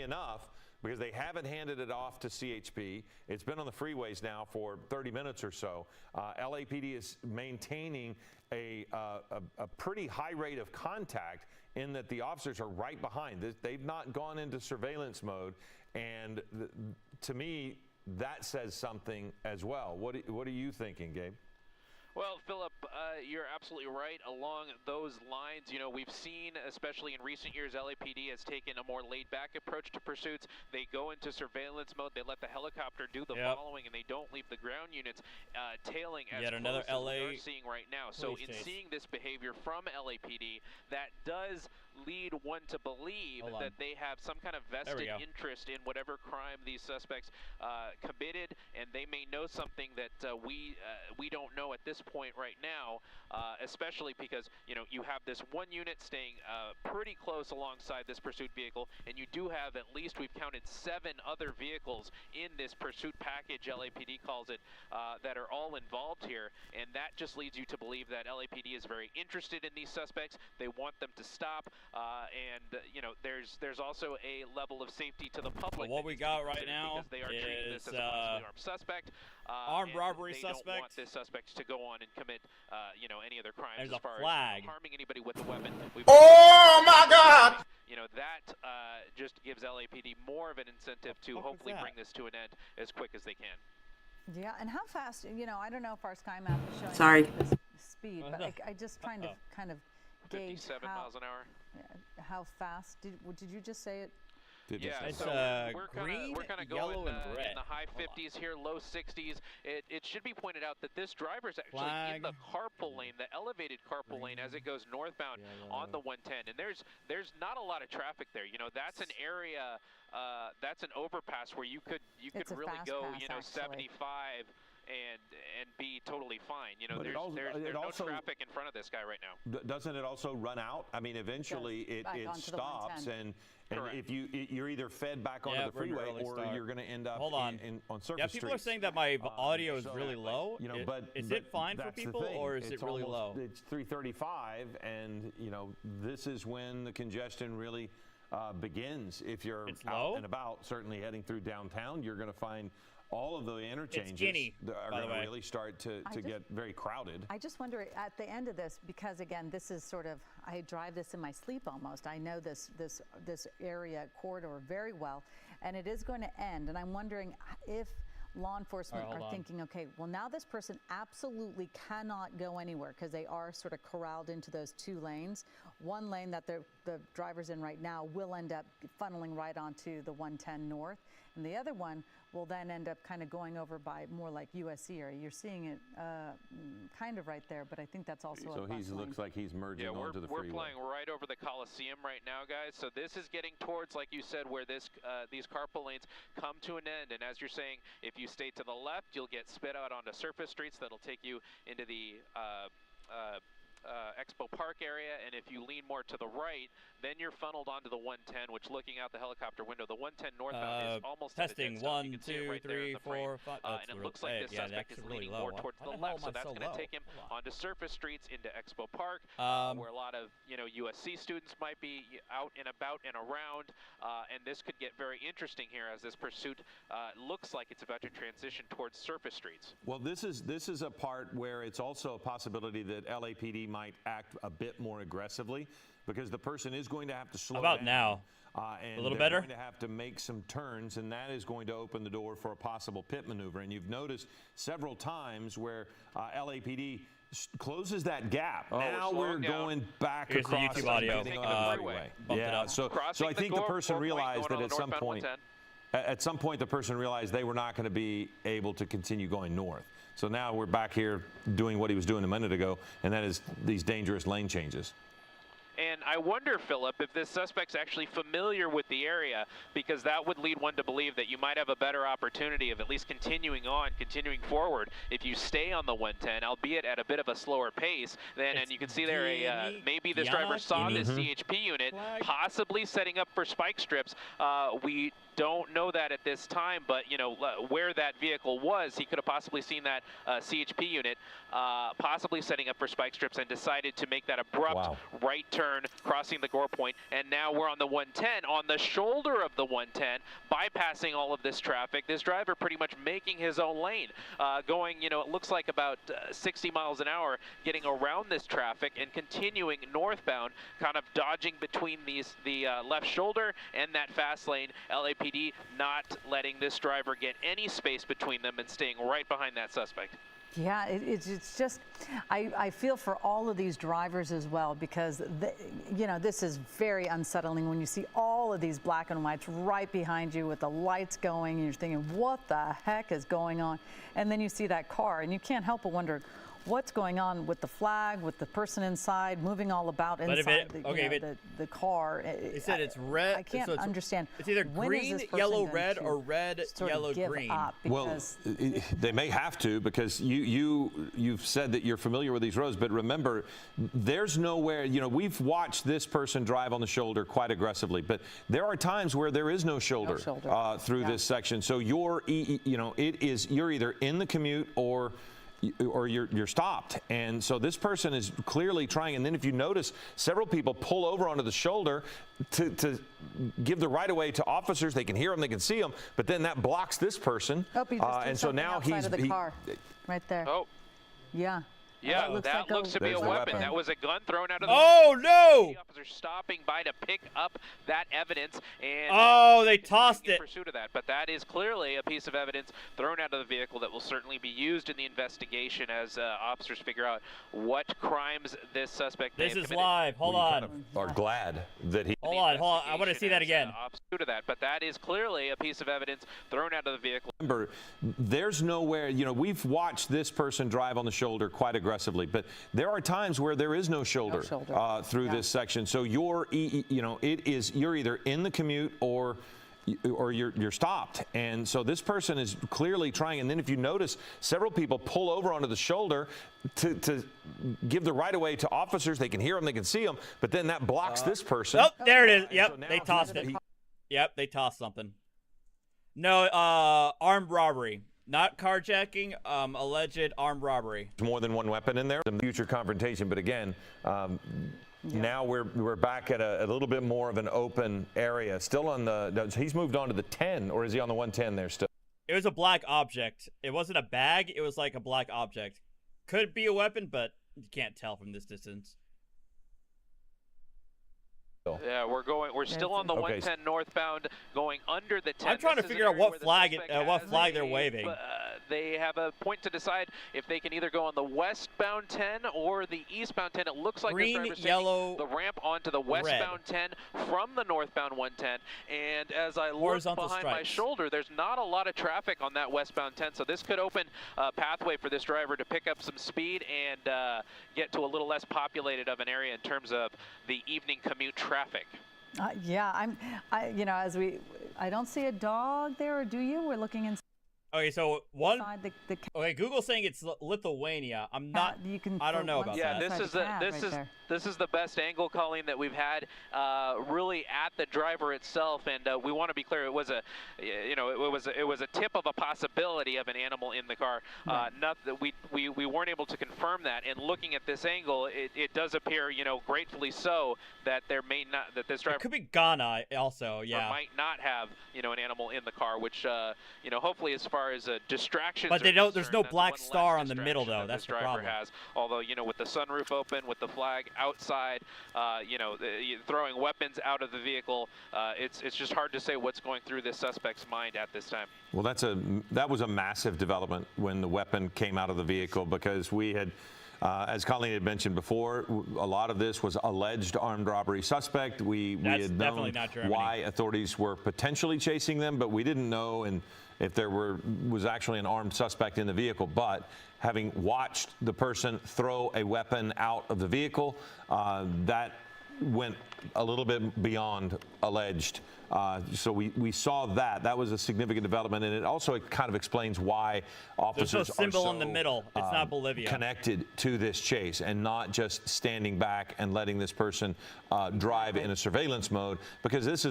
enough because they haven't handed it off to CHP. It's been on the freeways now for 30 minutes or so. LAPD is maintaining a pretty high rate of contact in that the officers are right behind. They've not gone into surveillance mode, and to me, that says something as well. What are you thinking, Gabe? Well, Philip, you're absolutely right. Along those lines, you know, we've seen, especially in recent years, LAPD has taken a more laid-back approach to pursuits. They go into surveillance mode. They let the helicopter do the following, and they don't leave the ground units tailing as Yet close another as LA we are seeing right now. So in seeing this behavior from LAPD, that does lead one to believe that they have some kind of vested interest in whatever crime these suspects committed, and they may know something that we don't know at this point right now, especially because, you know, you have this one unit staying pretty close alongside this pursuit vehicle, and you do have, at least we've counted 7 other vehicles in this pursuit package, LAPD calls it, that are all involved here, and that just leads you to believe that LAPD is very interested in these suspects. They want them to stop, and you know, there's also a level of safety to the public. What we got right now because they are treating this as a possibly armed suspect. Armed robbery they suspect. Don't want this suspect to go on and commit, you know, any other crimes. There's as a far flag. as harming anybody with a weapon. Oh my God! You know, that just gives LAPD more of an incentive to hopefully bring this to an end as quick as they can. Yeah, and how fast? You know, I don't know if our sky map is showing this speed, but I just trying to kind of gauge 57 miles an hour. How fast? Did you just say it? Yeah, it's so we're kind of going yellow, and red. in the high 50s here, low 60s. It should be pointed out that this driver is actually in the carpool lane, the elevated carpool lane, as it goes northbound on the 110. And there's not a lot of traffic there. You know, that's an area, that's an overpass where you could really go, you know, 75 and be totally fine. You know, there's no traffic in front of this guy right now. Doesn't it also run out? I mean, eventually it stops, and if you're either fed back onto the freeway or you're going to end up on surface Yeah, people are saying that my audio is really low. You know, but is it fine for people, or is it really low? It's 3:35, and you know, this is when the congestion really begins. If you're out and about, certainly heading through downtown, you're going to find all of the interchanges are going to really start to get very crowded. I just wonder at the end of this, because again, this is sort of, I drive this in my sleep almost. I know this area corridor very well, and it is going to end. And I'm wondering if law enforcement are thinking, okay, well, now this person absolutely cannot go anywhere because they are sort of corralled into those 2 lanes. One lane that the driver's in right now will end up funneling right onto the 110 north, and the other one will then end up kind of going over by more like USC area. You're seeing it kind of right there, but I think that's also so he looks like he's merging onto the freeway. We're flying right over the Coliseum right now, guys. So this is getting towards, like you said, where these carpool lanes come to an end. And as you're saying, if you stay to the left, you'll get spit out onto surface streets that'll take you into the Expo Park area, and if you lean more to the right, then you're funneled onto the 110, which, looking out the helicopter window, the 110 northbound is almost testing. 1, 2, 3, 4, 5. And it looks like this suspect is leaning more towards the left, so that's going to take him onto surface streets into Expo Park, where a lot of USC students might be out and about and around, and this could get very interesting here as this pursuit looks like it's about to transition towards surface streets. Well, this is a part where it's also a possibility that LAPD might act a bit more aggressively, because the person is going to have to slow down. Now? And a little they're better? going to have to make some turns, and that is going to open the door for a possible pit maneuver. And you've noticed several times where LAPD closes that gap. Now we're going back across the YouTube audio. the freeway. Yeah, so I think the person realized that at some point the person realized they were not going to be able to continue going north. So now we're back here doing what he was doing a minute ago, and that is these dangerous lane changes. And I wonder, Philip, if this suspect's actually familiar with the area, because that would lead one to believe that you might have a better opportunity of at least continuing forward if you stay on the 110, albeit at a bit of a slower pace. And you can see there, maybe this driver saw this CHP unit possibly setting up for spike strips. We don't know that at this time, but where that vehicle was, he could have possibly seen that CHP unit possibly setting up for spike strips and decided to make that abrupt right turn crossing the gore point, and now we're on the 110, on the shoulder of the 110, bypassing all of this traffic. This driver pretty much making his own lane, going, it looks like about 60 miles an hour, getting around this traffic and continuing northbound, kind of dodging between the left shoulder and that fast lane. LAPD not letting this driver get any space between them and staying right behind that suspect. Yeah, it's just, I feel for all of these drivers as well, because, this is very unsettling when you see all of these black and whites right behind you with the lights going, and you're thinking, what the heck is going on? And then you see that car, and you can't help but wonder, what's going on with the flag, with the person inside, moving all about inside the car. They said it's red. I can't understand. It's either green, yellow, red, or red, yellow, green. Well, they may have to, because you've said that you're familiar with these roads, but remember, there's nowhere, we've watched this person drive on the shoulder quite aggressively, but there are times where there is no shoulder, through this section. So you're either in the commute or you're stopped. And so this person is clearly trying. And then if you notice, several people pull over onto the shoulder to give the right of way to officers. They can hear them, they can see them, but then that blocks this person. Oh, he just and so now he's the car right there. Oh, yeah. Yeah, that looks to be a weapon. That was a gun thrown out of the Oh, no! The officers stopping by to pick up that evidence, and they tossed it in pursuit of that. But that is clearly a piece of evidence thrown out of the vehicle that will certainly be used in the investigation as officers figure out what crimes this suspect may have committed. This is live. Hold on. Kind of are glad that he. Hold on. I want to see that again. Pursuit of that. But that is clearly a piece of evidence thrown out of the vehicle. Remember, there's nowhere, we've watched this person drive on the shoulder quite aggressively, but there are times where there is no shoulder, through this section. So you're either in the commute or you're stopped. And so this person is clearly trying. And then if you notice, several people pull over onto the shoulder to give the right of way to officers. They can hear them, they can see them, but then that blocks this person. Oh, there it is. Yep, so they tossed it. Yep, they tossed something. No, armed robbery. Not carjacking, alleged armed robbery. There's more than one weapon in there. Future confrontation, but again, now we're back at a little bit more of an open area. Still on he's moved on to the 10, or is he on the 110 there still? It was a black object. It wasn't a bag. It was like a black object. Could be a weapon, but you can't tell from this distance. Yeah, we're still on the 110 northbound, going under the 10. I'm trying to figure out what flag they're waving. They have a point to decide if they can either go on the westbound 10 or the eastbound 10. It looks like green, yellow, the ramp onto the westbound 10 from the northbound 110. And as I look behind my shoulder, there's not a lot of traffic on that westbound 10. So this could open a pathway for this driver to pick up some speed and get to a little less populated of an area in terms of the evening commute traffic. Yeah, I don't see a dog there, or do you? We're looking inside. Okay, so okay, Google's saying it's Lithuania. I'm not. I don't know about that. Yeah, this is the best angle, Colleen, that we've had, really at the driver itself, and we want to be clear. It was it was a tip of a possibility of an animal in the car. Not that we weren't able to confirm that. And looking at this angle, it does appear, gratefully so, that this driver could be Ghana also. Yeah, might not have an animal in the car, which hopefully as far as distractions. But there's no black star on the middle though. That's the problem. Although with the sunroof open, with the flag outside, throwing weapons out of the vehicle, it's just hard to say what's going through this suspect's mind at this time. Well, that was a massive development when the weapon came out of the vehicle, because we had, as Colleen had mentioned before, a lot of this was alleged armed robbery suspect. We had known why authorities were potentially chasing them, but we didn't know if there was actually an armed suspect in the vehicle. But having watched the person throw a weapon out of the vehicle, that went a little bit beyond alleged. So we saw that. That was a significant development, and it also kind of explains why officers There's no symbol in the middle. It's not Bolivia. Connected to this chase and not just standing back and letting this person drive in a surveillance mode, because this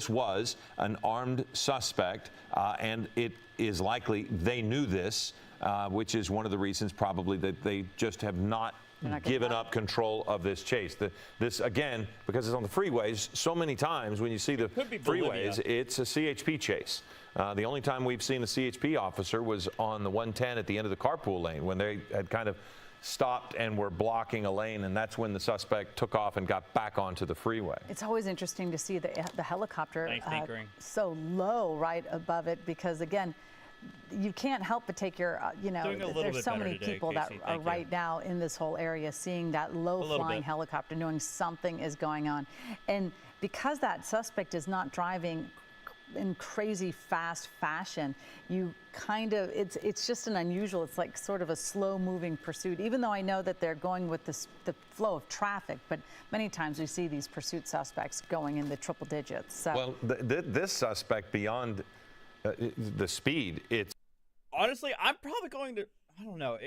was an armed suspect, and it is likely they knew this, which is one of the reasons probably that they just have not given up control of this chase. This, again, because it's on the freeways, so many times when you see the freeways, it's a CHP chase. The only time we've seen a CHP officer was on the 110 at the end of the carpool lane when they had kind of stopped and were blocking a lane, and that's when the suspect took off and got back onto the freeway. It's always interesting to see the helicopter so low right above it, because again, you can't help but take your, there's so many people that are right now in this whole area seeing that low-flying helicopter, knowing something is going on. And because that suspect is not driving in crazy fast fashion, you kind of, it's just an unusual, it's like sort of a slow-moving pursuit, even though I know that they're going with the flow of traffic, but many times we see these pursuit suspects going in the triple digits. So. Well, this suspect, beyond the speed, it's honestly, I'm probably going to, I don't know,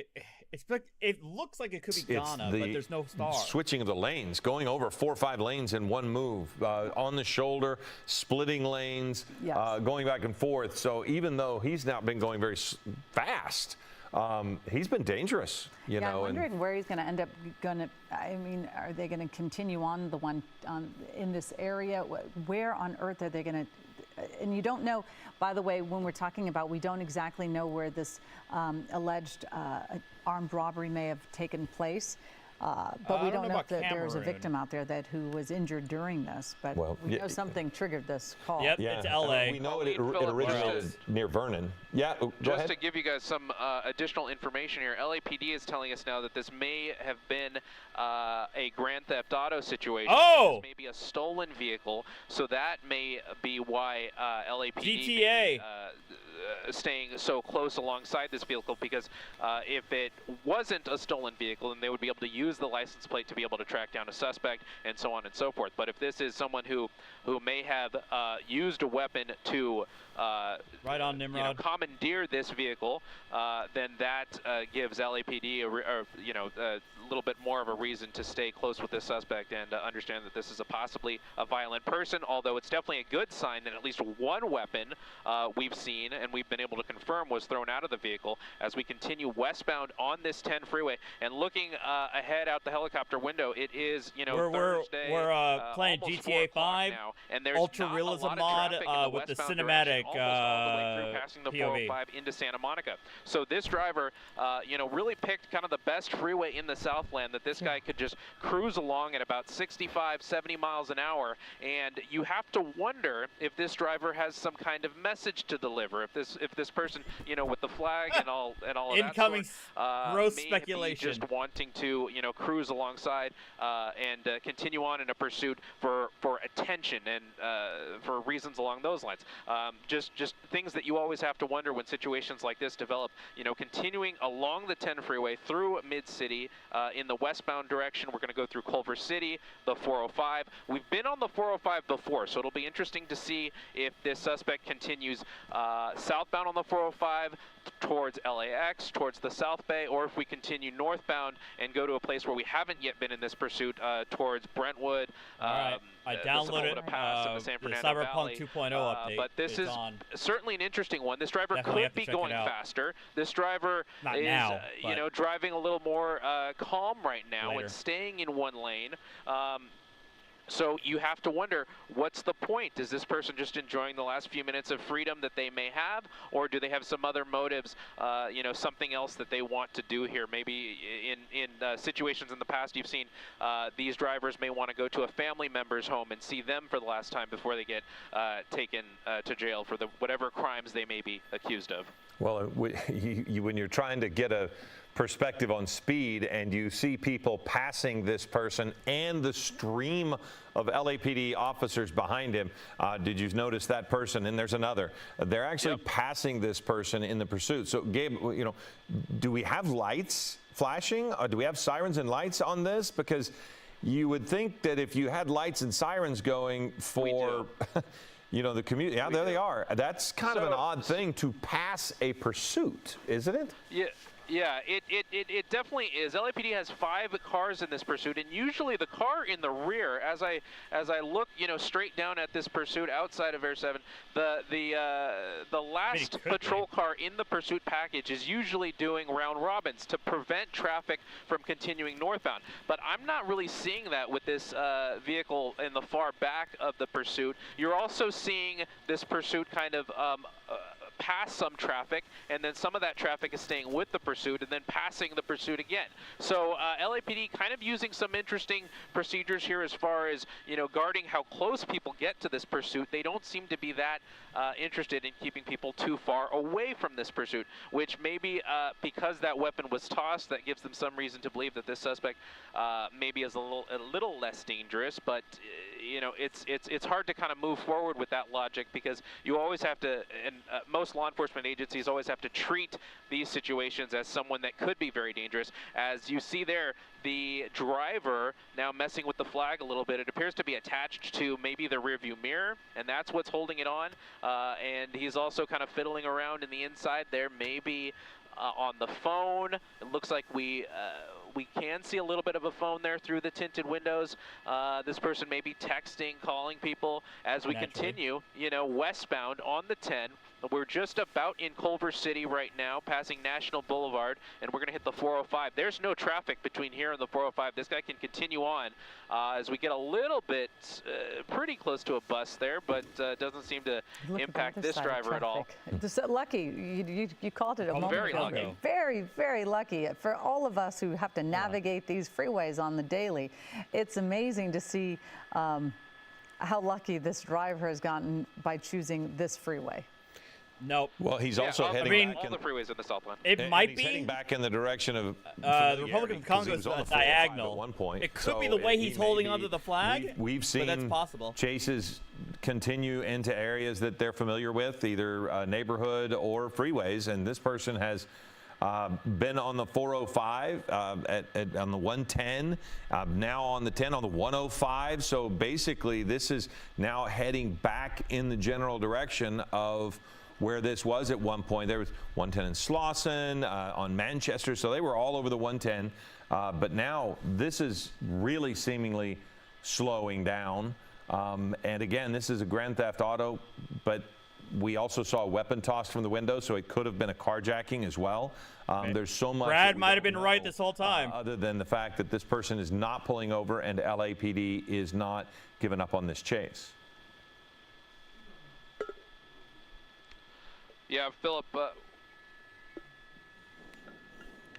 it looks like it could be Ghana, but there's no star. Switching of the lanes, going over 4 or 5 lanes in one move, on the shoulder, splitting lanes, going back and forth. So even though he's not been going very fast, he's been dangerous. You know, I'm wondering where he's going to end up. I mean, are they going to continue on the one in this area? Where on earth are they going to? And you don't know, by the way, when we're talking about, we don't exactly know where this alleged armed robbery may have taken place. But we don't know if there's a victim out there who was injured during this. But we know something triggered this call. Yep, it's L.A. We know it originated near Vernon. Yeah, go ahead. To give you guys some additional information here, LAPD is telling us now that this may have been a Grand Theft Auto situation. Oh! This may be a stolen vehicle, so that may be why LAPD GTA. staying so close alongside this vehicle, because if it wasn't a stolen vehicle, then they would be able to use the license plate to be able to track down a suspect and so on and so forth. But if this is someone who may have used a weapon to right on Nimrod, commandeer this vehicle, then that gives LAPD a little bit more of a reason to stay close with this suspect and understand that this is possibly a violent person, although it's definitely a good sign that at least one weapon we've seen and we've been able to confirm was thrown out of the vehicle as we continue westbound on this 10 freeway. And looking ahead out the helicopter window, it is, Thursday. We're playing GTA 5 now, and there's Ultra Realism mod with the cinematic passing the 405 into Santa Monica. So this driver, really picked kind of the best freeway in the Southland that this guy could just cruise along at about 65, 70 miles an hour. And you have to wonder if this driver has some kind of message to deliver. If this person, with the flag and all of incoming that sort, gross speculation, just wanting to, cruise alongside and continue on in a pursuit for attention and for reasons along those lines. Just things that you always have to wonder when situations like this develop. Continuing along the 10 freeway through Mid-City in the westbound direction, we're going to go through Culver City, the 405. We've been on the 405 before, so it'll be interesting to see if this suspect continues southbound on the 405 towards LAX, towards the South Bay, or if we continue northbound and go to a place where we haven't yet been in this pursuit towards Brentwood. I downloaded the Cyberpunk 2.0 update. But this is certainly an interesting one. This driver could be going faster. This driver is, driving a little more calm right now and staying in one lane. So you have to wonder, what's the point? Is this person just enjoying the last few minutes of freedom that they may have, or do they have some other motives, something else that they want to do here? Maybe in situations in the past you've seen these drivers may want to go to a family member's home and see them for the last time before they get taken to jail for whatever crimes they may be accused of. Well, when you're trying to get a perspective on speed and you see people passing this person and the stream of LAPD officers behind him, did you notice that person? And there's another. They're actually passing this person in the pursuit. So, Gabe, do we have lights flashing? Do we have sirens and lights on this? Because you would think that if you had lights and sirens going for the community, there they are. That's kind of an odd thing to pass a pursuit, isn't it? Yeah. Yeah, it definitely is. LAPD has 5 cars in this pursuit, and usually the car in the rear, as I look, straight down at this pursuit outside of Air 7, the last patrol car in the pursuit package is usually doing round robins to prevent traffic from continuing northbound. But I'm not really seeing that with this vehicle in the far back of the pursuit. You're also seeing this pursuit kind of pass some traffic, and then some of that traffic is staying with the pursuit and then passing the pursuit again. So LAPD kind of using some interesting procedures here as far as, guarding how close people get to this pursuit. They don't seem to be that interested in keeping people too far away from this pursuit, which maybe because that weapon was tossed, that gives them some reason to believe that this suspect maybe is a little less dangerous. But it's hard to kind of move forward with that logic, because you always have to, and most law enforcement agencies always have to treat these situations as someone that could be very dangerous. As you see there, the driver now messing with the flag a little bit. It appears to be attached to maybe the rearview mirror, and that's what's holding it on. And he's also kind of fiddling around in the inside there, maybe on the phone. It looks like we can see a little bit of a phone there through the tinted windows. This person may be texting, calling people. As we continue, westbound on the 10. We're just about in Culver City right now, passing National Boulevard, and we're going to hit the 405. There's no traffic between here and the 405. This guy can continue on as we get a little bit pretty close to a bus there, but doesn't seem to impact this driver at all. Just lucky. You called it a moment very ago. lucky. Very, very lucky. For all of us who have to navigate these freeways on the daily, it's amazing to see how lucky this driver has gotten by choosing this freeway. Nope. Well, he's also heading back all the freeways in the Southland. It might be heading back in the direction of the Republican Congress diagonal. At one point. It could be the way he's holding onto the flag. We've seen but that's possible. Chases continue into areas that they're familiar with, either neighborhood or freeways, and this person has been on the 405, on the 110, now on the 10, on the 105. So basically, this is now heading back in the general direction of where this was at one point. There was 110 in Slauson, on Manchester, so they were all over the 110. But now this is really seemingly slowing down. And again, this is a grand theft auto, but we also saw a weapon tossed from the window, so it could have been a carjacking as well. There's so much. Brad might have been right this whole time. Other than the fact that this person is not pulling over and LAPD is not giving up on this chase. Yeah, Philip,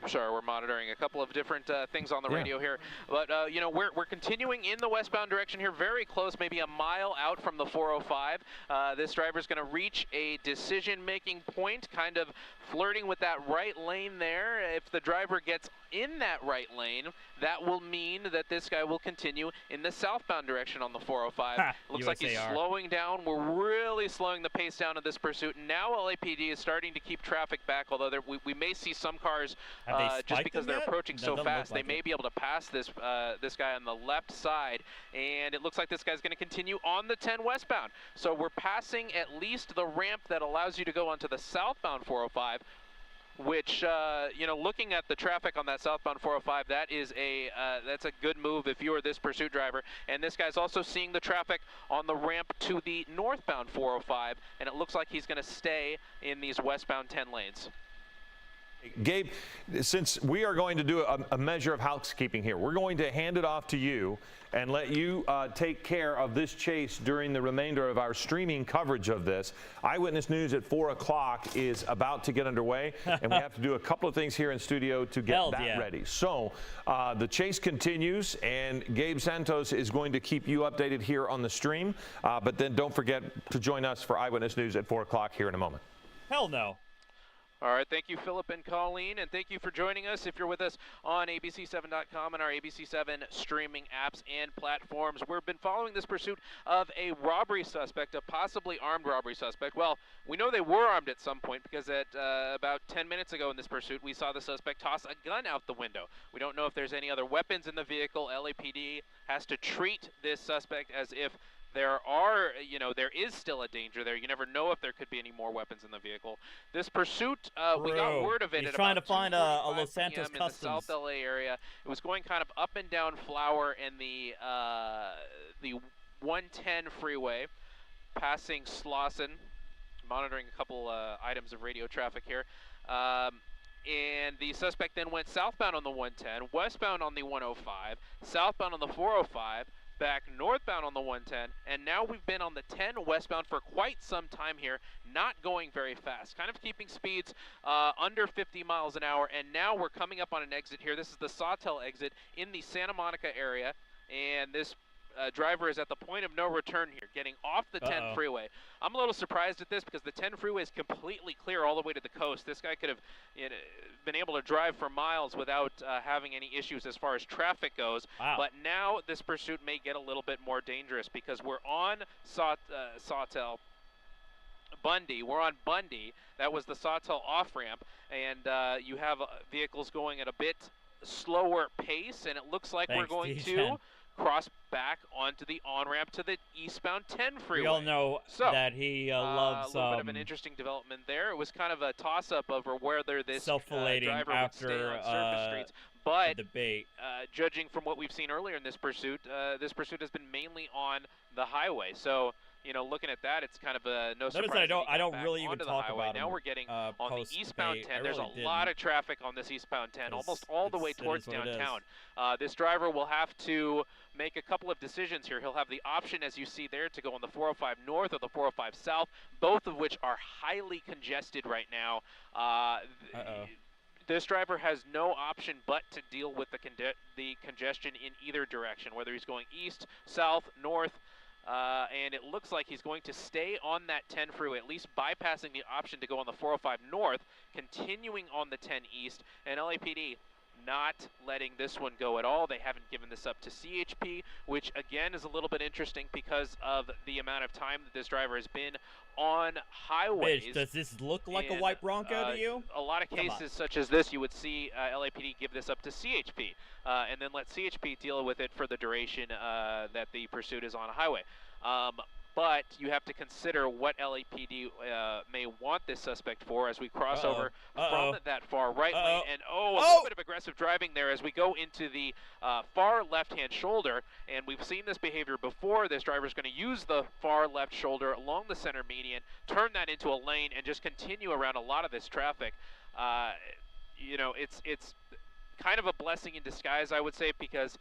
sorry, we're monitoring a couple of different things on the radio here. But, we're continuing in the westbound direction here, very close, maybe a mile out from the 405. This driver's going to reach a decision-making point, kind of flirting with that right lane there. If the driver gets in that right lane, that will mean that this guy will continue in the southbound direction on the 405. Looks like he's slowing down. We're really slowing the pace down of this pursuit. Now LAPD is starting to keep traffic back, although we may see some cars just because they're approaching so fast, they may be able to pass this guy on the left side. And it looks like this guy's going to continue on the 10 westbound. So we're passing at least the ramp that allows you to go onto the southbound 405. Which, looking at the traffic on that southbound 405, that's a good move if you are this pursuit driver. And this guy's also seeing the traffic on the ramp to the northbound 405, and it looks like he's going to stay in these westbound 10 lanes. Gabe, since we are going to do a measure of housekeeping here, we're going to hand it off to you and let you take care of this chase during the remainder of our streaming coverage of this. Eyewitness News at 4 o'clock is about to get underway, and we have to do a couple of things here in studio to get ready. So the chase continues, and Gabe Santos is going to keep you updated here on the stream. But then don't forget to join us for Eyewitness News at 4 o'clock here in a moment. Hell no. All right, thank you, Philip and Colleen, and thank you for joining us. If you're with us on ABC7.com and our ABC7 streaming apps and platforms, we've been following this pursuit of a robbery suspect, a possibly armed robbery suspect. Well, we know they were armed at some point because at about 10 minutes ago in this pursuit, we saw the suspect toss a gun out the window. We don't know if there's any other weapons in the vehicle. LAPD has to treat this suspect as if there are, there is still a danger there. You never know if there could be any more weapons in the vehicle. This pursuit, we got word of it He's at trying about to find a Los 2:45 Santos p.m. Customs in the South LA area. It was going kind of up and down Flower and the 110 freeway, passing Slauson, monitoring a couple items of radio traffic here. And the suspect then went southbound on the 110, westbound on the 105, southbound on the 405, back northbound on the 110, and now we've been on the 10 westbound for quite some time here, not going very fast, kind of keeping speeds under 50 miles an hour, and now we're coming up on an exit here. This is the Sawtell exit in the Santa Monica area, and this driver is at the point of no return here, getting off the 10 freeway. I'm a little surprised at this because the 10 freeway is completely clear all the way to the coast. This guy could have been able to drive for miles without having any issues as far as traffic goes. Wow. But now this pursuit may get a little bit more dangerous because we're on Sawtell. Bundy. We're on Bundy. That was the Sawtell off-ramp, and you have vehicles going at a bit slower pace, and it looks like we're going to cross back onto the on-ramp to the eastbound 10 freeway. We all know that he loves a little bit of an interesting development there. It was kind of a toss-up over whether this self-filleting driver after would stay on surface streets. But debate. Judging from what we've seen earlier in this pursuit has been mainly on the highway. So, looking at that, it's kind of a no surprise. Notice I don't really even talk about now him, we're getting on the eastbound 10. There's really a lot of traffic on this eastbound 10, almost all the way towards downtown. This driver will have to make a couple of decisions here. He'll have the option, as you see there, to go on the 405 north or the 405 south, both of which are highly congested right now. This driver has no option but to deal with the congestion in either direction, whether he's going east, south, north, and it looks like he's going to stay on that 10 freeway, at least bypassing the option to go on the 405 north, continuing on the 10 east, and LAPD not letting this one go at all. They haven't given this up to CHP, which again is a little bit interesting because of the amount of time that this driver has been on highways. Bitch, does this look like a white Bronco to you? A lot of cases such as this, you would see LAPD give this up to CHP, and then let CHP deal with it for the duration that the pursuit is on a highway. But you have to consider what LAPD may want this suspect for as we cross over from that far right lane. And a little bit of aggressive driving there as we go into the far left-hand shoulder. And we've seen this behavior before. This driver is going to use the far left shoulder along the center median, turn that into a lane, and just continue around a lot of this traffic. It's kind of a blessing in disguise, I would say, because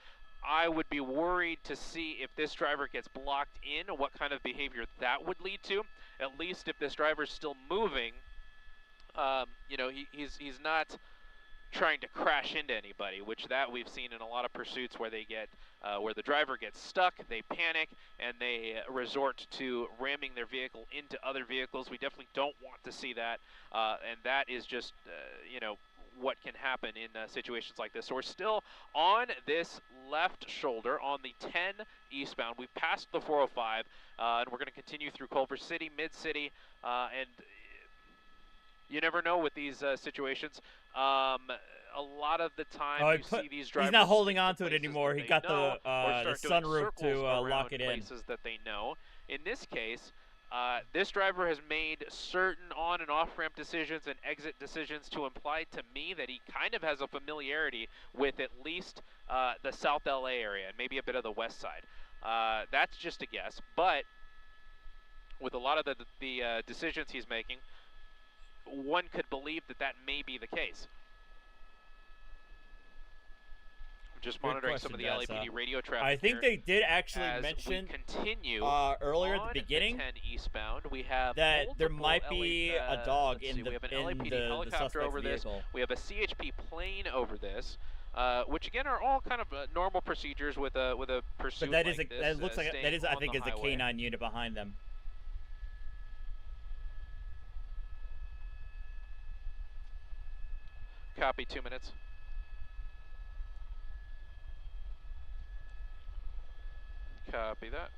I would be worried to see if this driver gets blocked in, what kind of behavior that would lead to. At least if this driver's still moving, he's not trying to crash into anybody, which that we've seen in a lot of pursuits where they get, where the driver gets stuck, they panic, and they resort to ramming their vehicle into other vehicles. We definitely don't want to see that, and that is just, what can happen in situations like this. So we're still on this left shoulder on the 10 eastbound. We've passed the 405, and we're going to continue through Culver City, Mid-City, and you never know with these situations. A lot lot of the time you see these drivers. He's not holding on to it anymore. He got the sunroof to lock it in. Places that they know. In this case, this driver has made certain on and off ramp decisions and exit decisions to imply to me that he kind of has a familiarity with at least the South LA area and maybe a bit of the west side. That's just a guess, but with a lot of the decisions he's making, one could believe that that may be the case. Just monitoring some of the LAPD radio traffic. I think they did actually mention earlier at the beginning the 10 eastbound. We have that there might be a dog in the we have an LAPD helicopter over this. We have a CHP plane over this. Which again are all kind of normal procedures with a pursuit. But that like is this, that looks like that is I think is a highway. K9 unit behind them. Copy. 2 minutes. Copy that.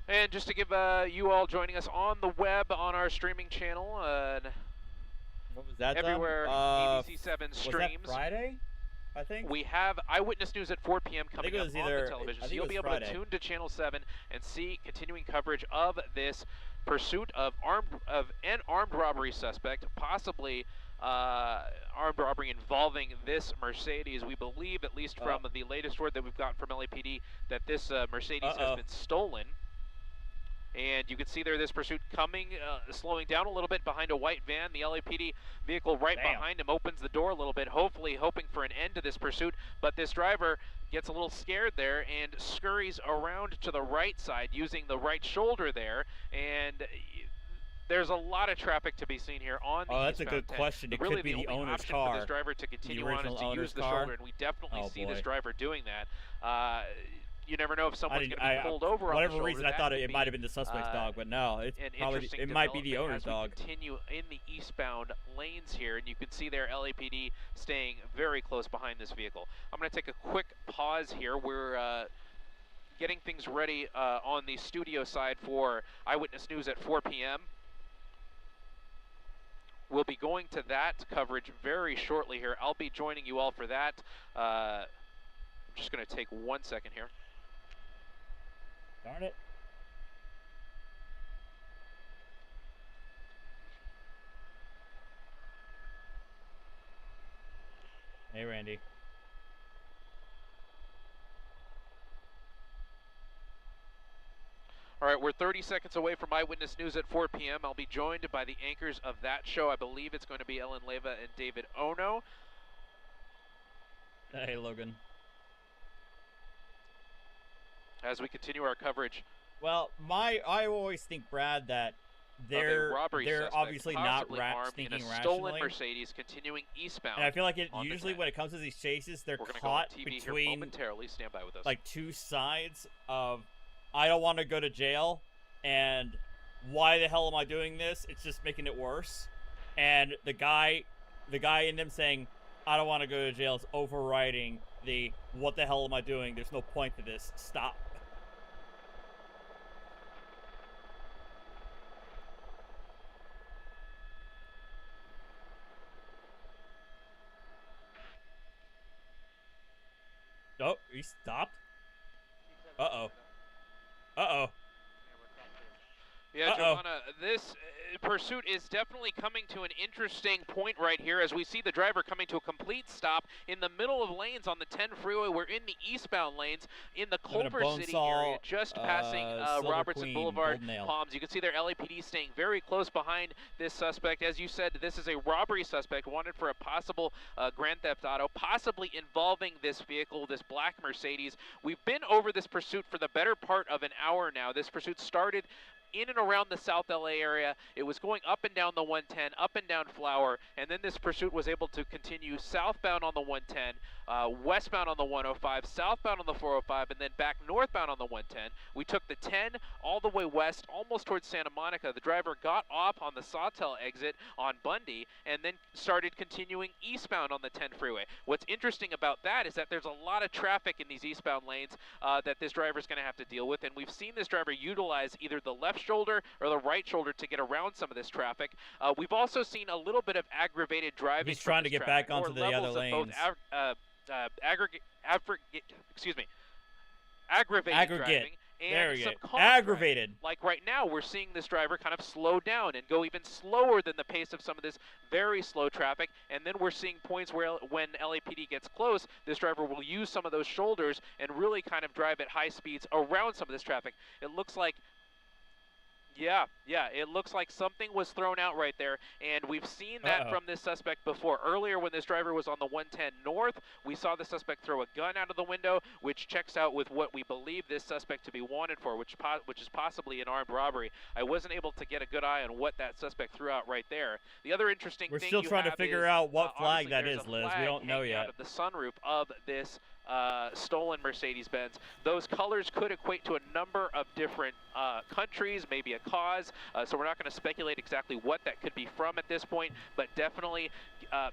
And just to give you all joining us on the web on our streaming channel, what was that? everywhere ABC7 streams. Was that Friday? I think. We have Eyewitness News at 4 p.m. coming up on the television, so you'll be able Friday. to tune to Channel 7 and see continuing coverage of this pursuit of an armed robbery suspect, possibly armed robbery involving this Mercedes. We believe, at least from the latest word that we've gotten from LAPD, that this Mercedes has been stolen. And you can see there this pursuit coming, slowing down a little bit behind a white van. The LAPD vehicle right behind him opens the door a little bit, hopefully hoping for an end to this pursuit. But this driver gets a little scared there and scurries around to the right side using the right shoulder there. And there's a lot of traffic to be seen here on the that's a good question. It really could be the owner's option car. For this driver to continue on is to use the shoulder, and we definitely see this driver doing that. You never know if someone's going to be pulled over on the shoulder. Whatever reason, I thought it might have been the suspect's dog, but no, it might be the owner's dog. Continue in the eastbound lanes here, and you can see there LAPD staying very close behind this vehicle. I'm going to take a quick pause here. We're getting things ready on the studio side for Eyewitness News at 4 p.m. We'll be going to that coverage very shortly here. I'll be joining you all for that. I'm just going to take 1 second here. Darn it. Hey, Randy. All right, we're 30 seconds away from Eyewitness News at 4 p.m. I'll be joined by the anchors of that show. I believe it's going to be Ellen Leyva and David Ono. Hey, Logan. As we continue our coverage. Well, I always think, Brad, that they're obviously not sneaking in a rationally. Stolen Mercedes continuing eastbound. And I feel like usually when it comes to these chases, they're caught between Stand by with us. like two sides of, I don't want to go to jail, and why the hell am I doing this? It's just making it worse. And the guy in them saying, I don't want to go to jail is overriding the, what the hell am I doing? There's no point to this. Stop. Oh, he stopped? Uh-oh. Uh-oh. Yeah, Johanna, this pursuit is definitely coming to an interesting point right here as we see the driver coming to a complete stop in the middle of lanes on the 10 freeway. We're in the eastbound lanes in the Culver City area, just passing Robertson Boulevard, Palms. You can see their LAPD staying very close behind this suspect. As you said, this is a robbery suspect wanted for a possible Grand Theft Auto, possibly involving this vehicle, this black Mercedes. We've been over this pursuit for the better part of an hour now. This pursuit started in and around the South LA area. It was going up and down the 110, up and down Flower, and then this pursuit was able to continue southbound on the 110, westbound on the 105, southbound on the 405, and then back northbound on the 110. We took the 10 all the way west, almost towards Santa Monica. The driver got off on the Sawtell exit on Bundy, and then started continuing eastbound on the 10 freeway. What's interesting about that is that there's a lot of traffic in these eastbound lanes that this driver is going to have to deal with, and we've seen this driver utilize either the left shoulder or the right shoulder to get around some of this traffic. We've also seen a little bit of aggravated driving. He's trying to get back onto the other lanes. Aggravated driving. And there we go. Aggravated. Driving. Like right now, we're seeing this driver kind of slow down and go even slower than the pace of some of this very slow traffic. And then we're seeing points where when LAPD gets close, this driver will use some of those shoulders and really kind of drive at high speeds around some of this traffic. It looks like it looks like something was thrown out right there, and we've seen that from this suspect before. Earlier, when this driver was on the 110 north, we saw the suspect throw a gun out of the window, which checks out with what we believe this suspect to be wanted for, which is possibly an armed robbery. I wasn't able to get a good eye on what that suspect threw out right there. The other interesting thing we're still trying to figure out what flag that is, Liz. We don't know yet. Out of the sunroof of this stolen Mercedes-Benz. Those colors could equate to a number of different countries, maybe a cause, so we're not going to speculate exactly what that could be from at this point, but definitely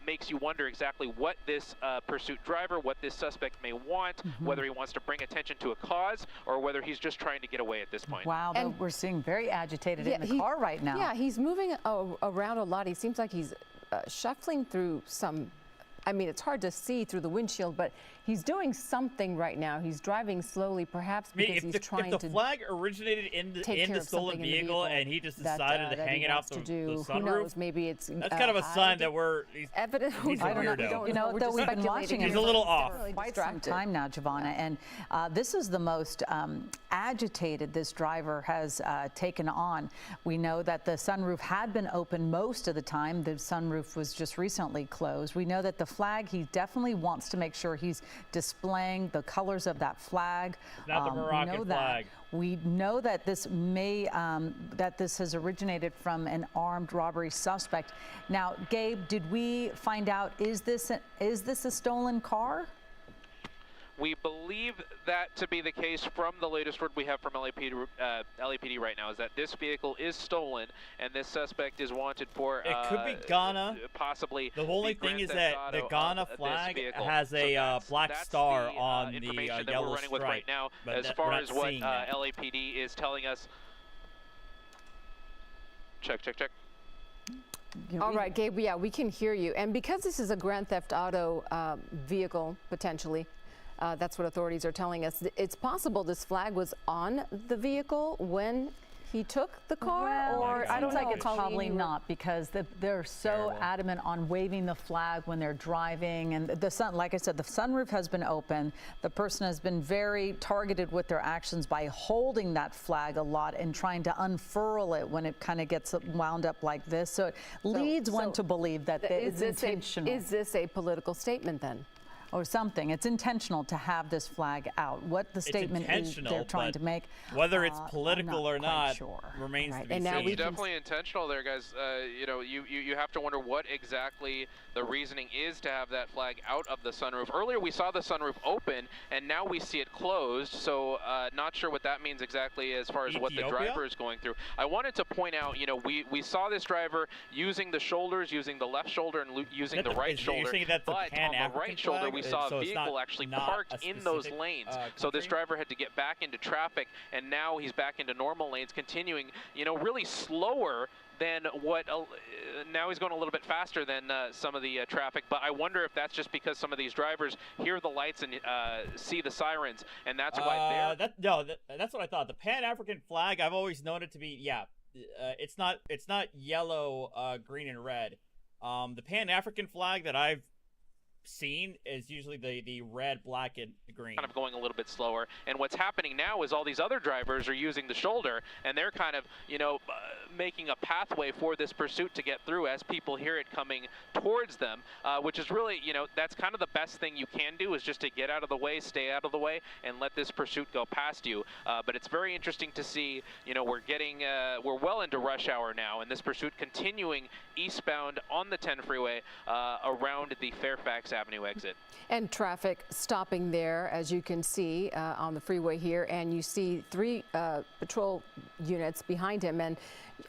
makes you wonder exactly what this pursuit driver, what this suspect may want, whether he wants to bring attention to a cause or whether he's just trying to get away at this point. Wow, and we're seeing very agitated in the car right now. Yeah, he's moving around a lot. He seems like he's shuffling through some I mean, it's hard to see through the windshield, but he's doing something right now. He's driving slowly, perhaps because he's trying to. If the flag originated in the stolen vehicle and he just decided to hang it out the sunroof, who knows? Maybe it's that's kind of a sign that he's a know. weirdo. You know, though we've been watching him he's a little off. Quite some time now, Giovanna, and this is the most agitated this driver has taken on. We know that the sunroof had been open most of the time. The sunroof was just recently closed. We know that the flag, he definitely wants to make sure he's displaying the colors of that flag. Not the Moroccan flag. We know that this has originated from an armed robbery suspect. Now, Gabe, did we find out, is this a stolen car? We believe that to be the case from the latest word we have from LAPD right now, is that this vehicle is stolen and this suspect is wanted for it could be Ghana. Possibly. The only thing is that the Ghana flag has a black star on the information that yellow we're running with right now. As far as what LAPD is telling us. Check. All right, Gabe, yeah, we can hear you. And because this is a Grand Theft Auto vehicle, potentially, that's what authorities are telling us. It's possible this flag was on the vehicle when he took the car, or I don't think it's probably not, because they're so adamant on waving the flag when they're driving. And like I said, the sunroof has been open. The person has been very targeted with their actions by holding that flag a lot and trying to unfurl it when it kind of gets wound up like this. So it leads one to believe that it's intentional. Is this a political statement then? Or something. It's intentional to have this flag out. What the statement is they're trying to make, whether it's political or not, remains to be seen. It's definitely intentional there, guys. You know, you have to wonder what exactly the reasoning is to have that flag out of the sunroof. Earlier we saw the sunroof open, and now we see it closed. So not sure what that means exactly as far as what the driver is going through. I wanted to point out, you know, we saw this driver using the shoulders, using the left shoulder, and using the right shoulder. You're saying that's but on the right shoulder, we saw a vehicle actually parked in those lanes. So this driver had to get back into traffic, and now he's back into normal lanes, continuing, you know, really slower than what, now he's going a little bit faster than some of the traffic, but I wonder if that's just because some of these drivers hear the lights and see the sirens, and that's why they're... That's what I thought. The Pan-African flag, I've always known it to be, it's not yellow, green, and red. The Pan-African flag that I've seen is usually the red, black, and green. Kind of going a little bit slower, and what's happening now is all these other drivers are using the shoulder, and they're kind of, you know, making a pathway for this pursuit to get through as people hear it coming towards them, which is really, you know, that's kind of the best thing you can do, is just to get out of the way, stay out of the way, and let this pursuit go past you. But it's very interesting to see, you know, we're well into rush hour now, and this pursuit continuing eastbound on the 10 freeway around the Fairfax Avenue exit. And traffic stopping there, as you can see on the freeway here, and you see 3 patrol units behind him. And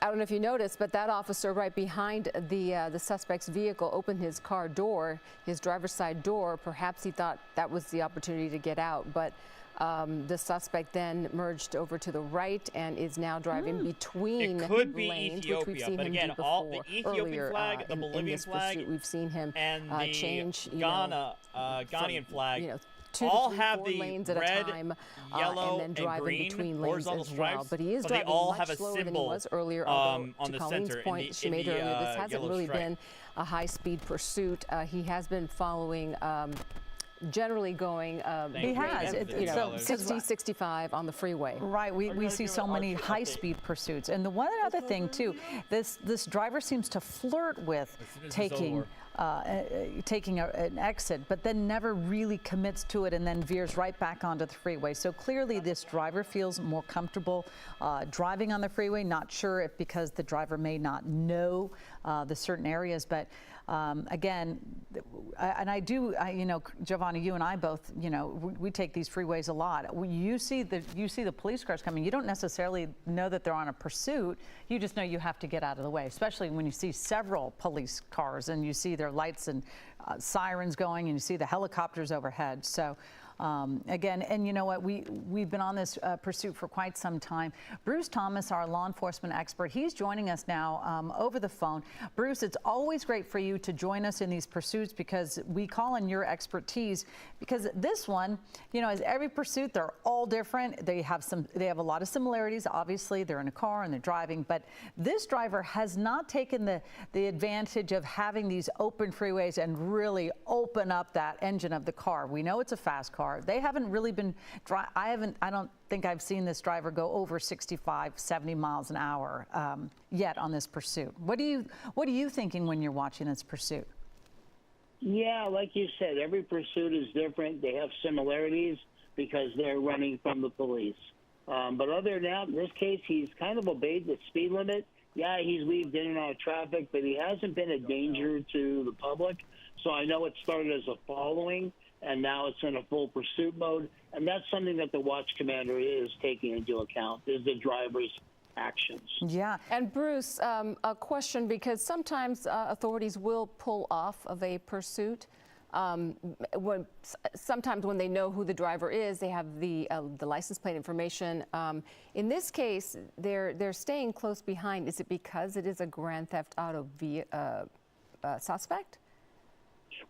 I don't know if you noticed, but that officer right behind the suspect's vehicle opened his car door, his driver's side door. Perhaps he thought that was the opportunity to get out, but the suspect then merged over to the right and is now driving between lanes. It could be Ethiopia, but again, the Ethiopian flag, the Bolivian flag, we've seen him and the change, Ghanaian flag, you know, all have the lanes at red, a time, yellow, and then driving green between lanes horizontal as well. stripes, But he is they driving all much have a slower than he symbol was earlier. on To the Colleen's center point she made earlier, this hasn't really been a high-speed pursuit. He has been following. Generally going, he has, you know, 60, 65 on the freeway. Right, we see so many high-speed pursuits. And the one other thing too, this driver seems to flirt with taking an exit, but then never really commits to it and then veers right back onto the freeway. So clearly this driver feels more comfortable driving on the freeway. Not sure if because the driver may not know the certain areas, but again, you know, Giovanna, you and I both, you know, we take these freeways a lot. When you see the police cars coming, you don't necessarily know that they're on a pursuit. You just know you have to get out of the way, especially when you see several police cars and you see their lights and sirens going and you see the helicopters overhead. So Again, and you know what, we've been on this pursuit for quite some time. Bruce Thomas, our law enforcement expert, he's joining us now over the phone. Bruce, it's always great for you to join us in these pursuits because we call on your expertise, because this one, you know, as every pursuit, they're all different. They have a lot of similarities. Obviously, they're in a car and they're driving, but this driver has not taken the advantage of having these open freeways and really open up that engine of the car. We know it's a fast car. They haven't really been, I don't think I've seen this driver go over 65, 70 miles an hour yet on this pursuit. What are you thinking when you're watching this pursuit? Yeah, like you said, every pursuit is different. They have similarities because they're running from the police. But other than that, in this case, he's kind of obeyed the speed limit. Yeah, he's weaved in and out of traffic, but he hasn't been a danger to the public. So I know it started as a following, and now it's in a full pursuit mode. And that's something that the watch commander is taking into account, is the driver's actions. Yeah. And Bruce, a question, because sometimes authorities will pull off of a pursuit. Sometimes when they know who the driver is, they have the license plate information. In this case, they're staying close behind. Is it because it is a Grand Theft Auto suspect?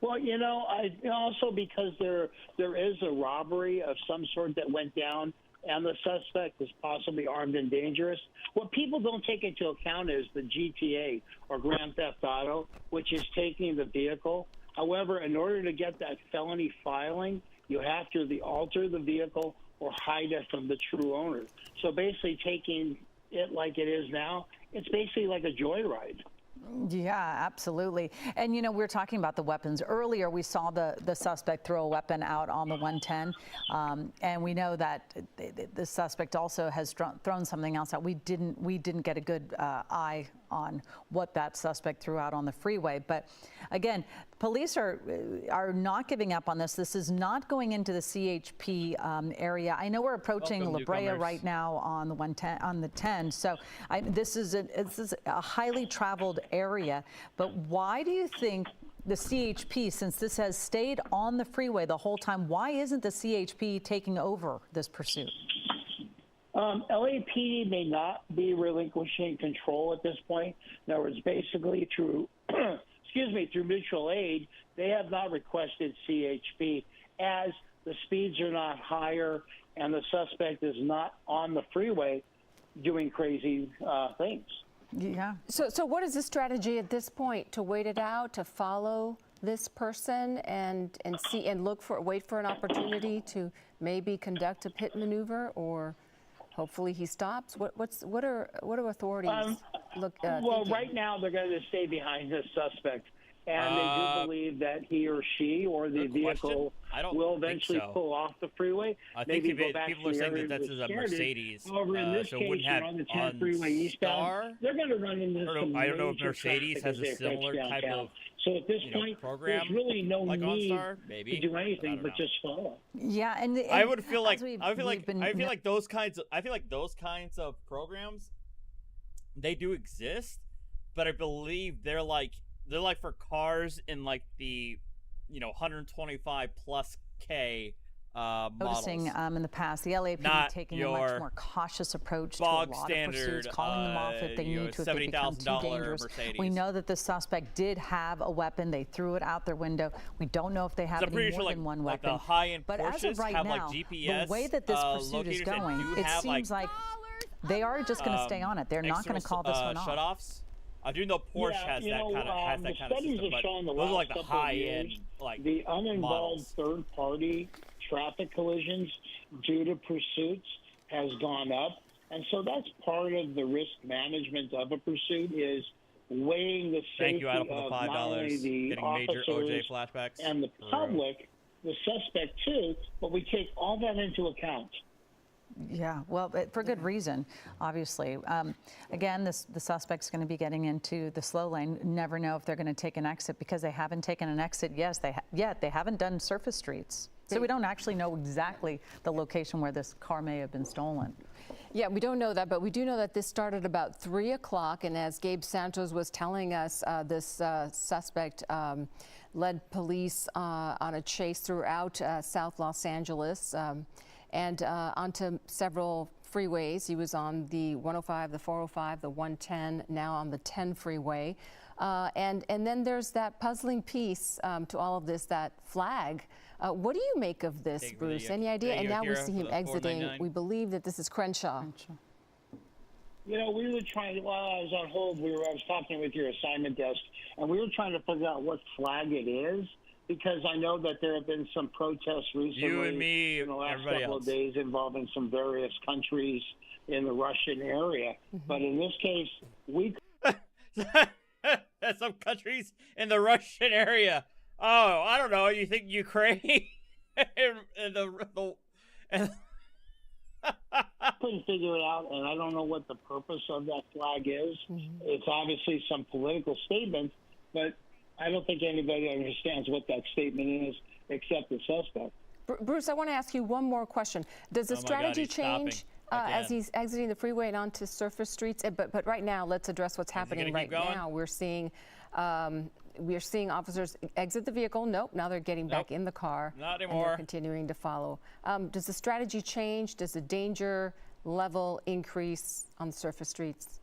Well, you know, also because there is a robbery of some sort that went down, and the suspect is possibly armed and dangerous. What people don't take into account is the GTA, or Grand Theft Auto, which is taking the vehicle. However, in order to get that felony filing, you have to either alter the vehicle or hide it from the true owner. So basically taking it like it is now, it's basically like a joyride. Yeah, absolutely. And, you know, we're talking about the weapons. Earlier, we saw the suspect throw a weapon out on the 110. And we know that the suspect also has thrown something else out. We didn't get a good eye on what that suspect threw out on the freeway. But again, police are not giving up on this. This is not going into the CHP area. I know we're approaching La Brea right now on the 110, on the 10. So this is a highly traveled area. But why do you think the CHP, since this has stayed on the freeway the whole time, why isn't the CHP taking over this pursuit? LAPD may not be relinquishing control at this point. In other words, basically through, through mutual aid, they have not requested CHP as the speeds are not higher and the suspect is not on the freeway doing crazy things. Yeah. So what is the strategy at this point? To wait it out, to follow this person and see and wait for an opportunity to maybe conduct a pit maneuver, or hopefully he stops? What do authorities look at? Well, right now they're going to stay behind the suspect, and they do believe that he or she or the vehicle will eventually pull off the freeway. I think people are saying that that's a Mercedes, However, in this so case, wouldn't have on the 10 freeway eastbound, they're going to run into some I don't know if major Mercedes has a similar type of so at this point, program, there's really no like need maybe. to do anything but just follow. Yeah, and I would feel like I feel like those kinds of programs, they do exist, but I believe they're like for cars in like the 125 plus K models. Noticing in the past, the LAPD taking a much more cautious approach to a lot of pursuits, calling them off if they need to, if they become too dangerous. Mercedes. We know that the suspect did have a weapon. They threw it out their window. We don't know if they have any more than one weapon. Like the high-end but as of right have now, GPS, the way that this pursuit is going, it seems like they are just going to stay on it. They're not going to call this one off. Shutoffs. I do know Porsche has that kind of system, but those are like the high-end, like the uninvolved models. Third-party traffic collisions due to pursuits has gone up, and so that's part of the risk management of a pursuit is weighing the safety of not only the officers and the public, the suspect too, but we take all that into account. Yeah, well, for good reason, obviously. Again, the suspect's going to be getting into the slow lane. Never know if they're going to take an exit because they haven't taken an exit. Yes, they haven't done surface streets. So we don't actually know exactly the location where this car may have been stolen. Yeah, we don't know that, but we do know that this started about 3 o'clock, and as Gabe Santos was telling us, this suspect led police on a chase throughout South Los Angeles and onto several freeways. He was on the 105, the 405, the 110, now on the 10 freeway. And then there's that puzzling piece to all of this, that flag. What do you make of this, Bruce? Any idea? And now we see him exiting. We believe that this is Crenshaw. You know, we were trying, while I was on hold, I was talking with your assignment desk, and we were trying to figure out what flag it is, because I know that there have been some protests recently. You and me, in the last everybody couple else. of days involving some various countries in the Russian area. But in this case, we... Some countries in the Russian area. Oh, I don't know. You think Ukraine and couldn't figure it out, and I don't know what the purpose of that flag is. It's obviously some political statement, but I don't think anybody understands what that statement is except the suspect. Bruce, I want to ask you one more question. Does the strategy change as he's exiting the freeway and onto surface streets? But right now, let's address what's happening right now. We're seeing officers exit the vehicle. Nope, now they're getting back in the car. Not and anymore. they're continuing to follow. Does the strategy change? Does the danger level increase on the surface streets?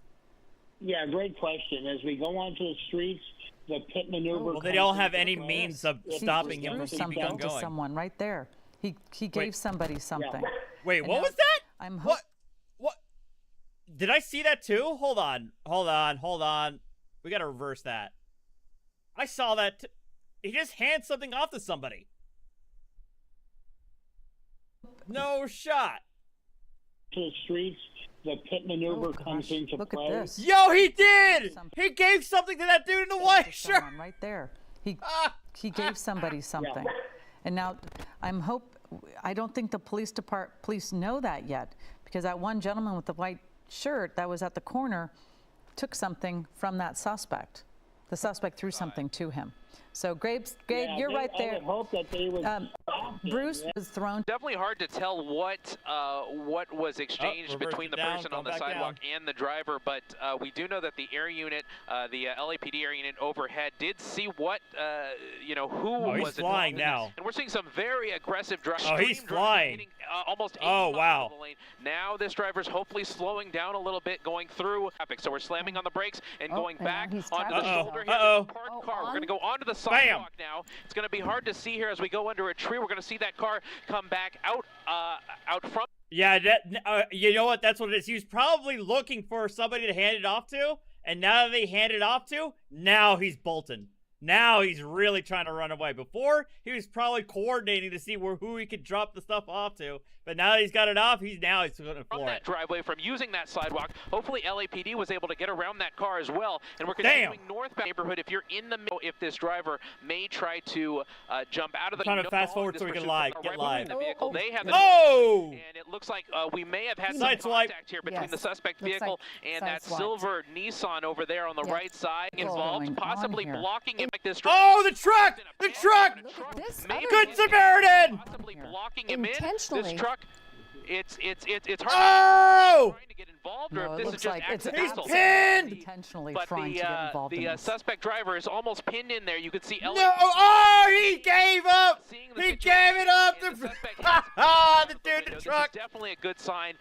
Yeah, great question. As we go onto the streets, the pit maneuver... Well, they don't have any means of stopping him from something keeping on to going. someone right there. He gave somebody something. Yeah. Wait, And what now was that? I'm What? Did I see that too? Hold on. We gotta reverse that. I saw that. He just hands something off to somebody. No shot. To the streets, the pit maneuver comes into Look play. at this. Yo, he did! He gave something to that dude in the white shirt. Someone right there. He gave somebody something. And now I don't think the police know that yet, because that one gentleman with the white shirt that was at the corner took something from that suspect. The suspect threw something to him. So, Gabe, you're right there. I would hope that they would Bruce was thrown. Definitely hard to tell what was exchanged between the person on the sidewalk and the driver, but we do know that the air unit, the LAPD air unit overhead, did see what who was flying involved in now. this. And we're seeing some very aggressive driving. Oh, he's flying. Almost 80 Oh, miles wow. in the lane. Now this driver's hopefully slowing down a little bit, going through traffic. So we're slamming on the brakes and going back onto the shoulder here. Parked car. We're going to go onto the sidewalk now. It's going to be hard to see here as we go under a tree. We're going to see that car come back out front. Yeah, you know what? That's what it is. He was probably looking for somebody to hand it off to, and now that they hand it off to, now he's bolting. Now he's really trying to run away. Before, he was probably coordinating to see who he could drop the stuff off to. But now that he's got it off, he's going to floor From that it. driveway, from using that sidewalk. Hopefully LAPD was able to get around that car as well. And we're continuing northbound neighborhood. If you're in the middle, if this driver may try to jump out of the... Trying to fast forward so we can get live. The vehicle. They have Oh! And it looks like we may have had some Side swipe. contact here between the suspect vehicle and that silver Nissan over there on the right side involved, possibly blocking him like this. Oh, the truck! The truck! Good Samaritan! Possibly blocking him in. Intentionally. This truck, it's hard Oh! trying to get involved, No, or it if this looks is just like it's accidental. pinned! Intentionally But trying to get involved in the this. suspect driver is almost pinned in there. You could see No! Oh, he gave up! He gave it up! The dude in the truck! This is definitely a good sign.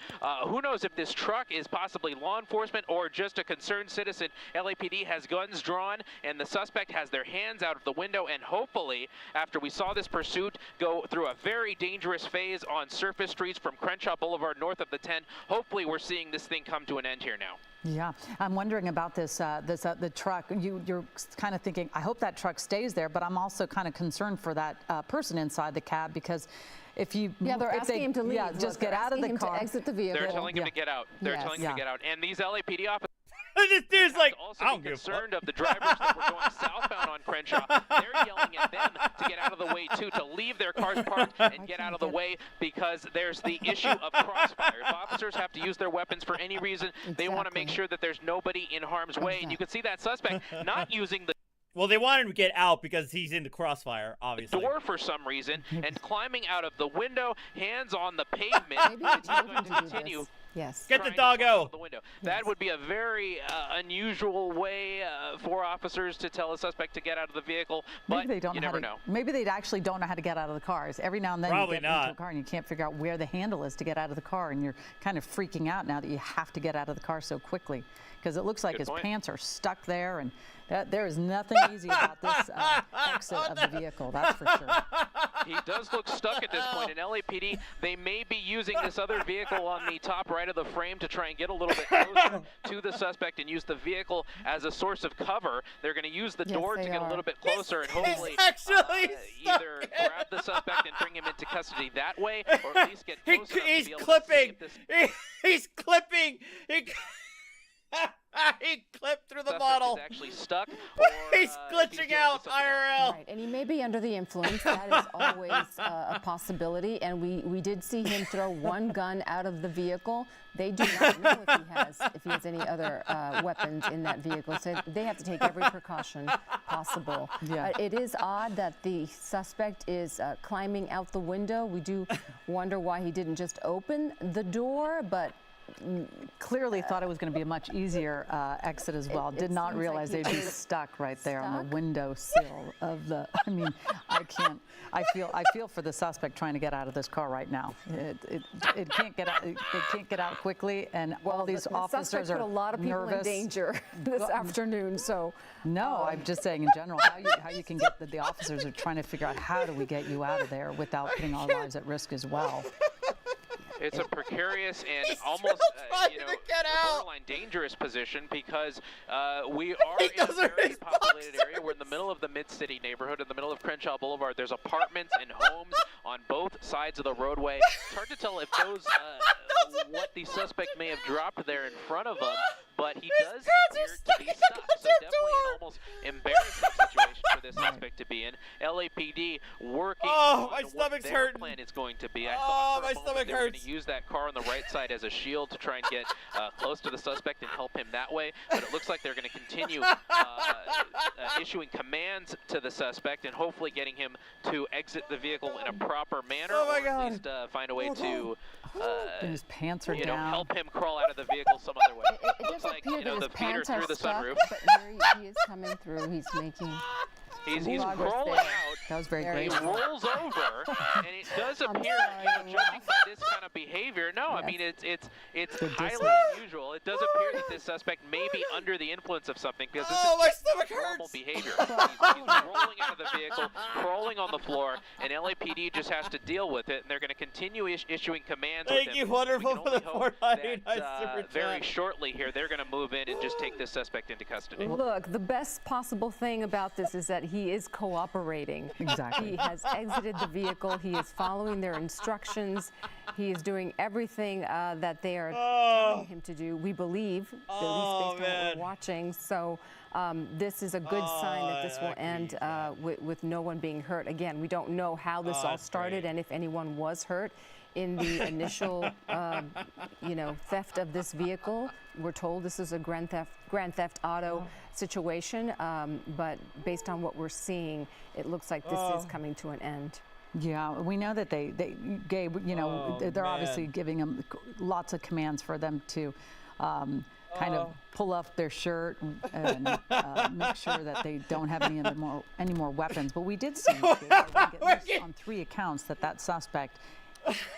Who knows if this truck is possibly law enforcement or just a concerned citizen. LAPD has guns drawn, and the suspect has their hands out of the window, and hopefully, after we saw this pursuit go through a very dangerous phase on surface streets from Crenshaw Boulevard north of the 10, hopefully we're seeing this thing come to an end here now. Yeah, I'm wondering about this, the truck. You're kind of thinking, I hope that truck stays there, but I'm also kind of concerned for that person inside the cab, because if they're asking him to leave. Yeah, just get out of the car. To exit the vehicle. They're telling him to get out. They're telling him to get out. And these LAPD officers This dude's like, also I don't be give a fuck. concerned of the drivers that were going southbound on Crenshaw. They're yelling at them to get out of the way too, to leave their cars parked and get out of the way, because there's the issue of crossfire. If officers have to use their weapons for any reason, they want to make sure that there's nobody in harm's way. And you can see that suspect not using the Well, they want him to get out because he's in the crossfire, obviously. door for some reason and climbing out of the window, hands on the pavement. Maybe he told him going to to do continue. this. Yes. Get the trying to climb doggo. out the window. That would be a very unusual way for officers to tell a suspect to get out of the vehicle, but Maybe they don't you know how never to, know. Maybe they actually don't know how to get out of the cars. Every now and then Probably you get not. into a car and you can't figure out where the handle is to get out of the car, and you're kind of freaking out now that you have to get out of the car so quickly, because it looks like his pants are stuck there, and there is nothing easy about this exit of the vehicle, that's for sure. He does look stuck at this point. In LAPD, they may be using this other vehicle on the top right of the frame to try and get a little bit closer to the suspect and use the vehicle as a source of cover. They're going to use the door to get a little bit closer and hopefully either grab the suspect and bring him into custody that way, or at least get close enough to be able to see if this He's clipping. He clipped through the bottle. Is actually stuck. Or, He's glitching out IRL. Right, and he may be under the influence. That is always a possibility. And we did see him throw one gun out of the vehicle. They do not know if he has any other weapons in that vehicle. So they have to take every precaution possible. Yeah. It is odd that the suspect is climbing out the window. We do wonder why he didn't just open the door, but clearly thought it was going to be a much easier exit as well. Did not seems realize like they'd he be is stuck right there on the stuck? windowsill of the. I mean, I can't. I feel for the suspect trying to get out of this car right now. It can't get out. It can't get out quickly, and all these the officers suspect are put a lot of people nervous. in danger this afternoon. So No, I'm just saying in general how you can get the officers are trying to figure out how do we get you out of there without putting our lives at risk as well. It's a precarious and almost, borderline dangerous position because we are in a very populated area. We're in the middle of the Mid-City neighborhood, in the middle of Crenshaw Boulevard. There's apartments and homes on both sides of the roadway. It's hard to tell if those, what the suspect may have dropped there in front of him, but he does appear to be stuck. So definitely an almost embarrassing situation for this suspect to be in. LAPD working on what their plan is going to be. I thought for a moment they were going to use that car on the right side as a shield to try and get close to the suspect and help him that way, but it looks like they're going to continue issuing commands to the suspect and hopefully getting him to exit the vehicle in a proper manner, or at least find a way to His pants are down. help him crawl out of the vehicle some other way. it does Looks like, appear that the his feeder pants through are the stuck, sunroof. but here he is coming through. He's making. He's progress crawling there. out. That was very There great. He rolls over, and it does appear, judging by this kind of behavior, I mean, it's highly unusual. It does appear that this suspect may be under the influence of something, because this is just normal behavior. He's rolling out of the vehicle, crawling on the floor, and LAPD just has to deal with it, and they're going to continue issuing commands with him. Thank you, wonderful, We for can the only hope 499 that, super chat. very shortly here, they're going to move in and just take this suspect into custody. Look, the best possible thing about this is that he is cooperating. Exactly. He has exited the vehicle. He is following their instructions. He is doing everything that they are telling him to do. We believe, at least based on what we're watching. So this is a good sign that this will end with no one being hurt. Again, we don't know how this all started and if anyone was hurt in the initial, theft of this vehicle. We're told this is a grand theft auto situation, but based on what we're seeing, it looks like this is coming to an end. Yeah, we know that they gave, they're obviously giving them lots of commands for them to kind of pull off their shirt and make sure that they don't have any more weapons. But we did see, at least on 3 accounts, that suspect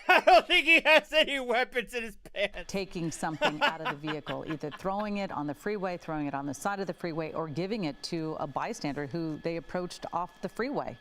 I don't think he has any weapons in his pants. taking something out of the vehicle, either throwing it on the freeway, throwing it on the side of the freeway, or giving it to a bystander who they approached off the freeway.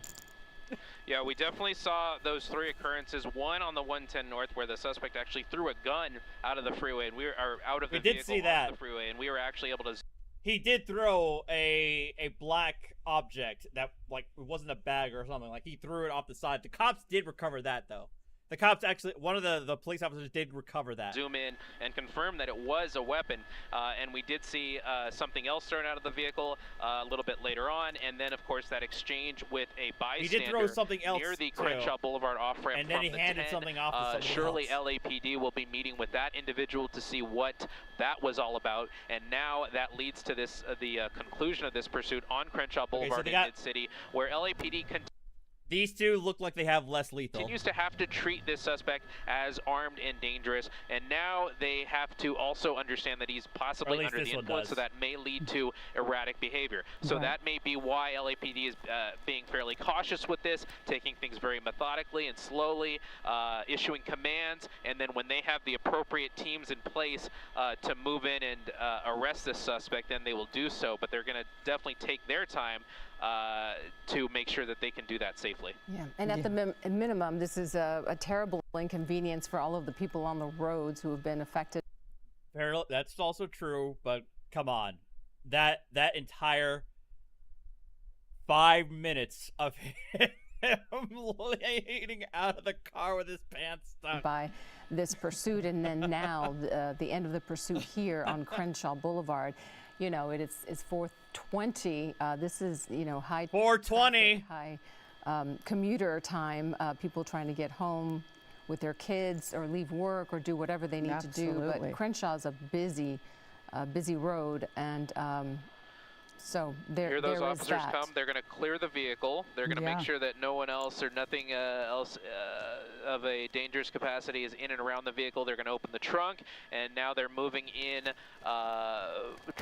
Yeah, we definitely saw those 3 occurrences. One on the 110 North, where the suspect actually threw a gun out of the freeway, and we were out of the vehicle onto the freeway, and we were actually able to. He did throw a black object that it wasn't a bag or something. Like he threw it off the side. The cops did recover that though. The cops actually, one of the police officers did recover that. Zoom in and confirm that it was a weapon, and we did see something else thrown out of the vehicle a little bit later on, and then of course that exchange with a bystander. He did throw something else near the Crenshaw Boulevard off-ramp. And then he handed something off to somebody surely else. LAPD will be meeting with that individual to see what that was all about, and now that leads to this the conclusion of this pursuit on Crenshaw Boulevard in Mid-City, where LAPD These two look like they have less lethal. Continues to have to treat this suspect as armed and dangerous, and now they have to also understand that he's possibly under the influence, so that may lead to erratic behavior. So that may be why LAPD is being fairly cautious with this, taking things very methodically and slowly, issuing commands, and then when they have the appropriate teams in place to move in and arrest this suspect, then they will do so, but they're going to definitely take their time to make sure that they can do that safely. Yeah, and at the minimum, this is a terrible inconvenience for all of the people on the roads who have been affected. That's also true, but come on. That entire 5 minutes of him leaning out of the car with his pants stuck. By this pursuit, and then now the end of the pursuit here on Crenshaw Boulevard. You know, it's 4:20. This is, you know, high 4:20, high commuter time. People trying to get home with their kids or leave work or do whatever they need to do. But Crenshaw's a busy road, and so Here those officers come. They're going to clear the vehicle. They're going to make sure that no one else or nothing else of a dangerous capacity is in and around the vehicle. They're going to open the trunk, and now they're moving in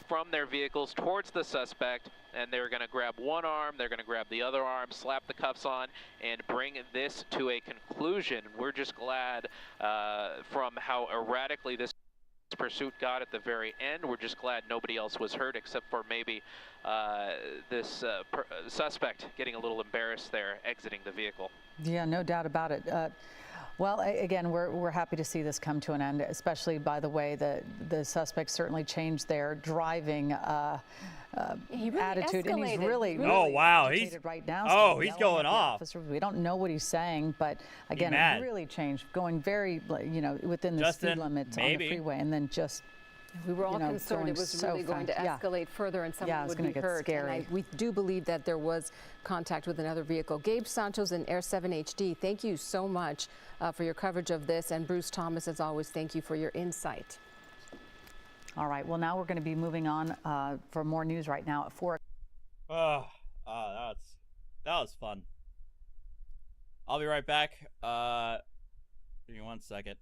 from their vehicles towards the suspect, and they're going to grab one arm, they're going to grab the other arm, slap the cuffs on, and bring this to a conclusion. We're just glad from how erratically this pursuit got at the very end. We're just glad nobody else was hurt except for maybe this suspect getting a little embarrassed there exiting the vehicle. Yeah, no doubt about it. Well, again, we're happy to see this come to an end, especially by the way the suspects certainly changed their driving attitude, and he's really oh wow, he's right now. Oh, he's going off. We don't know what he's saying, but again, it really changed, going very, you know, within the speed limit on the freeway, and then just. We were all concerned it was really going to escalate further and someone would be hurt. And we do believe that there was contact with another vehicle. Gabe Santos and Air 7 HD, thank you so much for your coverage of this. And Bruce Thomas, as always, thank you for your insight. All right. Well, now we're going to be moving on for more news right now at 4. That was fun. I'll be right back. Give me 1 second.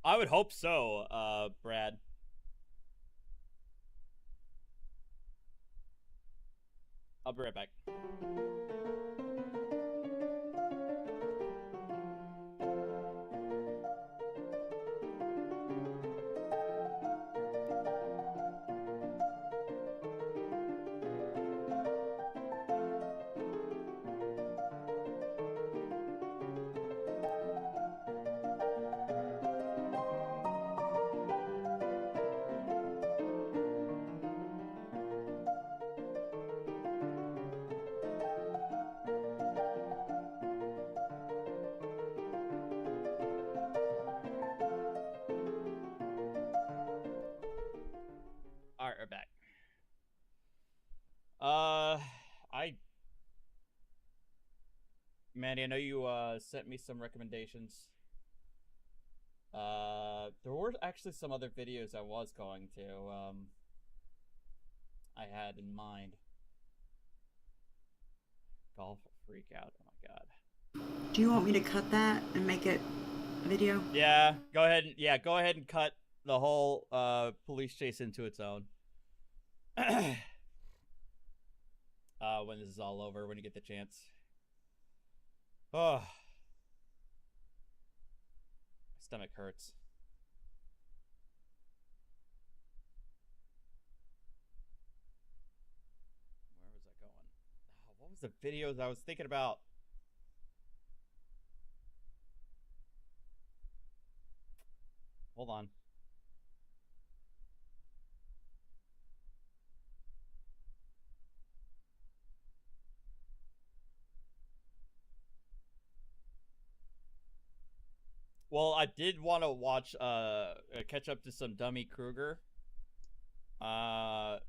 I would hope so, Brad. I'll be right back. We're back. Mandy, I know you sent me some recommendations. There were actually some other videos I was going to I had in mind. Golf freak out. Oh my god. Do you want me to cut that and make it video? Yeah, go ahead. Yeah, go ahead and cut the whole police chase into its own. When this is all over, when you get the chance. Oh, my stomach hurts. Where was I going? Oh, what was the videos I was thinking about? Hold on. Well, I did want to watch, catch up to some Dummy Kruger.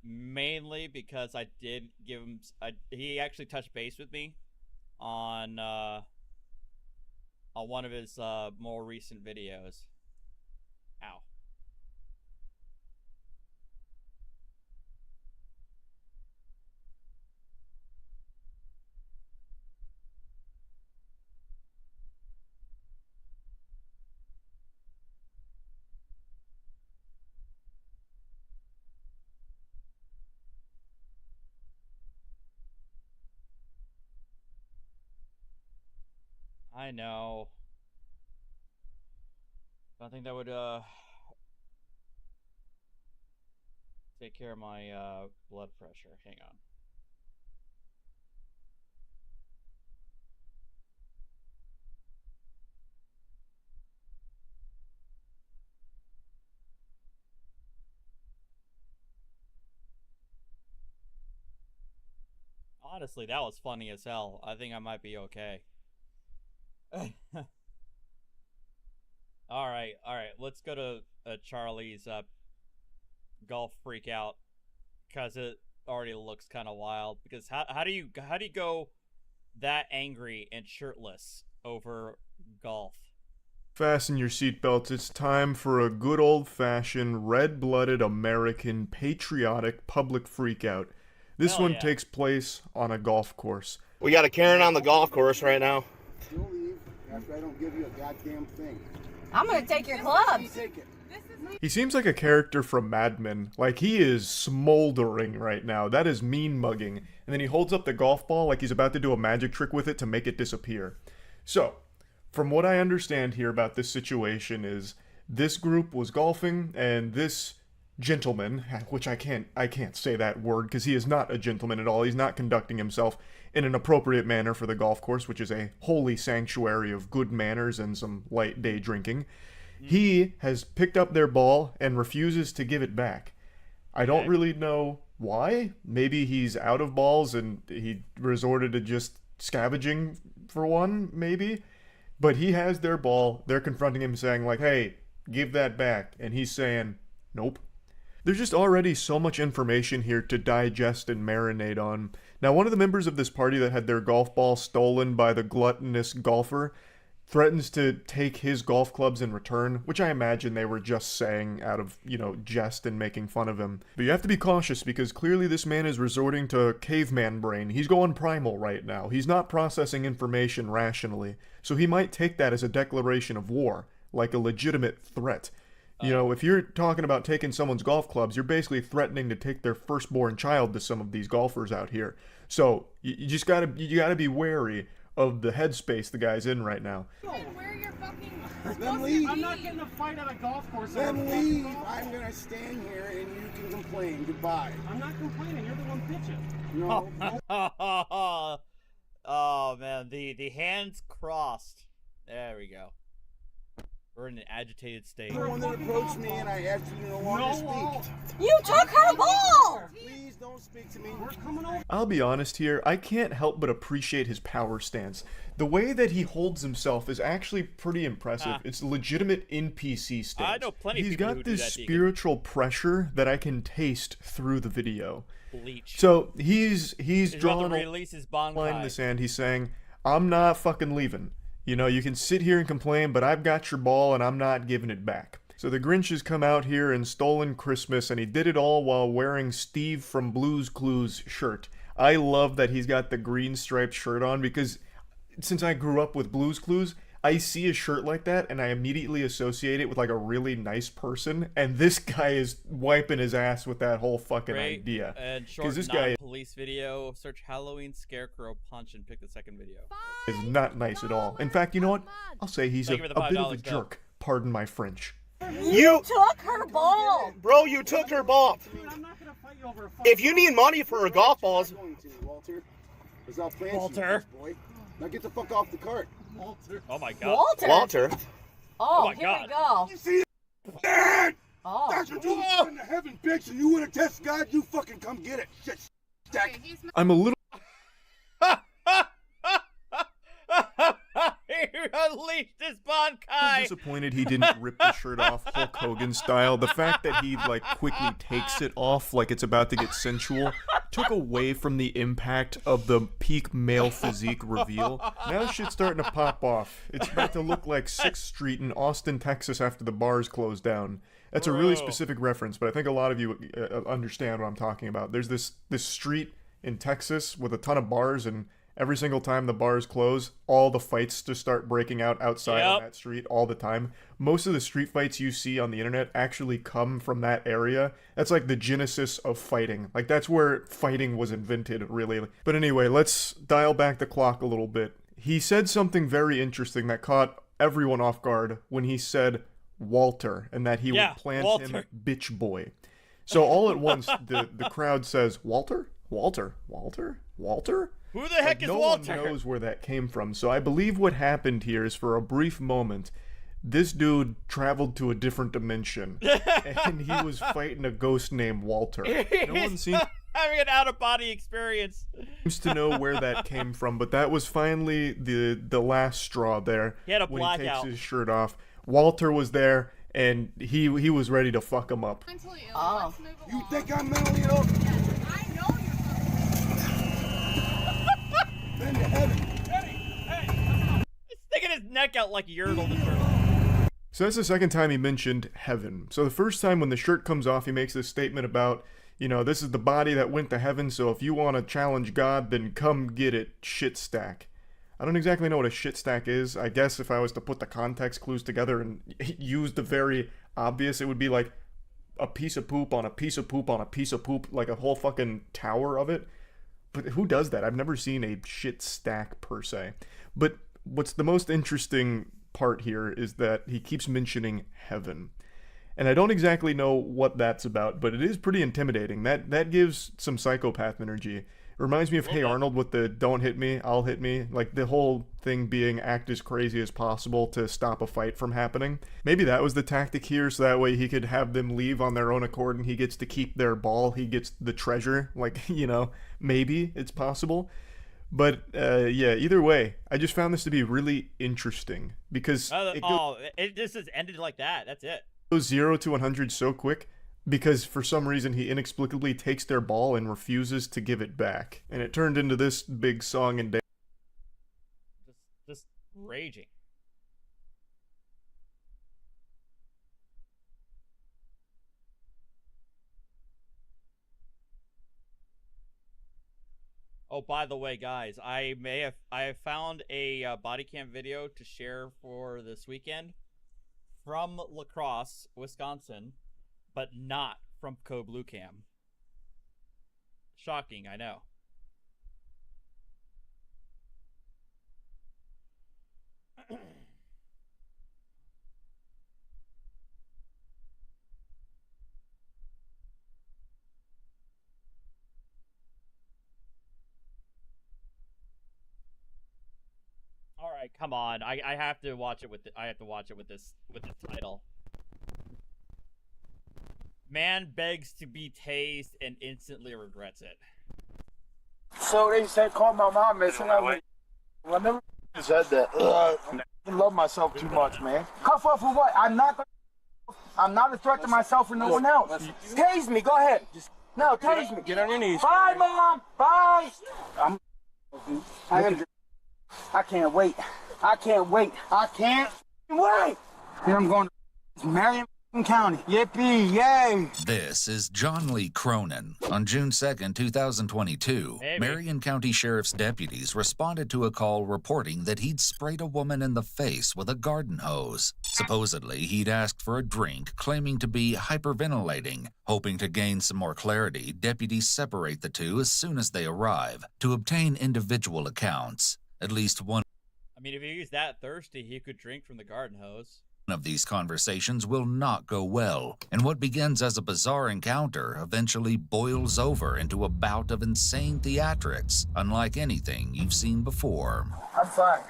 Mainly because I did give him, he actually touched base with me on one of his more recent videos. Ow. I know. I think that would take care of my blood pressure. Hang on. Honestly, that was funny as hell. I think I might be okay. All right. Let's go to Charlie's golf freak out, because it already looks kind of wild. Because how do you go that angry and shirtless over golf? Fasten your seatbelts. It's time for a good old-fashioned, red-blooded American patriotic public freakout. This one takes place on a golf course. We got a Karen on the golf course right now. You'll leave after I don't give you a goddamn thing. I'm gonna take your clubs. Take it. He seems like a character from Mad Men. Like, he is smoldering right now. That is mean mugging. And then he holds up the golf ball like he's about to do a magic trick with it to make it disappear. So, from what I understand here about this situation is, this group was golfing, and this gentleman, which I can't say that word because he is not a gentleman at all. He's not conducting himself in an appropriate manner for the golf course, which is a holy sanctuary of good manners and some light day drinking. He has picked up their ball and refuses to give it back. I don't really know why. Maybe he's out of balls and he resorted to just scavenging for one, maybe. But he has their ball. They're confronting him saying like, hey, give that back. And he's saying, nope. There's just already so much information here to digest and marinate on. Now, one of the members of this party that had their golf ball stolen by the gluttonous golfer threatens to take his golf clubs in return, which I imagine they were just saying out of, jest and making fun of him. But you have to be cautious because clearly this man is resorting to caveman brain. He's going primal right now. He's not processing information rationally. So he might take that as a declaration of war, like a legitimate threat. If you're talking about taking someone's golf clubs, you're basically threatening to take their firstborn child to some of these golfers out here. So you just gotta be wary of the headspace the guy's in right now. Where you're fucking Then leave. I'm not getting a fight at a golf course. Then leave. I'm gonna stand here and you can complain. Goodbye. I'm not complaining. You're the one bitching. No. Oh man, the hands crossed. There we go. We're in an agitated state. You're the one that approached me and I asked you to no longer speak. You took her ball. Please don't speak to me. We're coming over. I'll be honest here, I can't help but appreciate his power stance. The way that he holds himself is actually pretty impressive. It's legitimate NPC stance. I know plenty of He's people got who do this that, spiritual pressure that I can taste through the video. Bleach. So he's drawn drawn to release his bond line in the sand. He's saying, I'm not fucking leaving. You can sit here and complain, but I've got your ball and I'm not giving it back. So the Grinch has come out here and stolen Christmas, and he did it all while wearing Steve from Blue's Clues shirt. I love that he's got the green striped shirt on because since I grew up with Blue's Clues, I see a shirt like that and I immediately associate it with like a really nice person, and this guy is wiping his ass with that whole fucking idea. And short this guy police video, search Halloween Scarecrow Punch and pick the second video. is not nice at all. In fact, you know what? I'll say he's a bit of a jerk. Pardon my French. You took her ball. Bro, you took her ball. I'm not gonna fight you over a If you need money for a golf balls, Walter. Now get the fuck off the cart. Oh my god. Walter. Oh my here God. we go. You see that? Oh. That's what you want in heaven, bitch. And you want to test God, you fucking come get it. Shit. Stack. I'm a little He unleashed his Bankai. disappointed he didn't rip the shirt off Hulk Hogan style. The fact that he quickly takes it off like it's about to get sensual took away from the impact of the peak male physique reveal. Now shit's starting to pop off. It's about to look like 6th Street in Austin, Texas after the bars closed down. That's a really specific reference, but I think a lot of you understand what I'm talking about. There's this street in Texas with a ton of bars, and every single time the bars close, all the fights just start breaking out outside on that street all the time. Most of the street fights you see on the internet actually come from that area. That's like the genesis of fighting. Like, that's where fighting was invented, really. But anyway, let's dial back the clock a little bit. he said something very interesting that caught everyone off guard when he said Walter, and that he would plant him bitch boy. So all at once, the crowd says, Walter? Walter? Walter? Walter? Who the heck is Walter? No one knows where that came from. So I believe what happened here is, for a brief moment, this dude traveled to a different dimension, and he was fighting a ghost named Walter. No one seems having an out-of-body experience. Seems to know where that came from, but that was finally the last straw there. He had a when blackout. he takes his shirt off. Walter was there, and he was ready to fuck him up. Oh. You think I'm mentally ill? I know you're Been to heaven. He's sticking his neck out like Yertle the turtle. So that's the second time he mentioned heaven. So the first time when the shirt comes off, he makes this statement about, you know, this is the body that went to heaven, so if you want to challenge God, then come get it, shit stack. I don't exactly know what a shit stack is. I guess if I was to put the context clues together and use the very obvious, it would be like a piece of poop on a piece of poop on a piece of poop, like a whole fucking tower of it. But who does that? I've never seen a shit stack per se. But what's the most interesting part here is that he keeps mentioning heaven. And I don't exactly know what that's about, but it is pretty intimidating. That gives some psychopath energy. It reminds me of Hey Arnold with the don't hit me, I'll hit me. Like the whole thing being act as crazy as possible to stop a fight from happening. Maybe that was the tactic here, so that way he could have them leave on their own accord and he gets to keep their ball. He gets the treasure. Like, you know, maybe it's possible. But yeah, either way, I just found this to be really interesting because it just has ended like that. That's it. Goes 0 to 100 so quick because for some reason he inexplicably takes their ball and refuses to give it back, and it turned into this big song and dance. Just raging. Oh, by the way, guys, I have found a body cam video to share for this weekend from La Crosse, Wisconsin, but not from Code Blue Cam. Shocking, I know. All right, come on. I have to watch it with this title. Man begs to be tased and instantly regrets it. So they said call my mom missing. I never said that. I love myself too much, man. Cuff up for what? I'm not a threat to myself or no one else. Tase me, go ahead. No, tase me. Get on your knees. Bye, Mom. Bye. I can't wait. I can't wait. I can't wait. Here I'm going to Marion County. Yippee, yay. This is John Lee Cronin. On June 2nd, 2022, Marion County Sheriff's deputies responded to a call reporting that he'd sprayed a woman in the face with a garden hose. Supposedly, he'd asked for a drink, claiming to be hyperventilating. Hoping to gain some more clarity, deputies separate the two as soon as they arrive to obtain individual accounts. At least one I mean, if he was that thirsty, he could drink from the garden hose. of these conversations will not go well, and what begins as a bizarre encounter eventually boils over into a bout of insane theatrics, unlike anything you've seen before. I'm fine.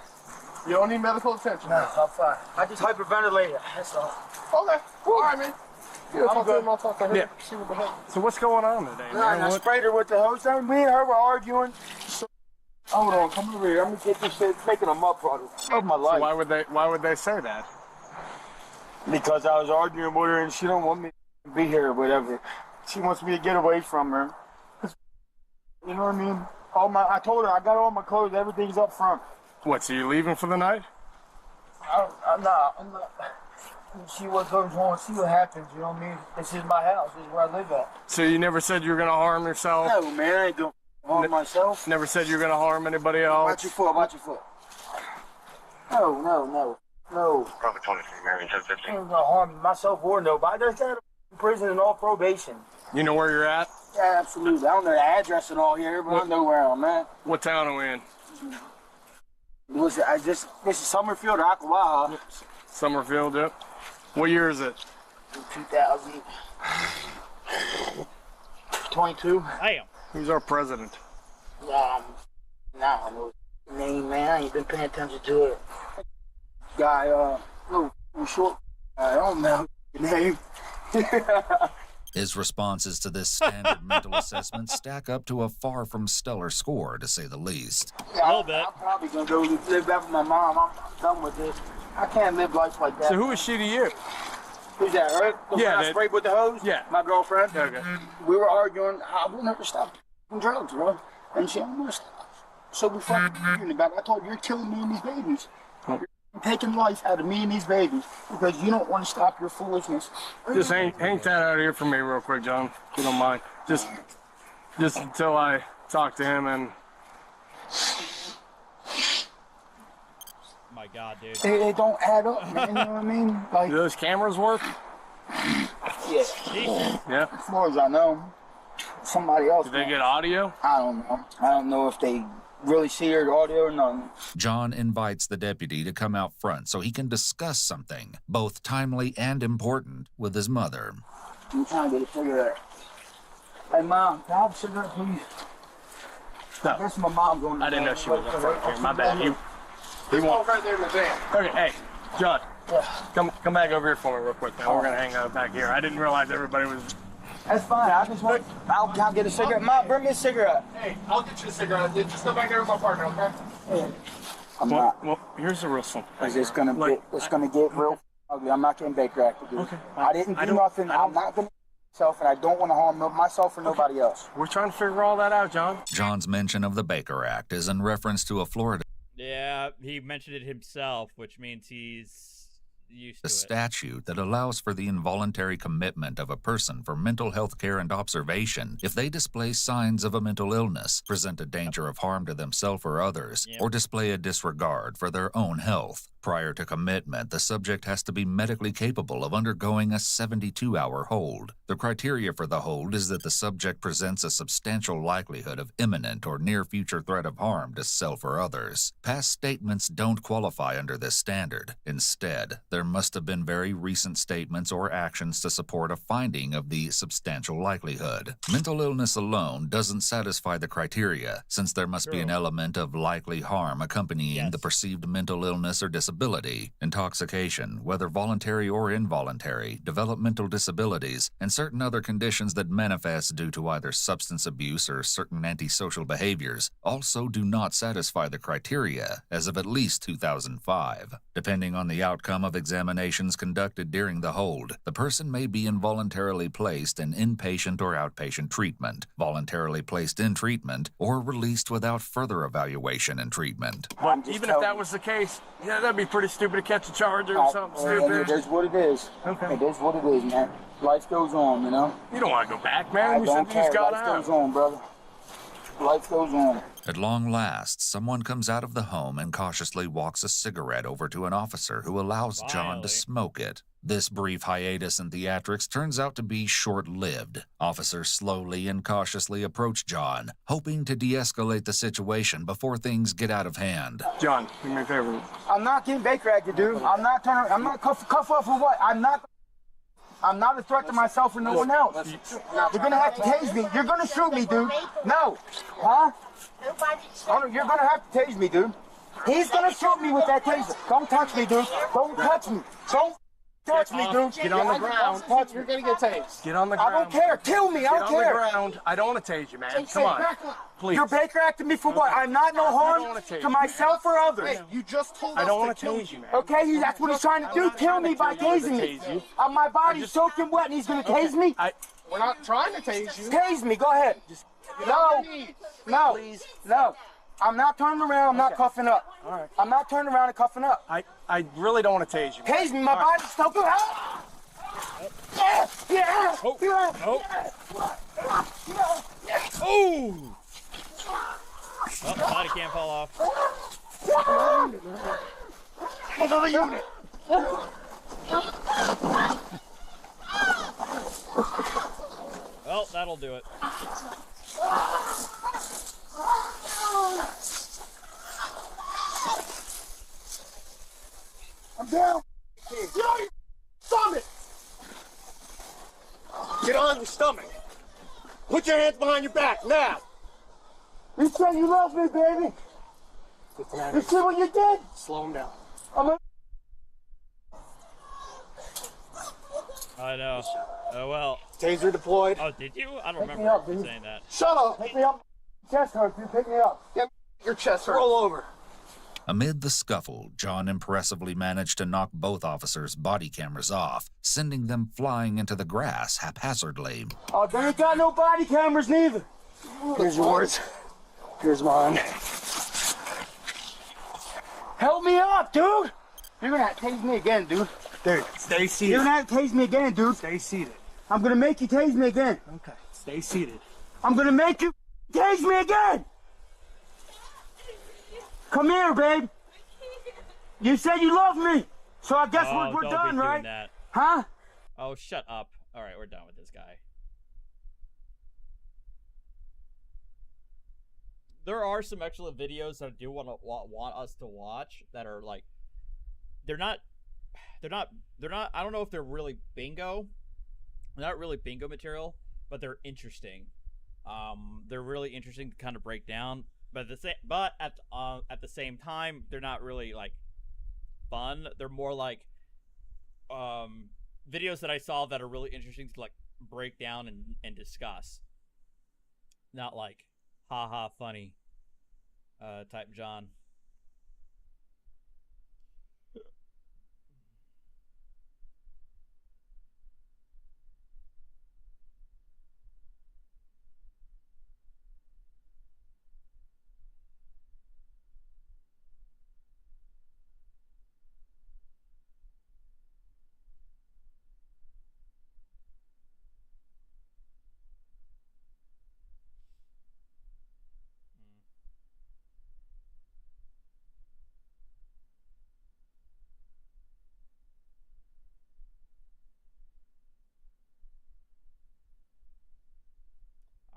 You don't need medical attention? No, I'm fine. I just hyperventilated, that's all. Okay. All right, man. Yeah, I'm good. I'll talk to her. Yeah. See what the heck. So what's going on today, man? I sprayed her with the hose. Me and her were arguing. So, hold on, come over here. I'm gonna get this shit. It's making a mud puddle of my life. So why would they say that? Because I was arguing with her and she don't want me to be here or whatever. She wants me to get away from her. You know what I mean? I told her I got all my clothes. Everything's up front. What? So you're leaving for the night? I'm not. See what goes on. See what happens. You know what I mean? This is my house. This is where I live at. So you never said you were gonna harm yourself? No, man. I ain't gonna harm myself. Never said you were gonna harm anybody else? Watch your foot. Watch your foot. No. Probably 23, Marion 1050. I ain't gonna harm myself or nobody. There's got in prison and all probation. You know where you're at? Yeah, absolutely. I don't know the address and all here, but I know where I'm at. What town are we in? Was it? This is Summerfield or Akawaha? Summerfield, yep. What year is it? 2022. Damn. Who's our president? Nah, I know his name, man. I ain't been paying attention to it. Guy, little short. I don't know his name. His responses to this standard mental assessment stack up to a far from stellar score, to say the least. Yeah, a little bit. I'm probably gonna go live back with my mom. I'm done with this. I can't live life like that. So who is she to you? Who's that, her? The one I sprayed with the hose? Yeah. My girlfriend? Okay. We were arguing. I will never stop doing drugs, bro. And she don't want to stop. So we fucking arguing about it. I told her, you're killing me and these babies. You're taking life out of me and these babies because you don't want to stop your foolishness. Just hang that out here for me real quick, John, if you don't mind. Just until I talk to him and... My God, dude. They don't add up, man. You know what I mean? Like, do those cameras work? Yeah. Jesus. Yeah. As far as I know, somebody else. Did they get audio? I don't know. I don't know if they really see her audio or nothing. John invites the deputy to come out front so he can discuss something, both timely and important, with his mother. I'm trying to get it figured out. Hey, Mom, can I have a cigarette, please? No. I guess my mom's going to... I didn't know she was up front here. My bad. He won't right there in the van. Okay, hey, John. Yeah. Come back over here for me real quick, man. We're gonna hang out back here. I didn't realize everybody was... That's fine. I just want... I'll get a cigarette. Mom, bring me a cigarette. Hey, I'll get you a cigarette. Just go back there with my partner, okay? Yeah. I'm not. Well, here's the real one. It's gonna get real ugly. I'm not getting Baker Act, dude. Okay. I didn't do nothing. I'm not gonna myself, and I don't want to harm myself or nobody else. We're trying to figure all that out, John. John's mention of the Baker Act is in reference to a Florida Yeah, he mentioned it himself, which means he's used to a statute that allows for the involuntary commitment of a person for mental health care and observation if they display signs of a mental illness, present a danger of harm to themselves or others, or display a disregard for their own health. Prior to commitment, the subject has to be medically capable of undergoing a 72-hour hold. The criteria for the hold is that the subject presents a substantial likelihood of imminent or near future threat of harm to self or others. Past statements don't qualify under this standard. Instead, there must have been very recent statements or actions to support a finding of the substantial likelihood. Mental illness alone doesn't satisfy the criteria, since there must be an element of likely harm accompanying the perceived mental illness or disability. Intoxication, whether voluntary or involuntary, developmental disabilities, and certain other conditions that manifest due to either substance abuse or certain antisocial behaviors also do not satisfy the criteria as of at least 2005. Depending on the outcome of examinations conducted during the hold, the person may be involuntarily placed in inpatient or outpatient treatment, voluntarily placed in treatment, or released without further evaluation and treatment. But even if that was the case, yeah, that'd be pretty stupid to catch a charge or something stupid. It is what it is. Okay. It is what it is, man. Life goes on, you know? You don't want to go back, man. I You don't said care. you just got Life out. goes on, brother. Life goes on. At long last, someone comes out of the home and cautiously walks a cigarette over to an officer who allows John to smoke it. This brief hiatus in theatrics turns out to be short-lived. Officers slowly and cautiously approach John, hoping to de-escalate the situation before things get out of hand. John, do me a favor. I'm not getting Baker acted, dude. I'm not cuff up for what? I'm not a threat to myself or no one else. You're gonna have to tase me. You're gonna shoot me, dude. No. Huh? You're gonna have to tase me, dude. He's gonna shoot me with that taser. Don't touch me, dude. Don't touch me. Don't touch me, dude. Get on the ground. You're gonna get tased. Get on the ground. I don't care. Kill me. I don't care. Get on the ground. I don't want to tase you, man. Come on. Please. You're Baker acting me for what? I'm not no harm to myself or others. Hey, you just told us I don't want to tase you, man. Okay, that's what he's trying to do. Kill me by tasing me. My body's soaking wet and he's gonna tase me? We're not trying to tase you. Tase me. Go ahead. No. I'm not turning around. I'm not cuffing up. All right. I'm not turning around and cuffing up. I really don't want to tase you. Tase me. My body's soaking wet. Yeah. Oh! Well, body can't fall off. Another unit. Well, that'll do it. I'm down. Get on your stomach. Get on your stomach. Put your hands behind your back now. You said you love me, baby. You see what you did? Slow him down. I know. Oh well. Taser deployed. Oh, did you? I don't Pick remember me up, you dude. saying that. Shut up. Pick me up. Chest hurts. You pick me up. Yeah, your chest hurts. Roll over. Amid the scuffle, John impressively managed to knock both officers' body cameras off, sending them flying into the grass haphazardly. Oh, they ain't got no body cameras neither. Here's yours. Here's mine. Help me up, dude. You're gonna have to tase me again, dude. Dude, stay seated. You're gonna have to tase me again, dude. Stay seated. I'm gonna make you tase me again. Okay, stay seated. I'm gonna make you tase me again. Come here, babe. You said you love me, so I guess we're don't done, be doing right? that. Huh? Oh, shut up. All right, we're done with this guy. There are some excellent videos that I do want us to watch that are like, they're not. I don't know if they're really bingo. They're not really bingo material, but they're interesting. They're really interesting to kind of break down. But at the same time, they're not really like fun. They're more like videos that I saw that are really interesting to like break down and discuss. Not like haha funny type John.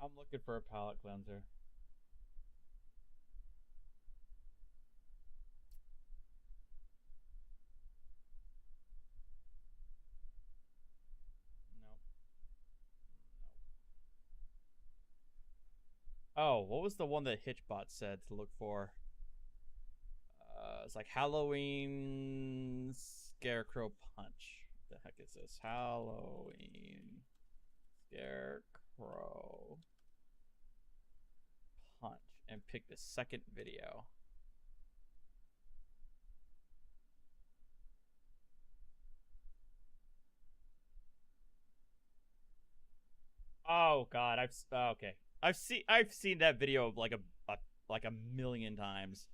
I'm looking for a palate cleanser. Oh, what was the one that Hitchbot said to look for? It's like Halloween Scarecrow Punch. What the heck is this? Halloween Scarecrow Punch. And pick the second video. Oh God, okay. I've seen that video like a million times.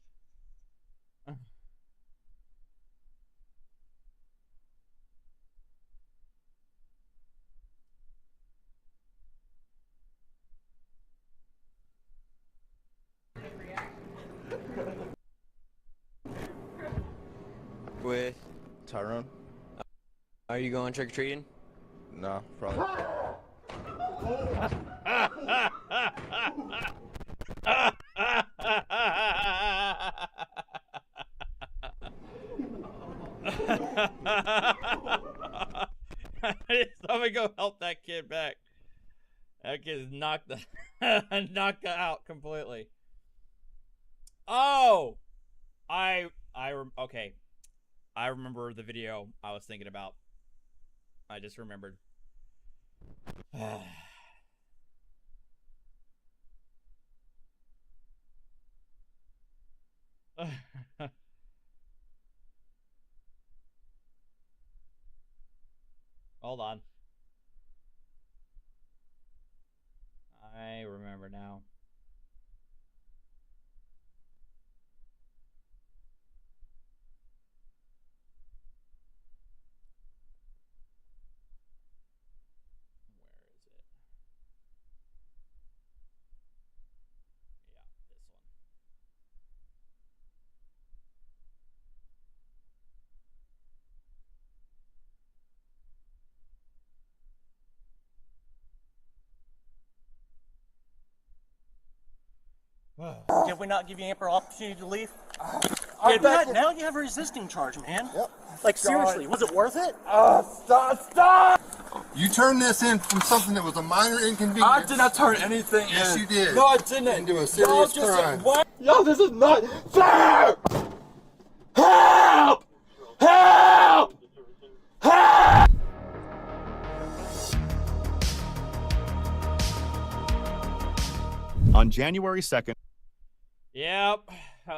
With Tyrone. Are you going trick or treating? No, probably. Somebody go help that kid back. That kid's knocked out completely. Oh, okay. I remember the video I was thinking about. I just remembered. Hold on. I remember now. Did we not give you ample opportunity to leave? Now you have a resisting charge, man. Yep. Like, seriously, was it worth it? Stop! You turned this in from something that was a minor inconvenience. I did not turn anything in. Yes, you did. No, I didn't. Into a serious crime. What? Yo, this is not fair! Help! Help! Help! On January 2nd. Yep.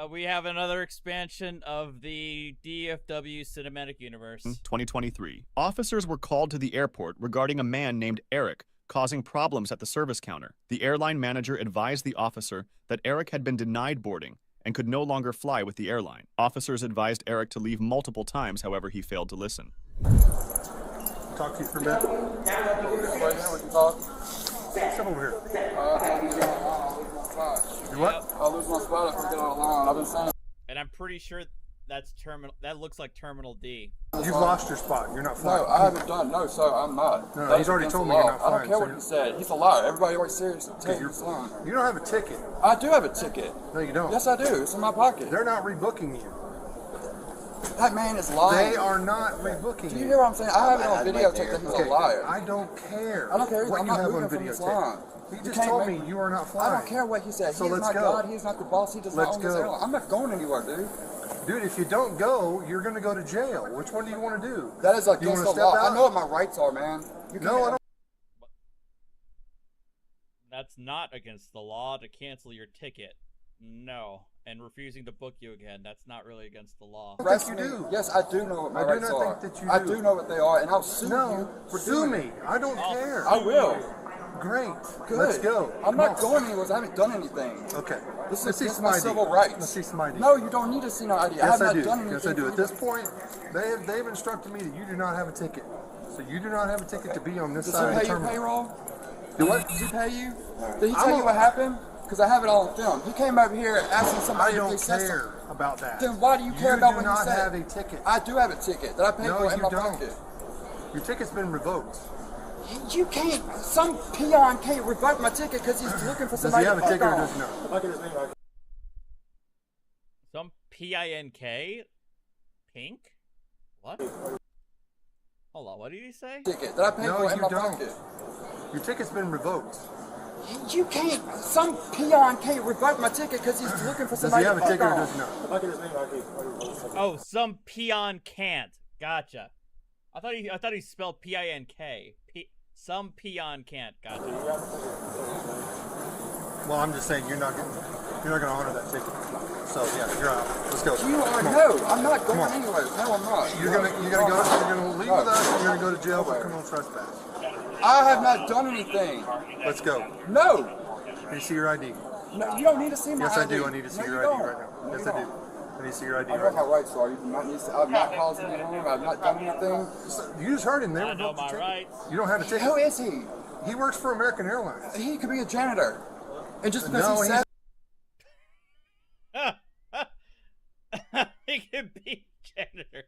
We have another expansion of the DFW cinematic universe. 2023. Officers were called to the airport regarding a man named Eric causing problems at the service counter. The airline manager advised the officer that Eric had been denied boarding and could no longer fly with the airline. Officers advised Eric to leave multiple times, however, he failed to listen. Talk to you for a bit. Come over here. You what? I'll lose my spot if I get out of line. I've been saying. And I'm pretty sure that's terminal. That looks like Terminal D. You've lost your spot. You're not flying. No, I haven't done. No, sir, I'm not. No, he's already told me you're not flying. I don't care what he said. He's a liar. Everybody always seriously takes him flying. You don't have a ticket. I do have a ticket. No, you don't. Yes, I do. It's in my pocket. They're not rebooking you. That man is lying. They are not rebooking you. Do you hear what I'm saying? I have it on videotape that he's a liar. I don't care. I don't care. What I'm you not have on moving from this videotape. line. He just told me you are not flying. I don't care what he said. So He is let's not go. God. He is not the boss. He does not own this airline. I'm not going anywhere, dude. Dude, if you don't go, you're going to go to jail. Which one do you want to do? That is like you against want the to law. step out? I know what my rights are, man. No, I don't. That's not against the law to cancel your ticket. No. And refusing to book you again. That's not really against the law. Arrest me. Yes, I do know what my rights are. I do know what they are, and I'll sue you for doing me. I don't care. I will. Great. Good. Let's go. I'm not going anywhere. I haven't done anything. Okay. This Let's is see my some ID. civil rights. Let's see some ID. No, you don't need to see no ID. Yes, I I have do. not done anything. Yes, I do. At this point, they've instructed me that you do not have a ticket. So you do not have a ticket to be on this side of the terminal. Does he pay your payroll? Do what? Did he pay you? Did he tell you what happened? Because I have it all on film. He came over here asking somebody I if they don't said care something. about that. Then why do you care about what he said? You do not have a ticket. I do have a ticket that I paid for in my pocket. Your ticket's been revoked. You can't. Some peon can't revoke my ticket because he's looking for somebody to Does he have a ticket or does he not? Some PINK? Pink? What? Hold on, what did he say? Ticket that I paid for in my pocket. Your ticket's been revoked. You can't. Some peon can't revoke my ticket because he's looking for somebody to Does he have a ticket or does he not? Oh, some peon can't. Gotcha. I thought he spelled PINK. Some peon can't. Gotcha. Well, I'm just saying you're not going to honor that ticket. So yeah, you're out. Let's go. You are no. I'm not going anywhere. No, I'm not. You're gonna leave with us. And you're gonna go to jail for criminal trespass. I have not done anything. Let's go. No. Let me see your ID. No, you don't need to see my ID. Yes, I do. I need to see your ID right now. Yes, I do. I need to see your ID I know right my now. rights are. You do not need to. I've not caused any harm. I've not done anything. You just heard him. They I know revoked the my ticket. rights. You don't have a ticket. Who is he? He works for American Airlines. He could be a janitor. And just because No, he said He could be janitor.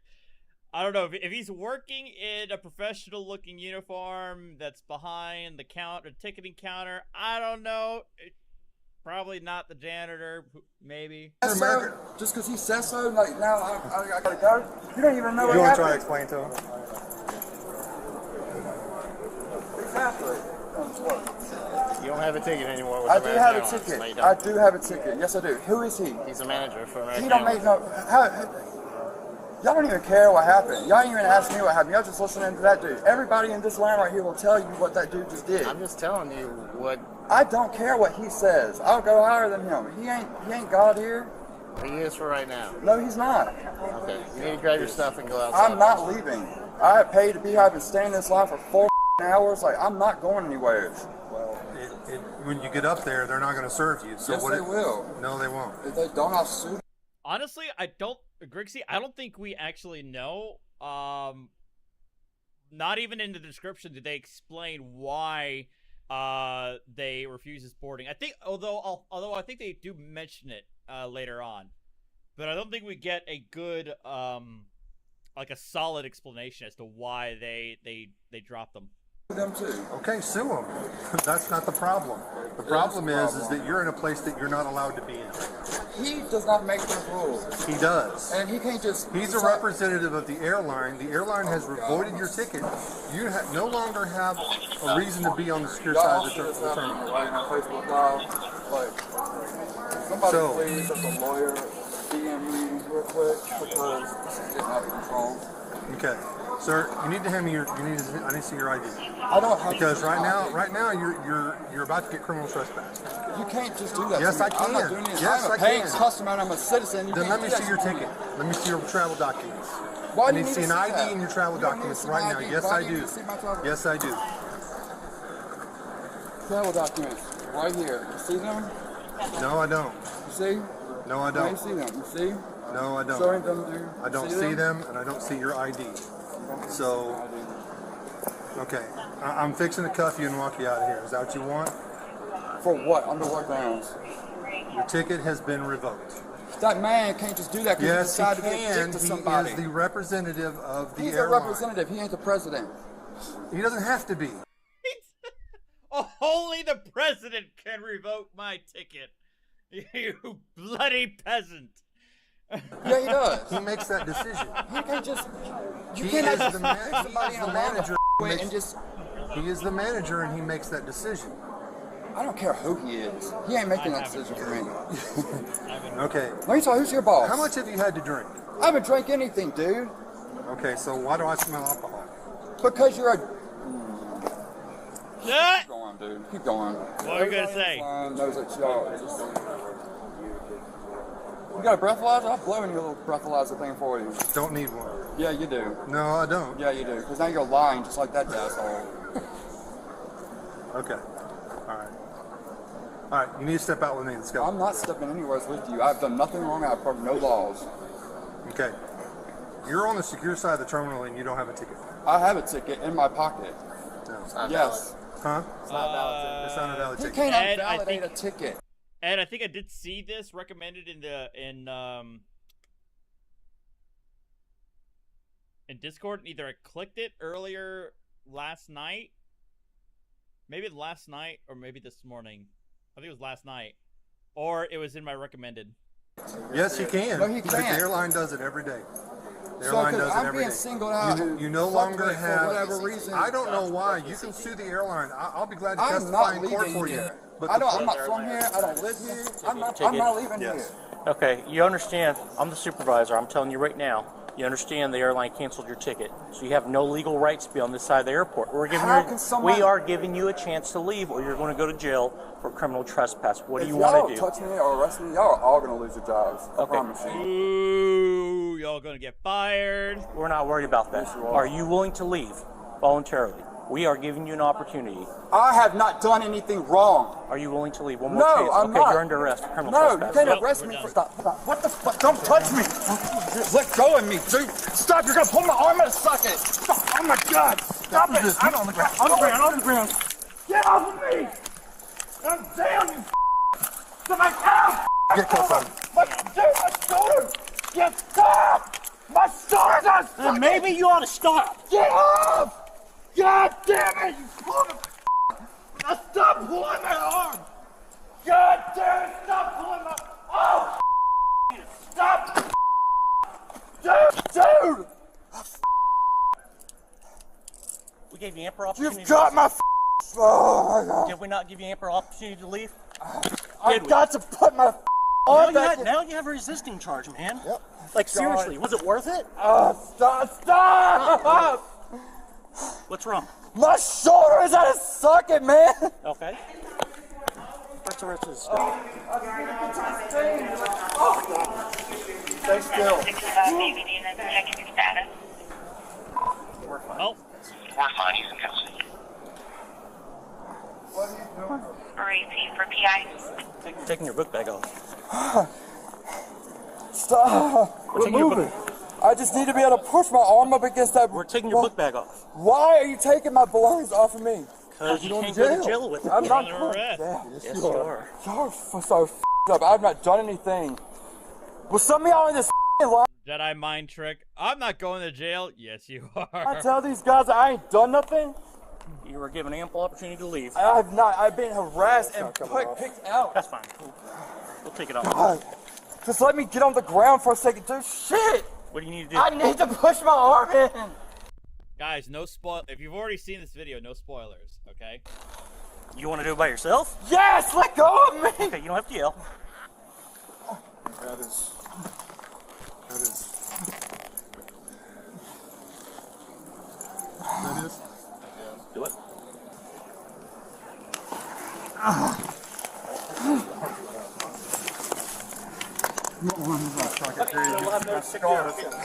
I don't know if he's working in a professional-looking uniform that's behind the ticketing counter. I don't know. Probably not the janitor. Maybe. So, just because he says so, like now I gotta go. You don't even know what You want to happened. try to explain to him? Exactly. You don't have a ticket anymore with I American do have a Airlines. ticket. No, you don't. I do have a ticket. Yes, I do. Who is he? He's a manager for American He don't Airlines. make no. Y'all don't even care what happened. Y'all ain't even ask me what happened. Y'all just listening to that dude. Everybody in this line right here will tell you what that dude just did. I'm just telling you what. I don't care what he says. I'll go higher than him. He ain't God here. He is for right now. No, he's not. Okay. You need to grab your stuff and go outside. I'm not leaving. I have paid to be here. I've been standing in this line for 4 hours. Like, I'm not going anywhere. Well, when you get up there, they're not going to serve you. So Yes, they will. No, they won't. If they don't, I'll sue. Honestly, Grixie, I don't think we actually know. Not even in the description did they explain why they refuse his boarding. I think, although I think they do mention it later on, but I don't think we get a good like a solid explanation as to why they dropped them. Them too. Okay, sue them. That's not the problem. The problem is that you're in a place that you're not allowed to be in. he does not make the rules. He does. And he can't just... He's a representative of the airline. The airline has voided your ticket. You no longer have a reason to be on the secure side of the terminal. Right on Facebook Live. Like, somebody please, as a lawyer, DM me real quick because this is getting out of control. Okay, sir, you need to hand me your. I need to see your ID. I don't have because right now you're about to get criminal trespass. You can't just do that. Yes, to me. I can. I'm not doing this. Yes, I'm a I paying can. customer and I'm a citizen. You Then can't let me do see that your to me. ticket. Let me see your travel documents. Why I do you need to see an ID and your travel documents right now. Yes, I do. Yes, I do. Travel documents right here. You see them? No, I don't. You see? No, I don't. You see them? You see? No, I don't. Showing them there. I don't see them, and I don't see your ID. So, okay, I'm fixing to cuff you and walk you out of here. Is that what you want? For what? Under what grounds? Your ticket has been revoked. That man can't just do that because Yes, he decided he to get can. dick to He somebody. is the representative of the He's airline. a representative. He ain't the president. He doesn't have to be. Only the president can revoke my ticket. You bloody peasant. Yeah, he does. He makes that decision. He can't just... You He can't is just the pick somebody in a manager. line and just... He is the manager, and he makes that decision. I don't care who he is. He ain't making that decision for me. Okay. Let me tell you, who's your boss? How much have you had to drink? I haven't drank anything, dude. Okay, so why do I smell alcohol? Because you're a... Yeah. Keep going, dude. Keep going. What are you gonna say? Knows that y'all just... You got a breathalyzer? I'll blow in your little breathalyzer thing for you. Don't need one. Yeah, you do. No, I don't. Yeah, you do. Because now you're lying just like that asshole. Okay. All right, you need to step out with me. Let's go. I'm not stepping anywhere with you. I've done nothing wrong. I've broken no laws. Okay. You're on the secure side of the terminal and you don't have a ticket. I have a ticket in my pocket. No, it's not Yes. Huh? It's not a valid ticket. It's not a valid He ticket. can't Ed, invalidate a ticket. And I think I did see this recommended in Discord. Either I clicked it earlier last night, maybe last night, or maybe this morning. I think it was last night, or it was in my recommended. Yes, he can. No, he The can't. airline does it every day. The So, airline 'cause does it I'm every being day. singled out. You no Fuck longer me for have. whatever reason. I don't know why. You can sue the airline. I'll be glad to I'm testify not in court leaving for you. here. But I'm not from here. I don't live here. I'm not leaving here. Okay, you understand, I'm the supervisor. I'm telling you right now, you understand the airline canceled your ticket. So you have no legal rights to be on this side of the airport. We are giving you a chance to leave or you're going to go to jail for criminal trespass. What do you want to do? If y'all touch me or arrest me, y'all are all going to lose your jobs. I promise you. Ooh, y'all gonna get fired. We're not worried about that. Are you willing to leave voluntarily? We are giving you an opportunity. I have not done anything wrong. Are you willing to leave? One more chance. I'm okay, not. you're under arrest for criminal No, trespass. you can't arrest me for stop. What the fuck? Don't touch me. Let go of me, dude. Stop. You're going to pull my arm in a second. Stop. Oh my God. Stop it. I'm on the ground. On the ground. Get off of me. I'm down, you somebody help. Get close on me. My shoulders. Get stop. My shoulders are stuck. Maybe you ought to stop. Get off. God damn it, you son of Now stop pulling my arm! God damn it, stop pulling my Oh! Stop! Dude! We gave you ample opportunity. You've got my Oh my God. Did we not give you ample opportunity to leave? I've got to put my arm back in. Now you have a resisting charge, man. Yep. Like, seriously, was it worth it? Stop! What's wrong? My shoulder is out of socket, man! Okay. What's the rest of the stuff? Stay still. We're fine. Oh. We're fine, he's in custody. What are you doing? Rating for PI. Taking your book bag off. Stop! We're moving. I just need to be able to push my arm up against that. We're taking your book bag off. Why are you taking my belongings off of me? Because you can't go to jail with it. I'm not You're under going. arrest. Yes, you are. Y'all are so f***ed up. I've not done anything. Well, some of y'all in this line. Jedi mind trick. I'm not going to jail. Yes, you are. I tell these guys that I ain't done nothing. You were given ample opportunity to leave. I have not. I've been harassed and picked out. That's fine. We'll take it off. God. Just let me get on the ground for a second, dude. Shit! What do you need to do? I need to push my arm in. Guys, no spoil. If you've already seen this video, no spoilers. Okay. You want to do it by yourself? Yes, let go of me. Okay, you don't have to yell. That is. That is. Do it.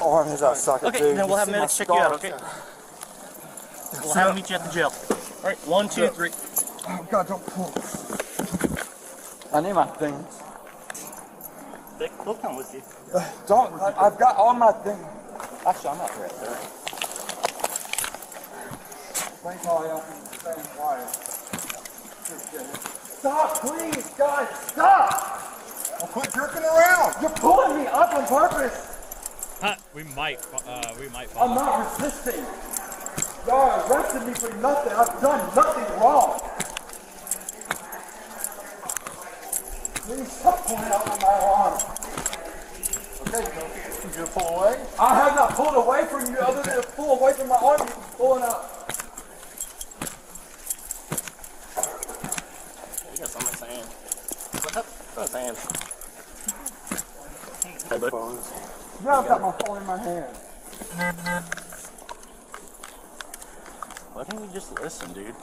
Arm is out, socket, Okay, dude. then we'll have medics check you out, okay? We'll have them meet you at the jail. All right, 1, 2, 3. Oh, God, don't pull. I need my things. They'll come with you. Don't. I've got all my things. Actually, I'm not here, sir. Thank all y'all for staying quiet. Stop, please, guys, stop! Well, quit jerking around. You're pulling me up on purpose. We might. I'm not resisting. Y'all arrested me for nothing. I've done nothing wrong. Please stop pulling out on my arm. Okay, you gonna pull away? I have not pulled away from you other than to pull away from my arm. You're pulling up. You got something to say. What's up? What's saying? Hey, bud. Now I've got my phone in my hand. Why don't you just listen, dude?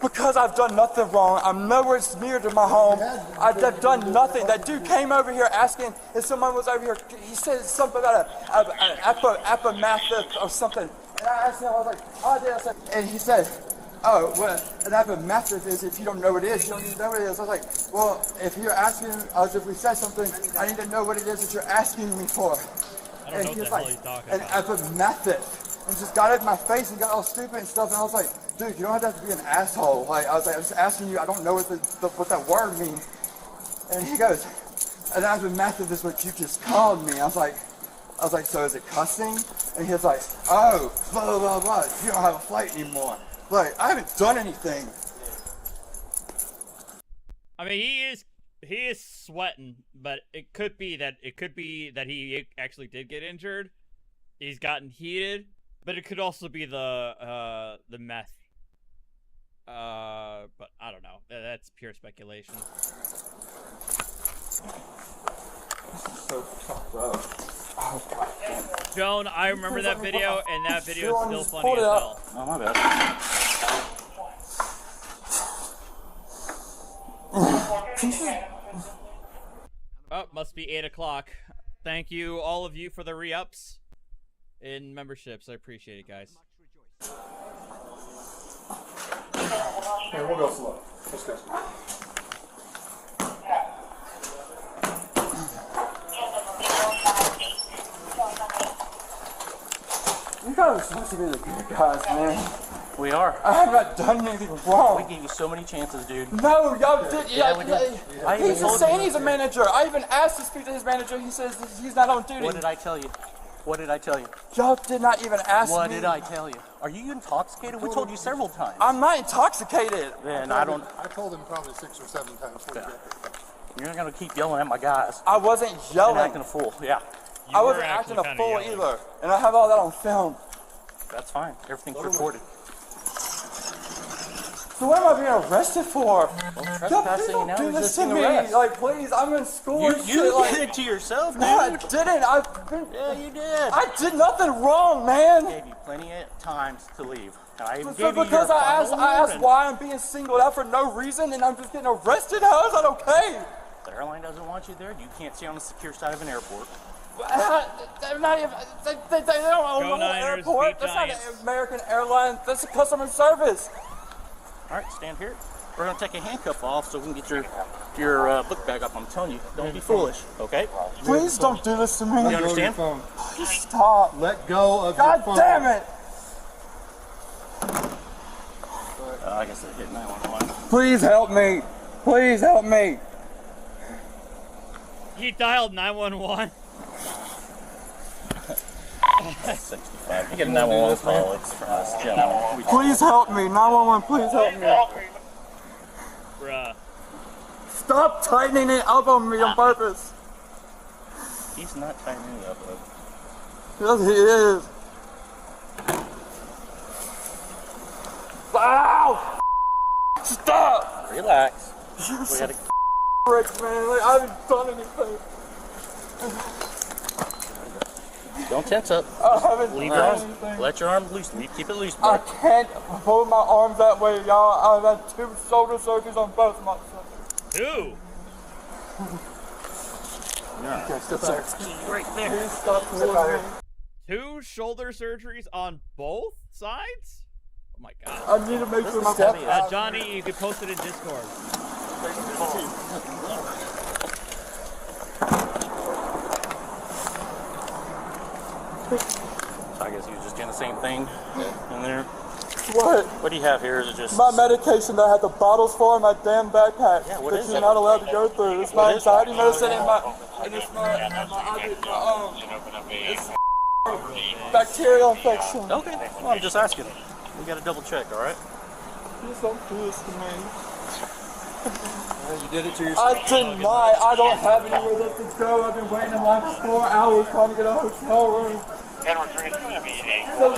Because I've done nothing wrong. I'm nowhere near to my home. I've done nothing. That dude came over here asking if someone was over here. He said something about an apomethid or something. And I asked him, I was like, oh, I did. I said, and he said, oh, well, an apomethid is if you don't know what it is. You don't even know what it is. I was like, well, if you're asking us if we said something, I need to know what it is that you're asking me for. I don't know what the hell he's talking an about. apomethid. And just got it in my face and got all stupid and stuff. And I was like, dude, you don't have to be an asshole. Like, I was like, I'm just asking you. I don't know what that word means. And he goes, an apomethid is what you just called me. I was like, so is it cussing? And he was like, oh, blah, blah, blah, blah. You don't have a flight anymore. Like, I haven't done anything. I mean, he is sweating, but it could be that he actually did get injured. He's gotten heated, but it could also be the meth. But I don't know. That's pure speculation. So fucked up. Oh, God damn it. Joan, I remember that video, and that video is still funny as hell. Oh, my bad. Oh, must be 8 o'clock. Thank you, all of you, for the re-ups in memberships. I appreciate it, guys. Here, we'll go slow. Let's go. You guys are supposed to be the good guys, man. We are. I have not done anything wrong. We gave you so many chances, dude. No, y'all did. Yeah, we did. He's just saying he's a manager. I even asked to speak to his manager. He says he's not on duty. What did I tell you? What did I tell you? Y'all did not even ask me. What did I tell you? Are you intoxicated? We told you several times. I'm not intoxicated. Then I don't. I told him probably 6 or 7 times. Yeah. You're not gonna keep yelling at my guys. I wasn't yelling. And acting a fool. Yeah. I wasn't acting a fool either, and I have all that on film. That's fine. Everything's recorded. So what am I being arrested for? Well, Y'all trespassing don't now do is this just to an me. arrest. Like, please, I'm in school. and You shit, like, did it to yourself, dude. No, I didn't. I've been. Yeah, you did. I did nothing wrong, man. I gave you plenty of times to leave. And I even So gave you because your I final asked warning. why I'm being singled out for no reason, and I'm just getting arrested. How is that okay? The airline doesn't want you there. You can't stay on the secure side of an airport. They're not even. They don't own the whole airport. That's not an American airline. That's a customer service. All right, stand here. We're gonna take a handcuff off so we can get your book bag up. I'm telling you, don't be foolish, okay? Please don't do this to me. You understand? Please stop. Let go of God your phone. damn it. I guess I hit 911. Please help me. Please help me. He dialed 911. 65. You get a 911 call. It's from us. Yeah, Please help me. 911, please help me. Bruh. Stop tightening it up on me on purpose. He's not tightening up. Yes, he is. Ow! Stop! Relax. You're We so gotta... rich, man. Like, I haven't done anything. Don't tense up. I haven't Leave done your arms. anything. Let your arms loose. Keep it loose, bro. I can't hold my arms that way, y'all. I've had 2 shoulder surgeries on both of my shoulders. 2? Yeah. Okay, step back. Right there. Please stop pulling me. 2 shoulder surgeries on both sides? Oh my god. I need to make sure my step. Johnny, you can post it in Discord. So I guess he was just doing the same thing in there. What? What do you have here? Is it just My medication that I had the bottles for in my damn backpack Yeah, what that is you're it? not allowed to go through. It's my What is it? anxiety medicine and it's bacterial infection. Okay. Well, I'm just asking. We got to double check, all right? Please don't do this to me. You did it to yourself. I did not. I don't have anywhere left to go. I've been waiting in line for 4 hours trying to get a hotel room. So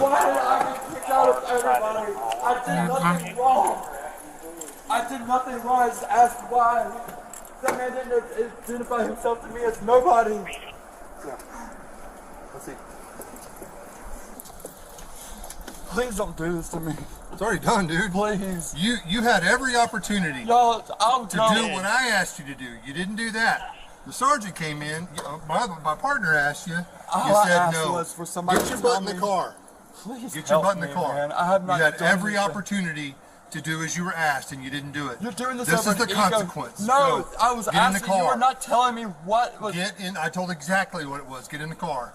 why did I get kicked out of everybody? I did nothing wrong. I did nothing wrong. I just asked why. That man didn't identify himself to me as nobody. Let's see. Please don't do this to me. It's already done, dude. Please. You had every opportunity Y'all, I'm to do what I asked you to do. You didn't do that. The sergeant came in. My partner asked you. All You I said asked no. was for somebody Get to your tell butt in the me, car. Please Get your help butt in the me, car. man. I have not You had done every anything. opportunity to do as you were asked, and you didn't do it. You're doing this This over is the an ego. consequence. No, Go. I was Get in the asking. You car. were not telling me what was. Get in. I told exactly what it was. Get in the car.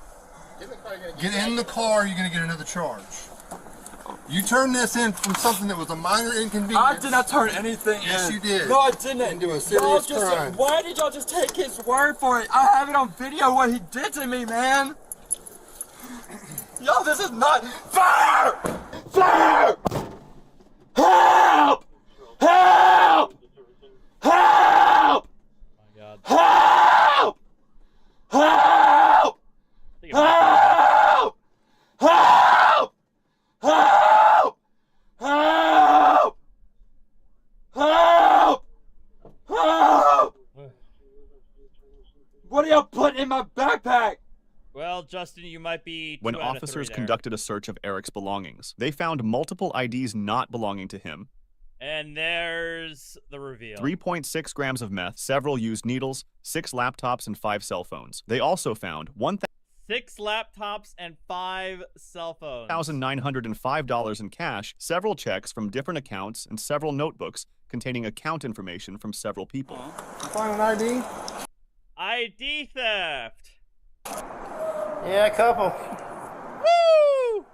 Get in the car. You're going to get another charge. You turned this in from something that was a minor inconvenience. I did not turn anything Yes, in. you did. No, I didn't. Into a Y'all serious just, crime. why did y'all just take his word for it? I have it on video what he did to me, man. Yo, this is not fair! Fair! Help! Help! Help! God. Help! Help! Help! Help! Help! Help! Help! Help! What are y'all putting in my backpack? Well, Justin, you might be. When 2 out of officers 3 there. conducted a search of Eric's belongings, they found multiple IDs not belonging to him, And there's the reveal. 3.6 grams of meth, several used needles, 6 laptops, and 5 cell phones. They also found 6 laptops and 5 cell phones. $1,905 in cash, several checks from different accounts, and several notebooks containing account information from several people. Find an ID? ID theft. Yeah, a couple. Woo!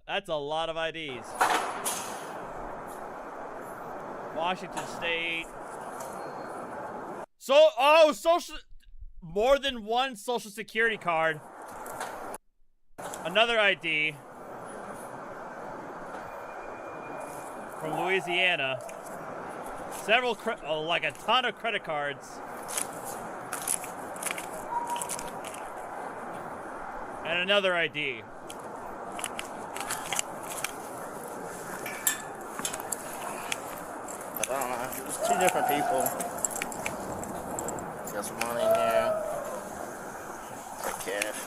That's a lot of IDs. Washington State. Social. More than one social security card. Another ID. From Louisiana. Several, like a ton of credit cards. And another ID. I don't know. There's 2 different people. Got some money in here. Got cash.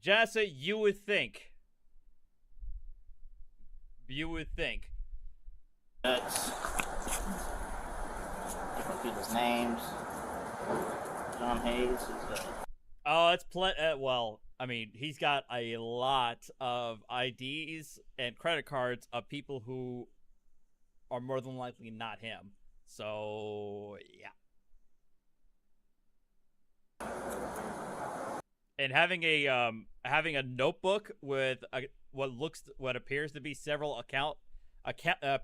Jassa, you would think. That's different people's names. John Hayes is Oh, it's well, I mean, he's got a lot of IDs and credit cards of people who are more than likely not him. So, yeah. And having a notebook with what appears to be several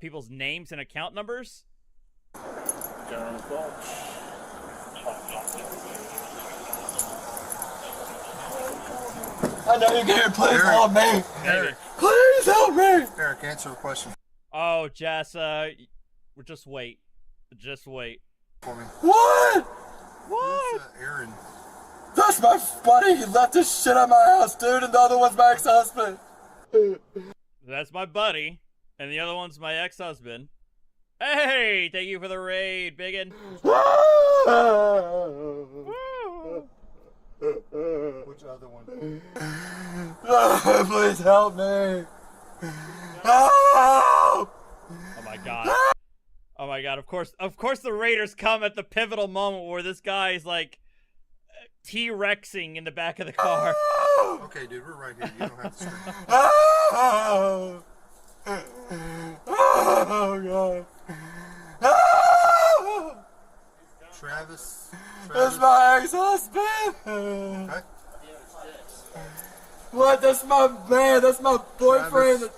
people's names and account numbers. I know you're here. Please help me. Eric. Please help me. Eric, answer the question. Oh, Jassa, just wait. For me. What? Who's, Aaron? That's my buddy. He left his shit at my house, dude, and the other one's my ex-husband. That's my buddy, and the other one's my ex-husband. Hey, thank you for the raid, Biggin. Which other one? Please help me. Help! Oh my god. Oh my god, of course the raiders come at the pivotal moment where this guy is like T-Rexing in the back of the car. Okay, dude, we're right here. You don't have to scream. Oh god. Travis. That's my ex-husband. Okay. What? That's my man. That's my boyfriend.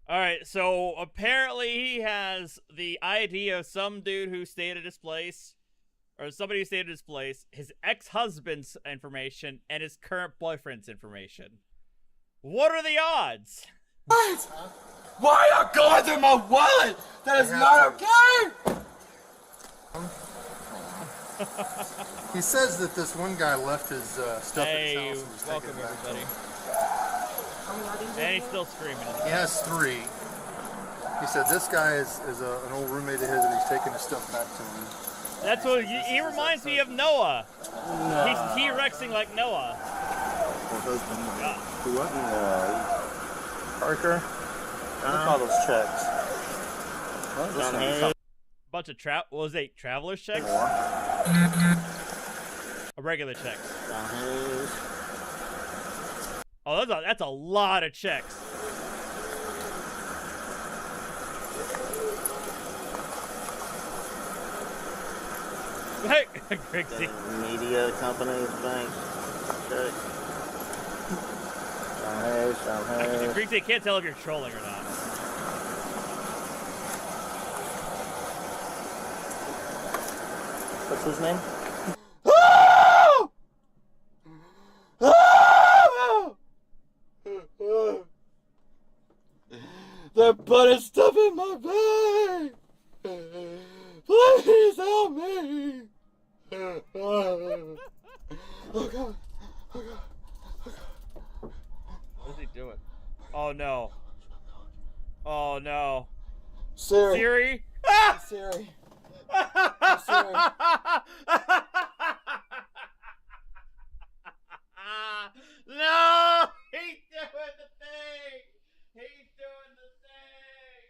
Alright, so apparently he has the ID of some dude who stayed at his place, or somebody who stayed at his place, his ex-husband's information, and his current boyfriend's information. What are the odds? What? Why are you going through my wallet? That is not okay! He says that this one guy left his stuff at his house and was welcome taking it back everybody. to him. And he's still screaming. He has 3. He said this guy is an old roommate of his and he's taking his stuff back to him. That's what he reminds me of Noah. He's T-Rexing like Noah. Who what? Parker. Look at all those checks. Bunch of what was it? Traveler's checks? A regular checks. Oh, that's a lot of checks. Hey, Grixie. Media companies, bank. Okay. Grixie, I can't tell if you're trolling or not. What's his name? They're putting stuff in my bag. Please help me. Oh god. Oh god. What's he doing? Oh no. Oh no. Siri. Siri? Siri. Siri. No! He's doing the thing! He's doing the thing!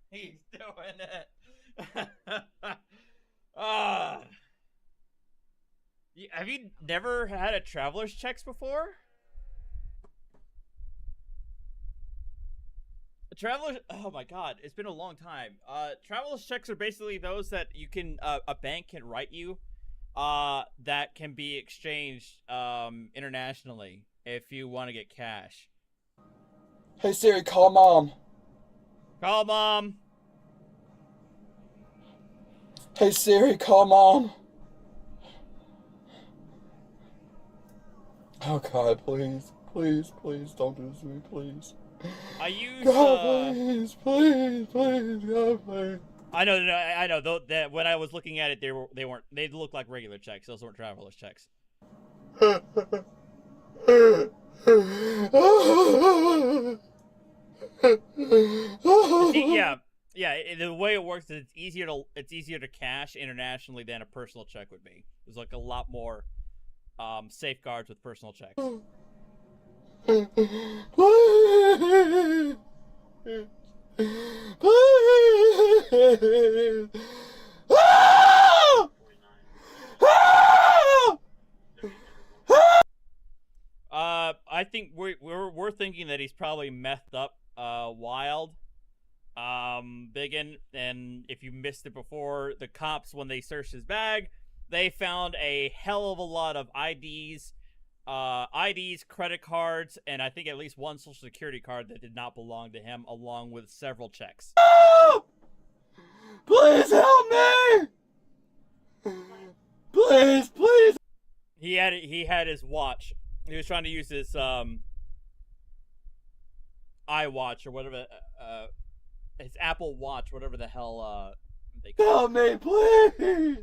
He's doing it! Have you never had a traveler's checks before? Travelers, oh my god, it's been a long time. Traveler's checks are basically those that you can, a bank can write you, that can be exchanged, internationally if you want to get cash. Hey Siri, call mom. Call mom. Hey Siri, call mom. Oh god, please, please, please don't do this to me, please. I use, God, please, please, please, God, please. I know. Though that when I was looking at it, they looked like regular checks. Those weren't traveler's checks. Yeah. The way it works is it's easier to cash internationally than a personal check would be. There's like a lot more safeguards with personal checks. Please. Please. I think we're thinking that he's probably methed up wild. Biggin, and if you missed it before, the cops, when they searched his bag, they found a hell of a lot of IDs IDs, credit cards, and I think at least one social security card that did not belong to him, along with several checks. Help! Please help me! Please, please. He had his watch. He was trying to use his iWatch or whatever, his Apple Watch, whatever the hell they call it. Help me, please.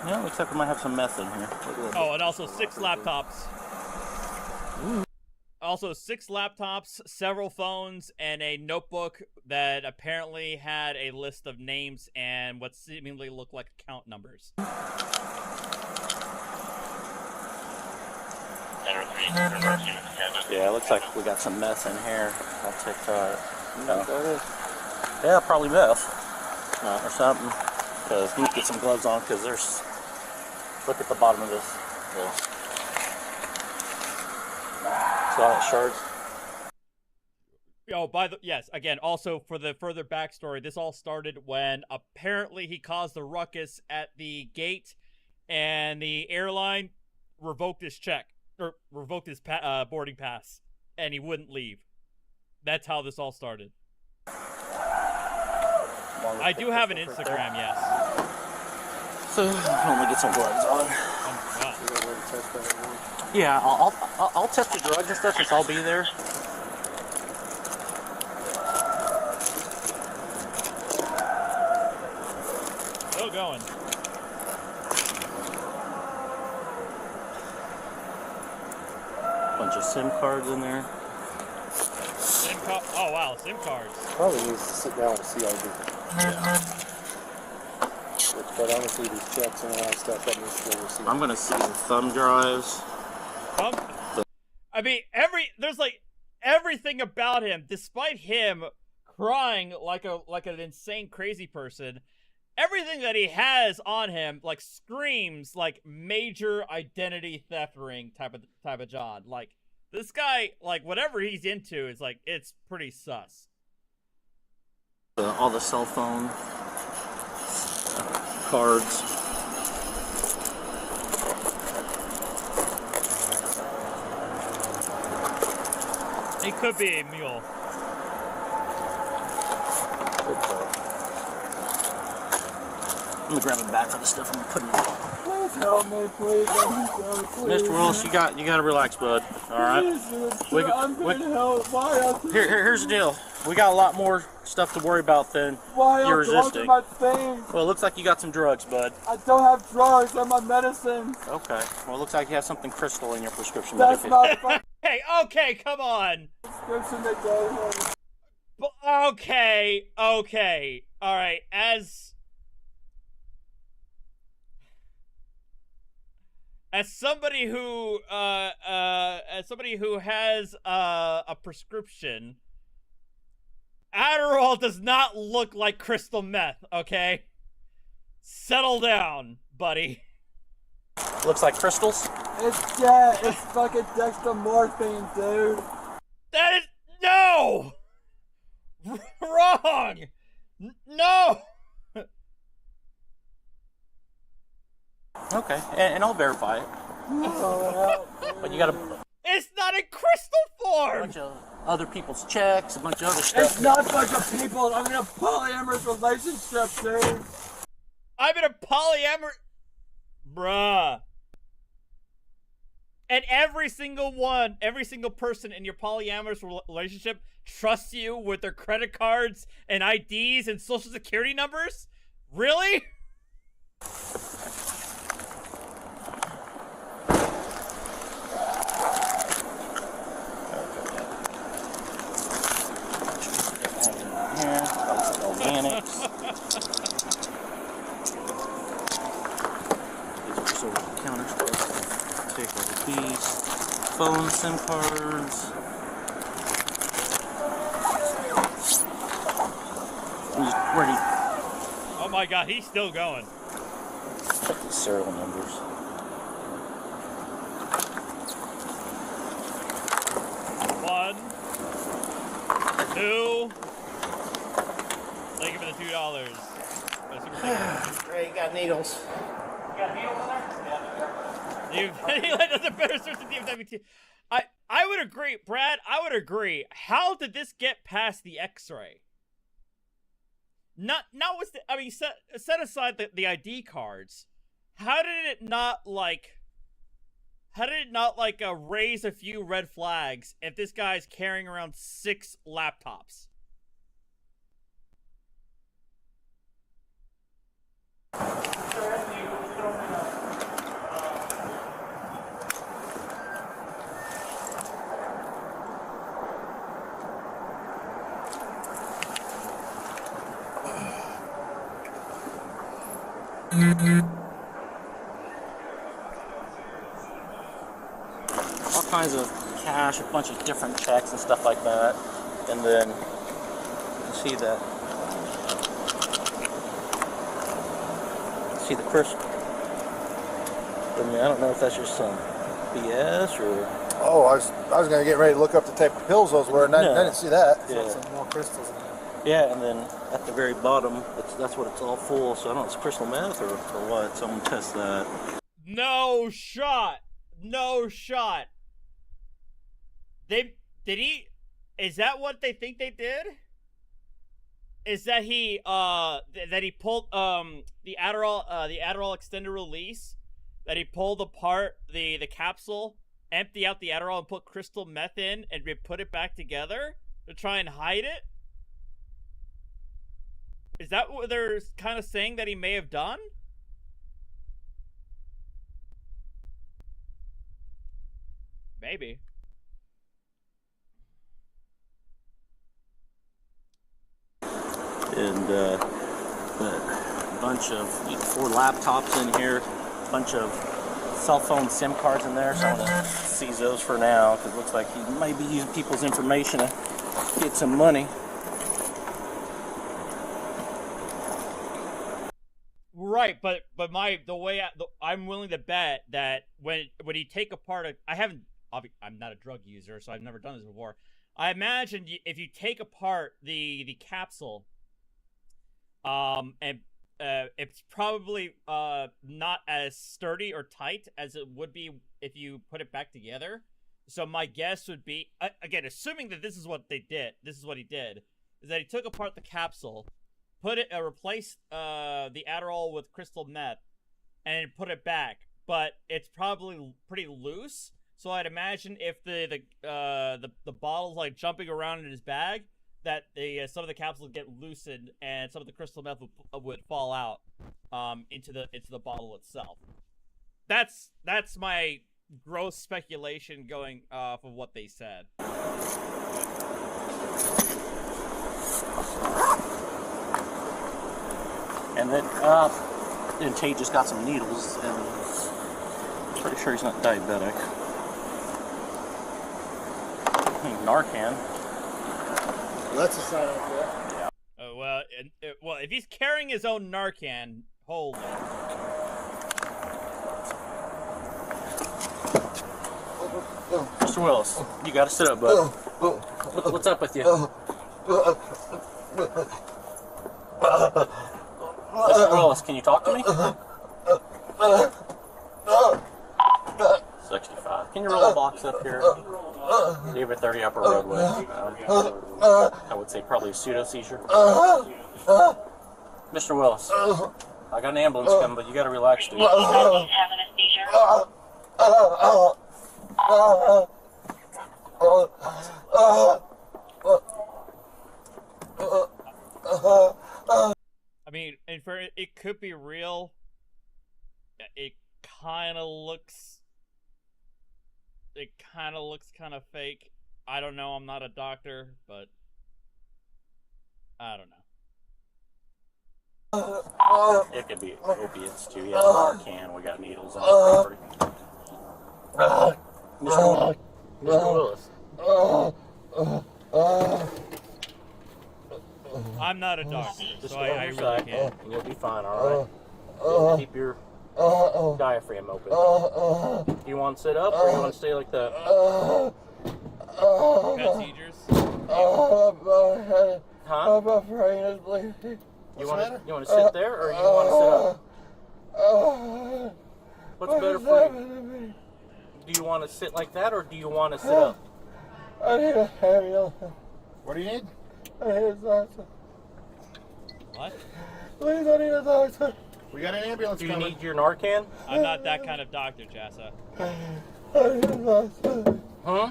Yeah, looks like we might have some meth in here. Oh, and also 6 laptops. Also 6 laptops, several phones, and a notebook that apparently had a list of names and what seemingly looked like account numbers. Yeah, it looks like we got some meth in here. I'll take yeah, probably meth or something. Because we need to get some gloves on because there's. Look at the bottom of this. See all that shards? Oh, yes, again, also for the further backstory, this all started when apparently he caused a ruckus at the gate and the airline revoked his check, or revoked his boarding pass, and he wouldn't leave. That's how this all started. I do have an Instagram, yes. So, let me get some gloves on. Oh my God. Yeah, I'll test the drugs and stuff since I'll be there. Still going. Bunch of SIM cards in there. Oh wow, SIM cards. Probably needs to sit down with CID. Yeah. But honestly, these checks and all that stuff that needs to go with CID. I'm gonna see the thumb drives. I mean, there's like everything about him, despite him crying like an insane crazy person, everything that he has on him like screams like major identity theft ring type of John. Like this guy, like whatever he's into is like it's pretty sus. All the cell phone cards. He could be a mule. I'm gonna grab a bag for the stuff I'm putting in. Please help me, please. Mr. Willis, you gotta relax, bud. All right. I'm getting help. Why? Here's the deal. We got a lot more stuff to worry about than Why you're I'm resisting. my things. Well, it looks like you got some drugs, bud. I don't have drugs. I'm on medicine. Okay. Well, it looks like you have something crystal in your prescription That's medication. not. Hey, okay, come on. Prescription that goes. Okay, all right. As somebody who has a prescription, Adderall does not look like crystal meth. Okay, settle down, buddy. Looks like crystals. It's fucking dextromorphine, dude. That is no. Wrong. No. Okay, and I'll verify it. But you gotta. It's not in crystal form. A bunch of other people's checks, a bunch of other stuff. It's not a bunch of people. I'm in a polyamorous relationship, dude. I'm in a polyamorous, bruh. And every single person in your polyamorous relationship trusts you with their credit cards and IDs and social security numbers? Really? Organics. These are just over the counter stuff. Take all of these. Phone, SIM cards. Where'd he? Oh my god, he's still going. Check these serial numbers. One, two. Thank you for the $2. Great, got needles. You got needles in there? That's a better source of DFWT. I would agree, Brad. I would agree. How did this get past the X-ray? Not what's the, I mean, set aside the ID cards. How did it not raise a few red flags if this guy's carrying around 6 laptops? All kinds of cash, a bunch of different checks and stuff like that. And then you see that. See the crystal. I mean, I don't know if that's just some BS or. Oh, I was gonna get ready to look up the type of pills those were, and I didn't see that. Yeah. Some more crystals in there. Yeah, and then at the very bottom, that's what it's all full. So I don't know if it's crystal meth or what. Someone test that. No shot. No shot. Is that what they think they did? Is that he pulled the Adderall extended release, that he pulled apart the capsule, empty out the Adderall and put crystal meth in and put it back together to try and hide it? Is that what they're kind of saying that he may have done? Maybe. And a bunch of 4 laptops in here, a bunch of cell phone SIM cards in there. So I'm gonna seize those for now because it looks like he might be using people's information to get some money. Right, but I'm willing to bet that when you take apart I'm not a drug user, so I've never done this before. I imagine if you take apart the capsule, and it's probably not as sturdy or tight as it would be if you put it back together. So my guess would be, again, assuming that this is what he did, is that he took apart the capsule, replaced the Adderall with crystal meth, and put it back. But it's probably pretty loose. So I'd imagine if the bottle's like jumping around in his bag, that some of the capsules get loosened and some of the crystal meth would fall out into the bottle itself. That's my gross speculation going off of what they said. And then Tate just got some needles, and I'm pretty sure he's not diabetic. Narcan. That's a sign up there. Yeah. Well, if he's carrying his own Narcan, holy. Mr. Willis, you gotta sit up, bud. What's up with you? Mr. Willis, can you talk to me? 65. Can you roll a box up here? David 30 Upper Roadway. I would say probably a pseudo seizure. Mr. Willis, I got an ambulance coming, but you gotta relax, dude. He's having a seizure. I mean, and for it could be real. It kind of looks kind of fake. I don't know. I'm not a doctor, but I don't know. It could be opiates too. He has a Narcan. We got needles on the property. Mr. Willis. I'm not a doctor, Just so stay on I your really side, can't. and you'll be fine, alright? Keep your diaphragm open. Do you want to sit up, or you want to stay like that? Got seizures? Huh? My brain is bleeding. You want to sit there or you want to sit up? What's better for you? Do you want to sit like that or do you want to sit up? I need a ambulance. What do you need? I need a doctor. What? Please, I need a doctor. We got an ambulance coming. coming. Do you need your Narcan? I'm not that kind of doctor, Jassa. I need a doctor. Huh?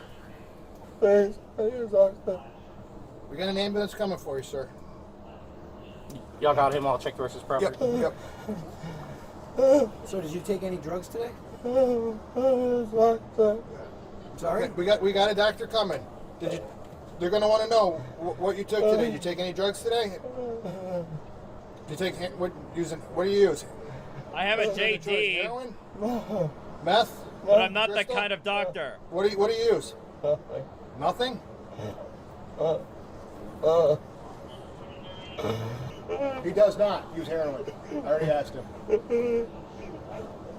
Please, I need a doctor. We got an ambulance coming for you, sir. Y'all got him. I'll check the rest of his property. Yep. So did you take any drugs today? Sorry? We got a doctor coming. They're going to want to know what you took today. Did you take any drugs today? Did you take what do you use? I have a JD. Heroin? Meth? But I'm not Crystal? that kind of doctor. What do you use? Nothing. He does not use heroin. I already asked him.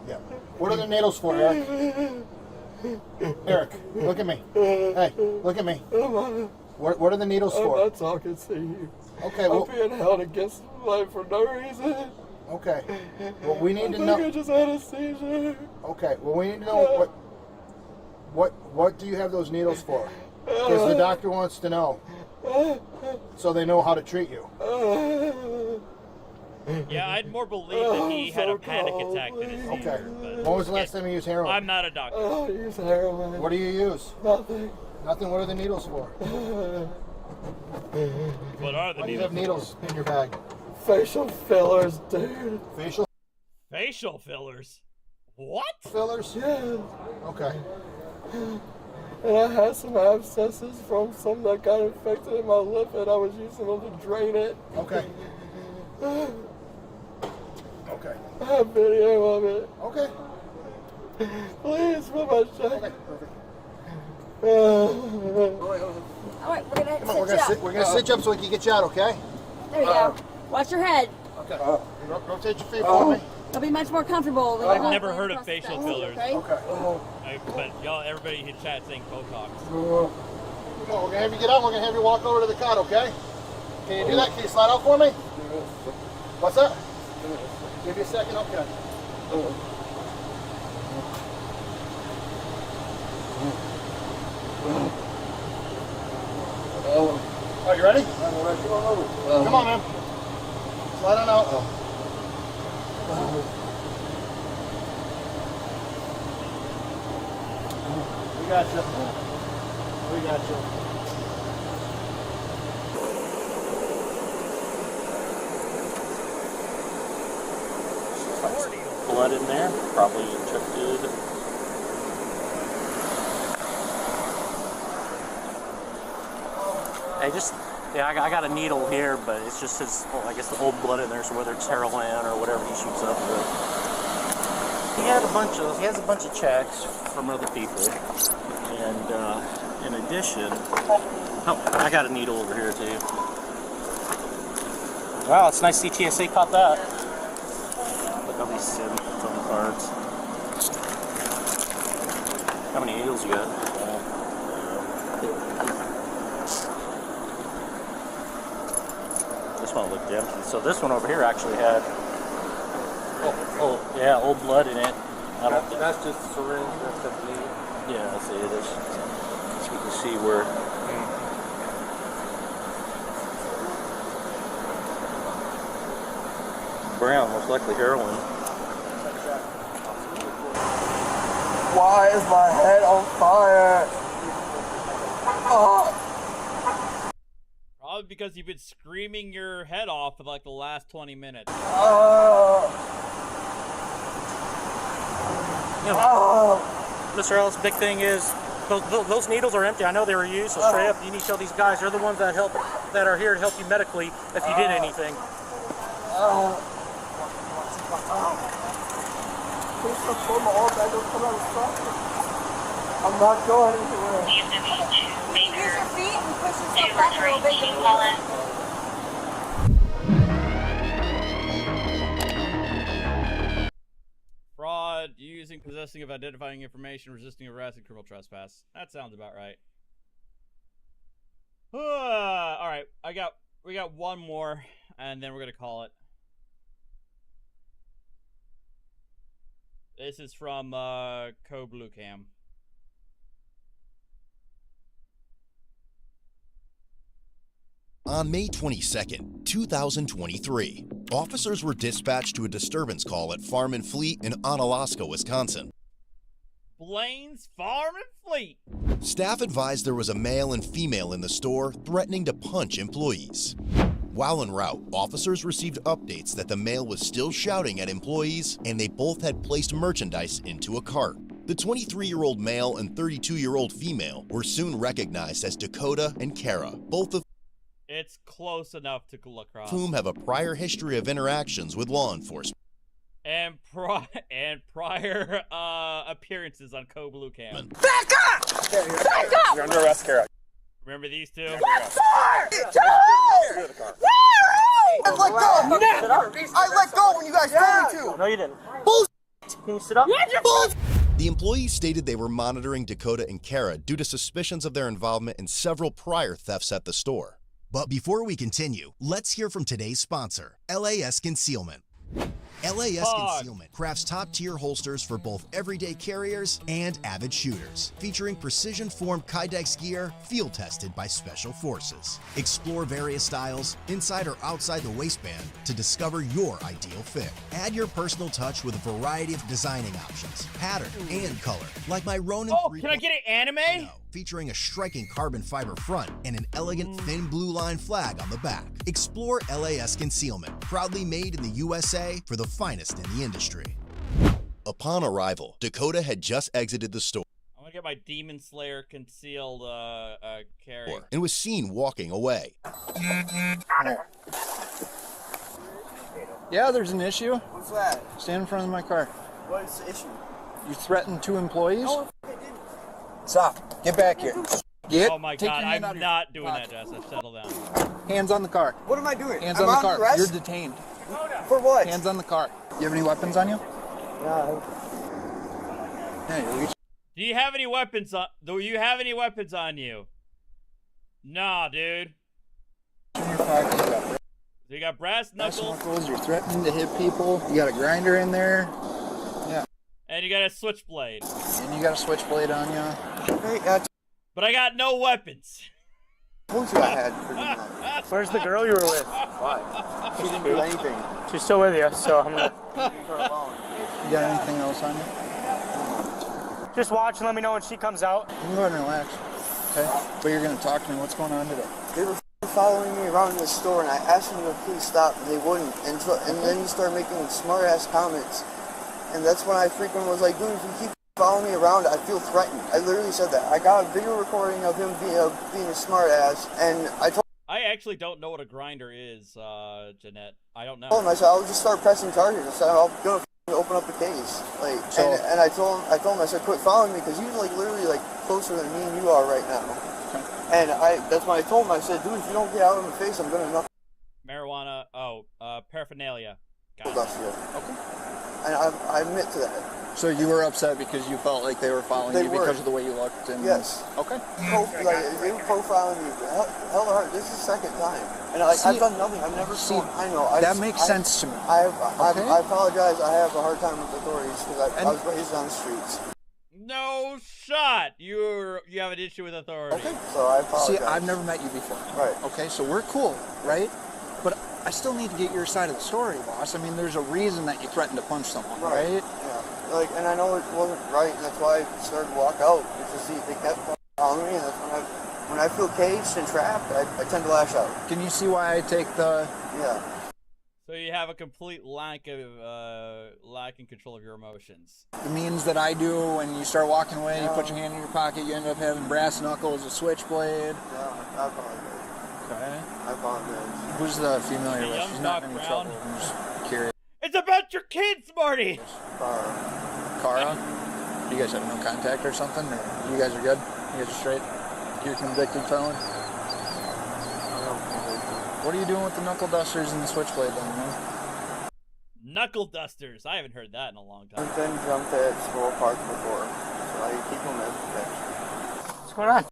Yeah. What are the needles for, Eric? Eric, look at me. Hey, look at me. What are the needles for? I'm not talking to you. Okay, well, I'm being held against life for no reason. Okay. Well, we need to I know. think I just had a seizure. Okay. Well, we need to know what do you have those needles for? Because the doctor wants to know, so they know how to treat you. Yeah, I'd more believe that he had a panic attack than a seizure. Okay. But When was the last time you used heroin? I'm not a doctor. I use heroin. What do you use? Nothing. Nothing. What are the needles for? What are the Why do you needles? have needles in your bag? Facial fillers, dude. Facial fillers? What? Fillers? Yeah. Okay. And I had some abscesses from something that got infected in my lip, and I was using them to drain it. Okay. Okay. I have video of it. Okay. Please, for my check. Okay, perfect. All right, we're gonna Come on, we're gonna sit you up so we can get you out, okay? There you go. Watch your head. Okay. Rotate your feet for me. It'll be much more comfortable. I've never heard of facial fillers. Okay. But y'all, everybody in chat saying Botox. Come on, we're gonna have you get out. We're gonna have you walk over to the cot, okay? Can you do that? Can you slide out for me? What's that? Give you a second, okay. Are you ready? Come on, man. Slide on out. We got you. We got you. Blood in there, probably infected. I got a needle here, but it's just his, I guess the old blood in there, so whether it's heroin or whatever he shoots up. But he has a bunch of checks from other people, and in addition, I got a needle over here too. Wow, it's nice CTSA caught that. Look, I'll be sitting on the cards. How many needles you got? This one looked empty. So this one over here actually had, yeah, old blood in it. That's just a syringe. That's the bleed. Yeah, I see it is. So you can see where. Brown, most likely heroin. Why is my head on fire? Oh. Probably because you've been screaming your head off for like the last 20 minutes. Mr. Ellis, big thing is those needles are empty. I know they were used, so straight up, you need to show these guys. They're the ones that are here to help you medically if you did anything. I'm not going anywhere. Use your feet and push yourself back a little bit. Fraud, using, possessing of identifying information, resisting arrest, and criminal trespass. That sounds about right. All right, We got one more, and then we're gonna call it. This is from Code Blue Cam. On May 22nd, 2023, officers were dispatched to a disturbance call at Farm and Fleet in Onalaska, Wisconsin. Blaine's Farm and Fleet. Staff advised there was a male and female in the store threatening to punch employees. While en route, officers received updates that the male was still shouting at employees and they both had placed merchandise into a cart. The 23-year-old male and 32-year-old female were soon recognized as Dakota and Kara, both of It's close enough to look across. whom have a prior history of interactions with law enforcement. And prior appearances on Code Blue Cam. Back up! Back up! You're under arrest, Kara. Remember these two? I let go! I let go when you guys told me to! No, you didn't. Bullshit! Can you sit up? The employees stated they were monitoring Dakota and Kara due to suspicions of their involvement in several prior thefts at the store. But before we continue, let's hear from today's sponsor, LAS Concealment. LAS Concealment crafts top-tier holsters for both everyday carriers and avid shooters, featuring precision-formed Kydex gear field-tested by Special Forces. Explore various styles, inside or outside the waistband, to discover your ideal fit. Add your personal touch with a variety of designing options, pattern, and color, like my Ronin 3. Can I get it anime? Featuring a striking carbon fiber front and an elegant thin blue line flag on the back. Explore LAS Concealment, proudly made in the USA for the finest in the industry. Upon arrival, Dakota had just exited the store I'm gonna get my Demon Slayer concealed carry. and was seen walking away. Yeah, there's an issue. What's that? Stand in front of my car. What's the issue? You threatened two employees? No, I didn't. Stop. Get back here. Get. Oh my Take god, your hand out I'm of not your doing pocket. that, Joseph. Settle down. Hands on the car. What am I doing? Hands I'm on the car. arrest? You're detained. For what? Hands on the car. You have any weapons on you? No. Yeah, you're reaching. Do you have any weapons on? Do you have any weapons on you? Nah, dude. In your pocket. You got brass knuckles. You're threatening to hit people. You got a grinder in there. Yeah. And you got a switchblade. And you got a switchblade on you. Hey, But I got no weapons. told you I had. Where's the girl you were with? Why? She didn't do anything. She's still with you, so I'm gonna... Leave her alone. You got anything else on you? Just watch and let me know when she comes out. You can go ahead and relax. Okay? But you're gonna talk to me. What's going on today? They were following me around the store, and I asked them to please stop, and they wouldn't. And then you start making smart-ass comments. And that's when I freaking was like, dude, if you keep following me around, I feel threatened. I literally said that. I got a video recording of him being a smart-ass, and I told I actually don't know what a grinder is, Jeanette. I don't know. him, I said, I'll just start pressing charges. I said, I'm gonna open up a case. Like, So- and I told him, I said, quit following me, because you're like literally like closer than me and you are right now. And that's when I told him, I said, dude, if you don't get out of my face, I'm gonna knock Marijuana. Oh, paraphernalia. the dust you. Okay. And I admit to that. So you were upset because you felt like they were following They you were. because of the way you looked? And... Yes. Okay. They were profiling me hella hard. This is the second time. And like, See, I've done nothing. I've never see, sworn. I know. that makes sense to me. I Okay. apologize. I have a hard time with authorities because I was raised on the streets. No shot. You have an issue with authority. Okay. So I apologize. See, I've never met you before. Right. Okay, so we're cool, right? But I still need to get your side of the story, boss. I mean, there's a reason that you threatened to punch someone, right? Yeah. Like, and I know it wasn't right, and that's why I started to walk out. To see they kept following me, and that's when I feel caged and trapped, I tend to lash out. Can you see why I take the... Yeah. So you have a complete lack in control of your emotions. The means that I do when you start walking away, you put your hand in your pocket, you end up having brass knuckles, a switchblade. Yeah, I apologize. Okay. I apologize. Who's the female you're with? young She's not Doc in any Brown. trouble. I'm just curious. It's about your kids, Marty. Cara? You guys have no contact or something? Or you guys are good? You guys are straight? You're a convicted felon? What are you doing with the knuckle dusters and the switchblade then, man? Knuckle dusters. I haven't heard that in a long time. I've been jumped at school parks before, so I keep them as protection. What's going on?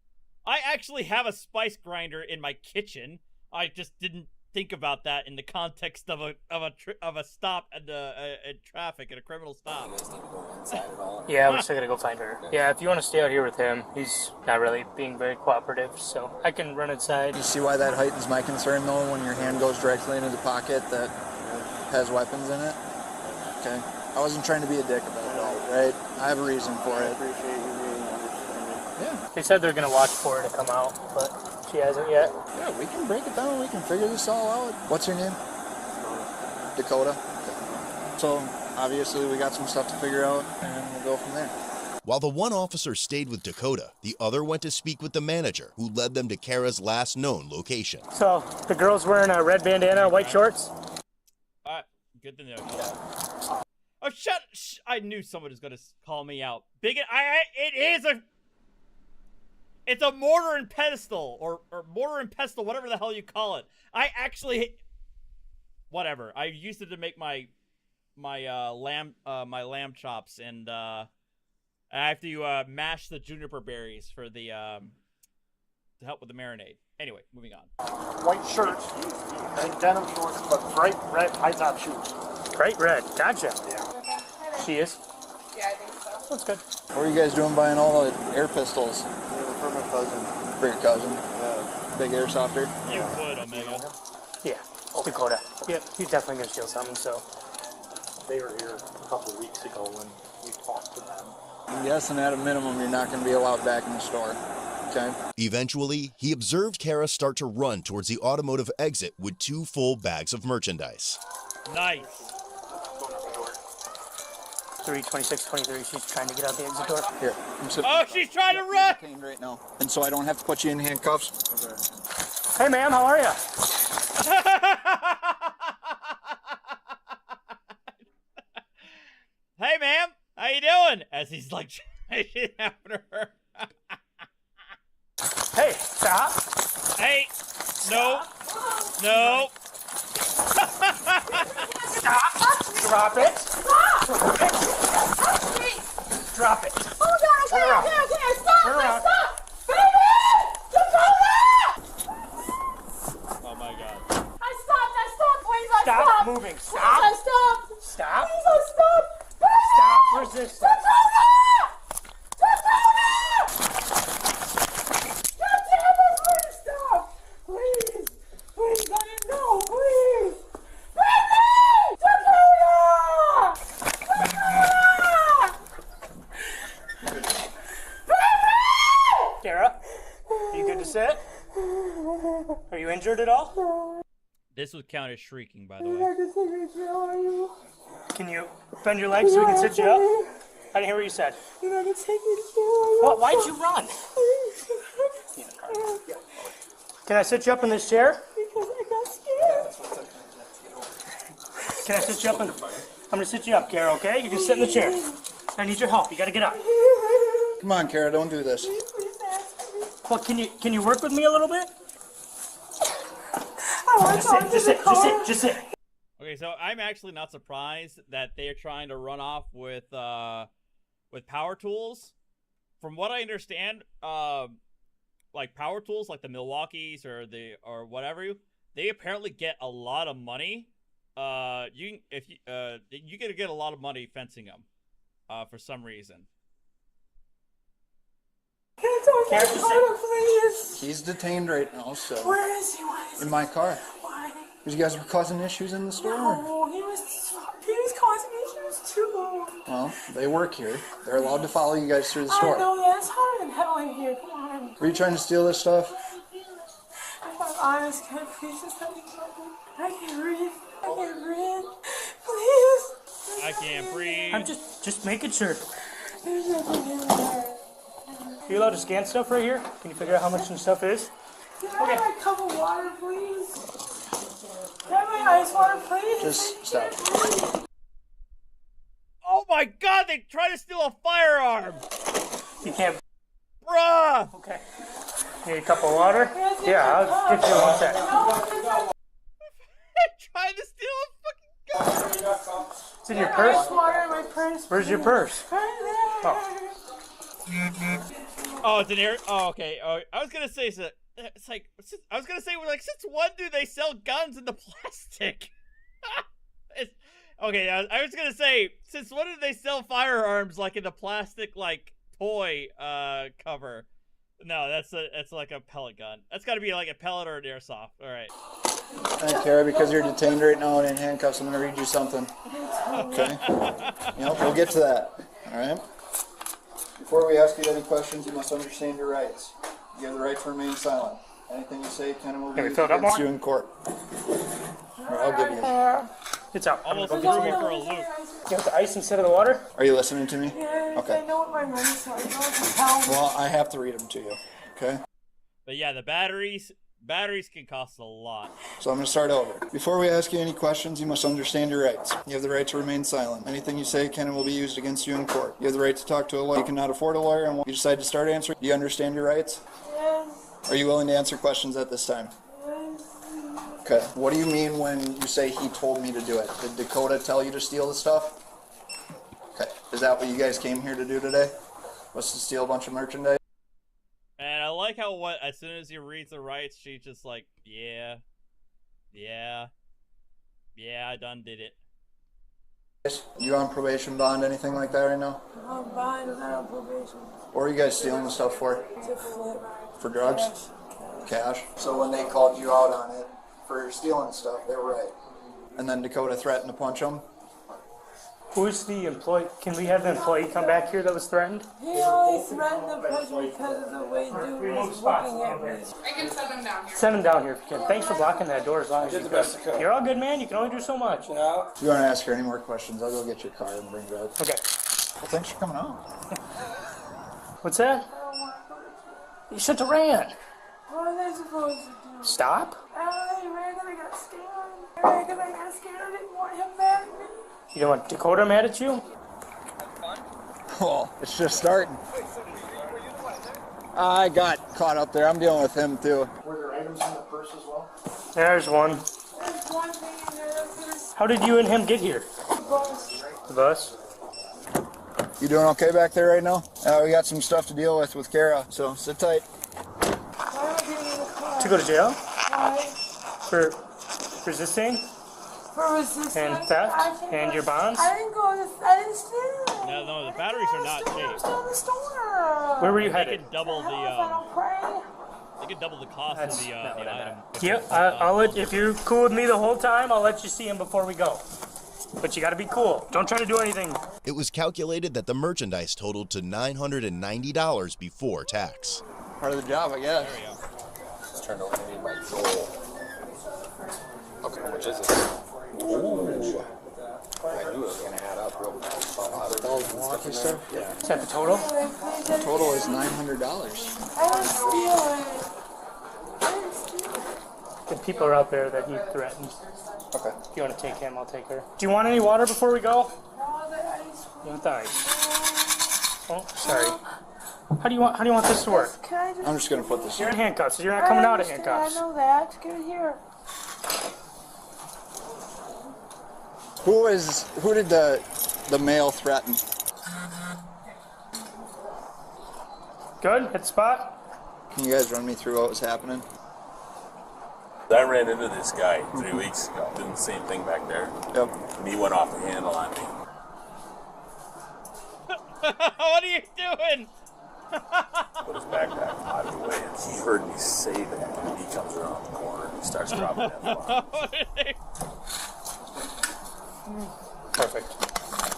I actually have a spice grinder in my kitchen. I just didn't think about that in the context of a stop at in traffic, at a criminal stop. Yeah, we're still gonna go find her. Yeah, if you want to stay out here with him, he's not really being very cooperative, so I can run inside. You see why that heightens my concern, though, when your hand goes directly into the pocket that has weapons in it? Okay. I wasn't trying to be a dick about it all, right? I have a reason for it. Yeah. They said they're gonna watch for her to come out, but she hasn't yet. Yeah, we can break it down. We can figure this all out. What's her name? Dakota. So, obviously, we got some stuff to figure out, and we'll go from there. While the one officer stayed with Dakota, the other went to speak with the manager, who led them to Kara's last known location. So, the girl's wearing a red bandana, white shorts? Good to know. Oh, I knew someone was going to call me out. It's a mortar and pestle, or mortar and pestle, whatever the hell you call it. I actually, whatever. I used it to make my lamb chops, and I have to mash the juniper berries for the to help with the marinade. Anyway, moving on. White shirt and denim shorts, but bright red high-top shoes. Bright red, gotcha. Yeah. She is? Yeah, I think so. That's good. What are you guys doing buying all the air pistols? For my cousin. For your cousin? Big airsofter? You would, Omega. Yeah, Dakota. Yep, he's definitely going to steal something, so. They were here a couple of weeks ago when we talked to them. I'm guessing at a minimum you're not going to be allowed back in the store. Okay. Eventually, he observed Kara start to run towards the automotive exit with 2 full bags of merchandise. Nice. 32623. She's trying to get out the exit door. Here. Oh, she's trying to run! Right now. And so I don't have to put you in handcuffs. Okay. Hey, ma'am, how are you? Hey, ma'am, how you doing? As he's like chasing after her. Hey, stop. Hey, no, no. Stop. Drop it. Drop it. Drop it. Oh, God, Turn around. stop, Turn around. stop. Baby! Oh, my God. I stopped, please, I Stop stopped. moving. Please, Stop. I stopped. Stop. Please, I stopped. Baby! Stop resisting. God damn it, please stop. Please, please, I didn't know, please. Baby! Dakota! Kara, are you good to sit? Are you injured at all? This would count as shrieking, by the way. Can you bend your legs so we can sit you up? I didn't hear what you said. You're not gonna take me to jail. What? Why'd you run? Can I sit you up in this chair? Because I got scared. Can I sit you up in? I'm gonna sit you up, Kara. Okay? You can sit in the chair. I need your help. You gotta get up. Come on, Kara, don't do this. Well, can you work with me a little bit? I want to talk to the Just sit. Okay, so I'm actually not surprised that they are trying to run off with power tools. From what I understand, like power tools, like the Milwaukees or whatever, they apparently get a lot of money. You get a lot of money fencing them, for some reason. Can I talk to Dakota, please? He's detained right now, so. Where is he? Why is In my car. Why? Because you guys were causing issues in the store. No, he was causing issues too. Well, they work here. They're allowed to follow you guys through the I store. know that. It's hot and hell in here. Come on. Were you trying to steal this stuff? If I'm honest, can I please just let me go? I can't breathe. Please. I can't breathe. I'm just making sure. There's nothing in there. Are you allowed to scan stuff right here? Can you figure out how much some stuff is? Can I have my cup of water, please? Can I have my ice water, please? Just stop. Oh my God! They try to steal a firearm. You can't. Bruh. Okay. Need a cup of water? Yeah, I'll get you one sec. Trying to steal a fucking gun. It's in your purse? Ice water in my purse. Where's your purse? Right there. Oh. Oh, it's in here. Oh, okay. Oh, I was gonna say, it's like, I was gonna say, like, since when do they sell guns in the plastic? Okay, I was gonna say, since when did they sell firearms like in the plastic like toy cover? No, that's like a pellet gun. That's got to be like a pellet or an airsoft. All right. All right, Kara, because you're detained right now and in handcuffs, I'm gonna read you something. Okay. Yep, we'll get to that. All right. Before we ask you any questions, you must understand your rights. You have the right to remain silent. Anything you say can and will be used against you in court. Or I'll give you. It's out. Almost threw me for a loop. You want the ice instead of the water? Are you listening to me? Yeah, Okay. I know what my rights are. I know what to tell me. Well, I have to read them to you. Okay. But yeah, the batteries can cost a lot. So I'm going to start over. Before we ask you any questions, you must understand your rights. You have the right to remain silent. Anything you say can and will be used against you in court. You have the right to talk to a lawyer. You cannot afford a lawyer, and you decide to start answering. Do you understand your rights? Yes. Are you willing to answer questions at this time? Okay. What do you mean when you say he told me to do it? Did Dakota tell you to steal the stuff? Okay. Is that what you guys came here to do today? Was to steal a bunch of merchandise? And I like how as soon as he reads the rights, she's just like, yeah, I done did it. You on probation, bond, anything like that right now? I'm buying, I'm not on probation. What are you guys stealing the stuff for? To flip. For drugs? Cash. So when they called you out on it for stealing stuff, they were right. And then Dakota threatened to punch them? Who's the employee? Can we have the employee come back here that was threatened? He only threatened to punch me because of the way dude was looking at me. I can send him down here. Send him down here if you can. Thanks for blocking that door as long as you can. You're all good, man. You can only do so much. If you want to ask her any more questions, I'll go get your car and bring it out. Okay. Well, thanks for coming out. What's that? You should have ran. What are they supposed to do? Stop? They ran and I got scared. I got scared. I didn't want him mad at me. You don't want Dakota mad at you? Well, it's just starting. I got caught up there. I'm dealing with him too. Were there items in the purse as well? There's one. There's one thing in there. How did you and him get here? The bus. You doing okay back there right now? We got some stuff to deal with Kara, so sit tight. Why am I getting in the car? To go to jail? Why? For resisting? For resisting? And theft? And your bonds? I didn't steal. No, the batteries are not cheap. Still in the store. Where were you headed? They could double the I don't pray. they could double the cost of the item. Yeah, I'll let, if you're cool with me the whole time, I'll let you see him before we go. But you gotta be cool. Don't try to do anything. It was calculated that the merchandise totaled to $990 before tax. Part of the job, I guess. There we go. Just trying to eliminate my goal. Okay, how much is it? Ooh. I knew it was going to add up real fast. Yeah. Is that the total? The total is $900. I didn't steal it. The people are out there that he threatened. Okay. If you want to take him, I'll take her. Do you want any water before we go? No, the ice. You want the ice? Oh, sorry. How do you want this to work? Can I just... I'm just gonna put this You're in. in handcuffs, so you're not coming out of handcuffs. I know that. Get it here. Who did the male threaten? Good? Hit the spot? Can you guys run me through what was happening? I ran into this guy 3 weeks ago, doing the same thing back there. Yep. And he went off the handle on me. What are you doing? Put his backpack out of the way, and he heard me say that. And he comes around the corner and he starts dropping that bomb. Perfect.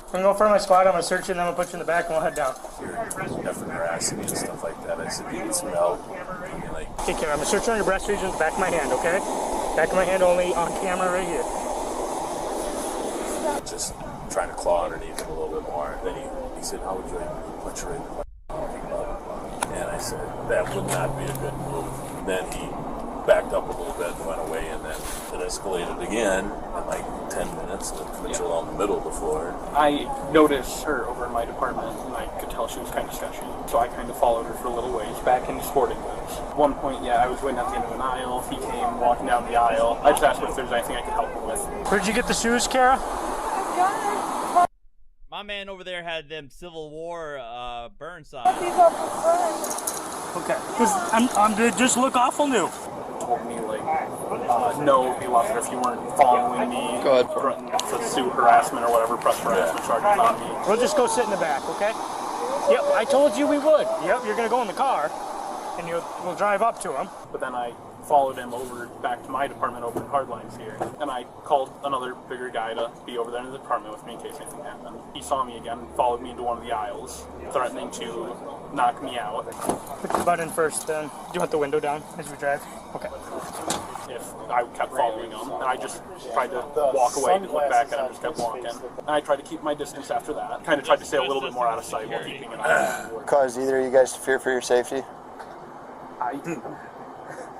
I'm gonna go for my squad, I'm gonna search you, and then I'm gonna put you in the back and we'll head down. You're definitely harassing me and stuff like that. I said, you need some help. I mean, like, Take care. I'm gonna search on your breast region, back of my hand, okay? Back of my hand only, on camera right here. just trying to claw underneath him a little bit more. And then he said, how would you like me to punch right in the And I said, that would not be a good move. And then he backed up a little bit and went away, and then it escalated again in like 10 minutes with Mitchell on the middle of the floor. I noticed her over in my department, and I could tell she was kind of sketchy. So I kind of followed her for a little ways back into sporting goods. At one point, I was waiting at the end of an aisle. He came walking down the aisle. I just asked him if there's anything I could help him with. Where'd you get the shoes, Kara? My man over there had them Civil War burn signs. Okay. Because I'm just look awful new. Told me like, no, be left if you weren't following me. Go ahead. For sue harassment or whatever, press harassment charges on me. We'll just go sit in the back, okay? Yep, I told you we would. Yep, you're gonna go in the car, and we'll drive up to him. But then I followed him over back to my department over in Hardlines here, and I called another bigger guy to be over there in the department with me in case anything happened. He saw me again, followed me into one of the aisles, threatening to knock me out. Put your butt in first, then. Do you want the window down as we drive? Okay. If I kept following him, and I just tried to walk away, didn't look back at him, just kept walking. And I tried to keep my distance after that. Kind of tried to stay a little bit more out of sight while keeping an eye on. Cause either of you guys fear for your safety?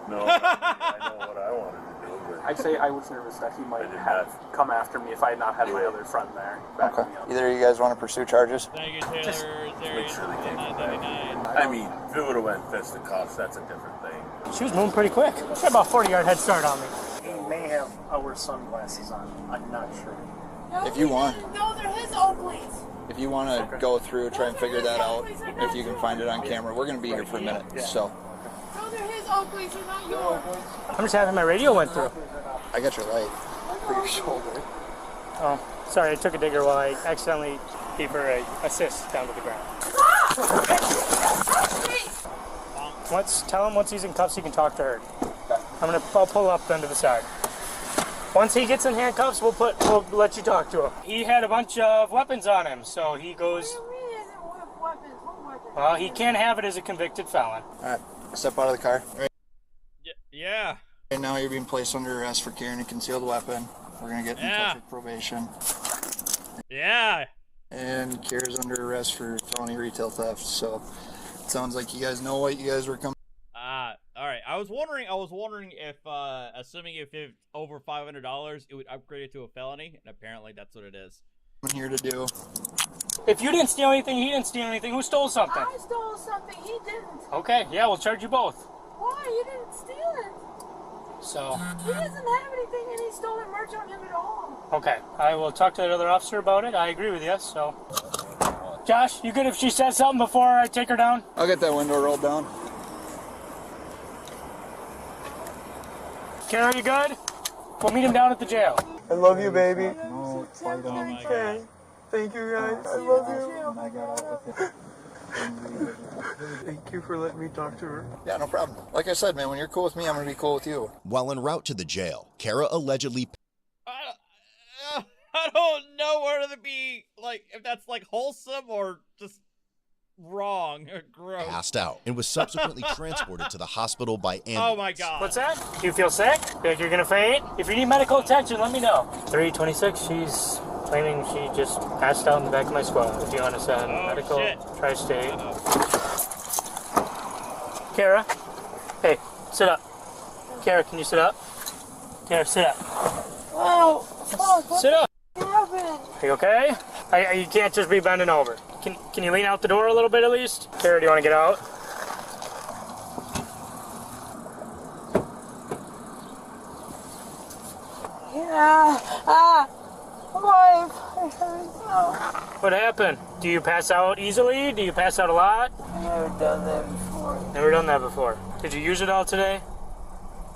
No, I know what I wanted to do, but I'd say I was nervous that he might have come after me if I had not had my other friend there backing me up. Either of you guys want to pursue charges? Thank you, Taylor. make sure they came back. I mean, if it would have went fisticuffs, that's a different thing. She was moving pretty quick. She had about 40-yard head start on me. He may have our sunglasses on. I'm not sure. If you want. No, they're his Oakleys. If you want to go through, try and figure that out, if you can find it on camera. We're going to be here for a minute, so. No, they're his Oakleys, they're not yours. I'm just having my radio went through. I got your light for your shoulder. Oh, sorry, I took a digger while I accidentally gave her an assist down to the ground. Tell him once he's in cuffs, he can talk to her. I'll pull up then to the side. Once he gets in handcuffs, we'll let you talk to him. He had a bunch of weapons on him, so he goes. Well, he can't have it as a convicted felon. All right, step out of the car. Right. Yeah. Right now, you're being placed under arrest for carrying a concealed weapon. We're gonna get in touch with probation. Yeah. And Kira's under arrest for felony retail theft. So it sounds like you guys know what you guys were coming. All right. I was wondering if, assuming if it's over $500, it would upgrade it to a felony, and apparently that's what it is. I'm here to do. If you didn't steal anything, he didn't steal anything. Who stole something? I stole something, he didn't. Okay, yeah, we'll charge you both. Why? You didn't steal it. So. He doesn't have anything, and he stole it merch on him at all. Okay, I will talk to that other officer about it. I agree with you, so. Josh, you good if she says something before I take her down? I'll get that window rolled down. Kara, you good? We'll meet him down at the jail. I love you, baby. No, Okay. Thank you, guys. I love you. Thank you for letting me talk to her. Yeah, no problem. Like I said, man, when you're cool with me, I'm going to be cool with you. While en route to the jail, Kara allegedly I don't know where to be, like, if that's, like, wholesome or just wrong or gross. passed out and was subsequently transported to the hospital by ambulance. Oh my god. What's that? Do you feel sick? Feel like you're gonna faint? If you need medical attention, let me know. 326, she's claiming she just passed out in the back of my squad. If you want to send medical, tri-state. Kara? Hey, sit up. Kara, can you sit up? Kara, sit up. Oh, fuck. Sit up. What happened? Are you okay? You can't just be bending over. Can you lean out the door a little bit at least? Kara, do you want to get out? Yeah. Wife. What happened? Do you pass out easily? Do you pass out a lot? I've never done that before. Never done that before. Did you use it all today?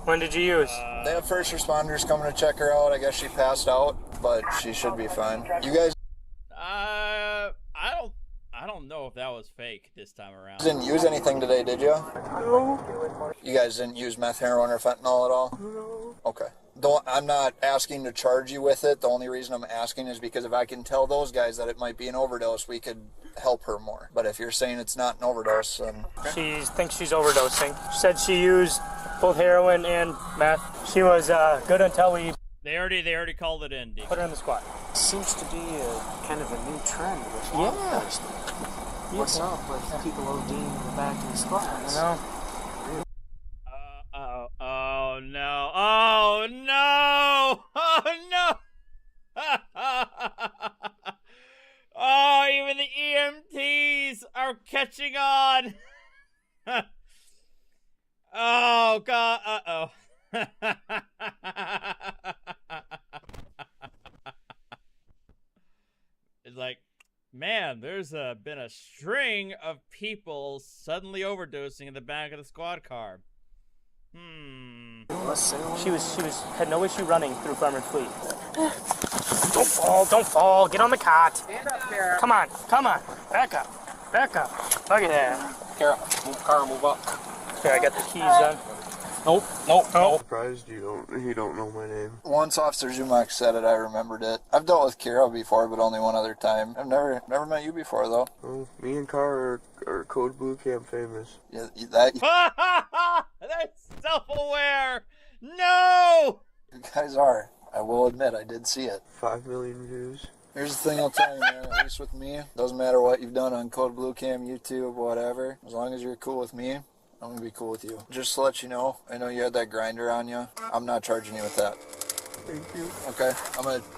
When did you use? They have first responders coming to check her out. I guess she passed out, but she should be fine. You guys I don't know if that was fake this time around. didn't use anything today, did you? No. You guys didn't use meth, heroin, or fentanyl at all? No. Okay. I'm not asking to charge you with it. The only reason I'm asking is because if I can tell those guys that it might be an overdose, we could help her more. But if you're saying it's not an overdose, then... She thinks she's overdosing. She said she used both heroin and meth. She was good until we... They already called it in. Put her in the squad. Seems to be kind of a new trend with law enforcement. What's up with people ODing in the back of the squads? I know. Oh no! Oh no! Oh no! Oh, even the EMTs are catching on. Oh god! Uh-oh. It's like, Man, there's been a string of people suddenly overdosing in the back of the squad car. She had no issue running through Farm and Fleet. Don't fall, get on the cot. Stand up, Kara. Come on, back up. Look at that. Kara, move up. Okay, I got the keys done. Nope. Surprised you don't know my name. Once Officer Zumak said it, I remembered it. I've dealt with Kira before, but only one other time. I've never met you before, though. Oh, me and Car are Code Blue Camp famous. Yeah, That's self-aware. No. You guys are. I will admit, I did see it. 5 million views. Here's the thing I'll tell you, man. At least with me, doesn't matter what you've done on Code Blue Cam, YouTube, whatever. As long as you're cool with me, I'm gonna be cool with you. Just to let you know, I know you had that grinder on you. I'm not charging you with that. Thank you. Okay?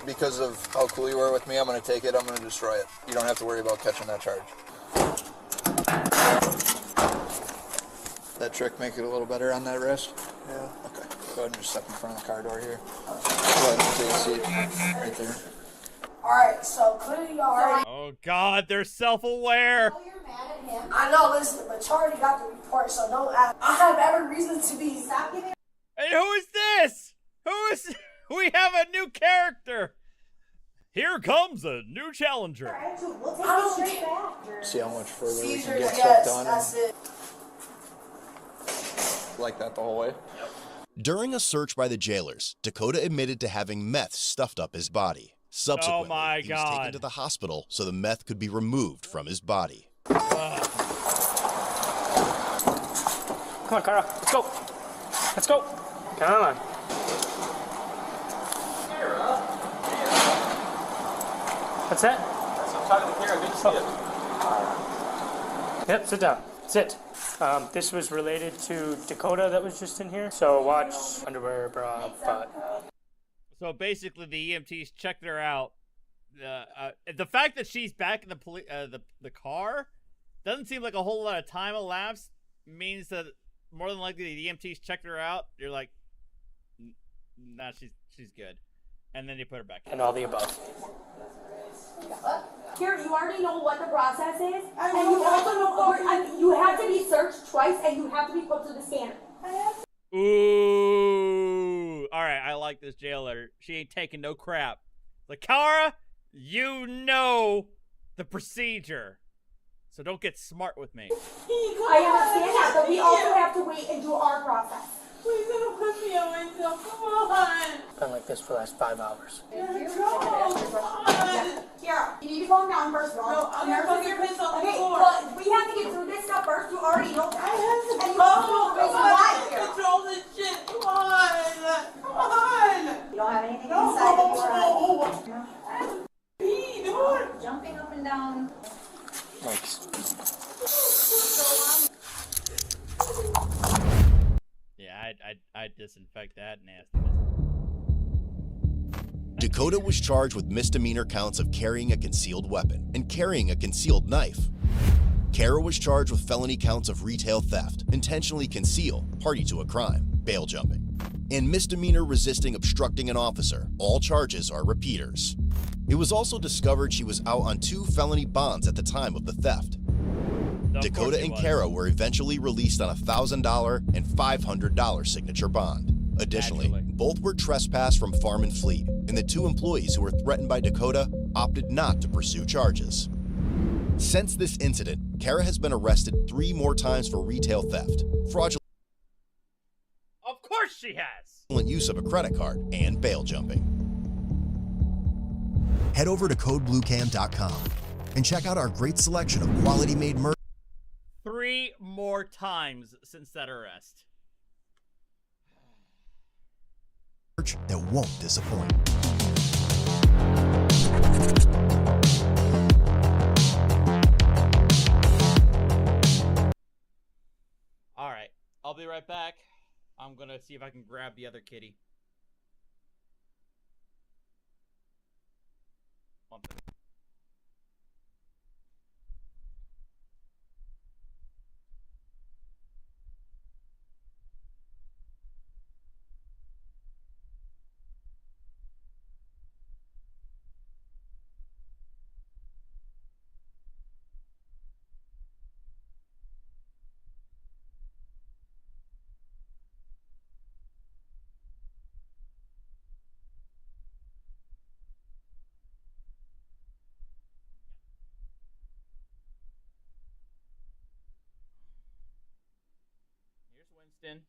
Because of how cool you were with me, I'm gonna take it, I'm gonna destroy it. You don't have to worry about catching that charge. That trick make it a little better on that wrist? Yeah. Okay. Go ahead and just step in front of the car door here. Go ahead and take a seat right there. Alright, so clearly y'all already. Oh God, they're self-aware. I know, listen, but you already got the report, so don't ask. I have every reason to be. Stop giving. And who is this? We have a new character. Here comes a new challenger. See how much further we can Seizures, get yes, stuff done. that's it. Like that the whole way? During a search by the jailers, Dakota admitted to having meth stuffed up his body. Subsequently, he was taken to the hospital so the meth could be removed from his body. Come on, Kara, let's go. Come on. What's that? I'm talking to Kara. Good to see you. Yep, sit down. Sit. This was related to Dakota that was just in here. So watch underwear, bra, butt. So basically, the EMTs checked her out. The fact that she's back in the car doesn't seem like a whole lot of time elapsed. Means that more than likely the EMTs checked her out. You're like, nah, she's good, and then you put her back in. And all the above. Here, you already know what the process is, and you also know you have to be searched twice, and you have to be put to the scanner. Ooh, all right, I like this jailer. She ain't taking no crap. Like, Kara, you know the procedure, so don't get smart with me. I understand that, but we also have to wait and do our process. Please don't put me on myself. Come on. Been like this for the last 5 hours. Here, you need to calm down first of all. No, I'm not putting your pants on the floor. But we have to get through this stuff first. You already know that. I have to and you also know the reason why. control this shit. Come on. Come on. You don't have anything inside the door. Jumping up and down. Thanks. Yeah, I'd disinfect that nastiness. Dakota was charged with misdemeanor counts of carrying a concealed weapon and carrying a concealed knife. Kara was charged with felony counts of retail theft, intentionally conceal, party to a crime, bail jumping, and misdemeanor resisting obstructing an officer. All charges are repeaters. It was also discovered she was out on 2 felony bonds at the time of the theft. Dakota and Kara were eventually released on a $1,000 and $500 signature bond. Additionally, both were trespassed from Farm and Fleet, and the 2 employees who were threatened by Dakota opted not to pursue charges. Since this incident, Kara has been arrested 3 more times for retail theft, fraudulent Of course she has. use of a credit card, and bail jumping. Head over to codebluecam.com and check out our great selection of quality-made merch 3 more times since that arrest. that won't disappoint. All right, I'll be right back. I'm gonna see if I can grab the other kitty. One second. Houston.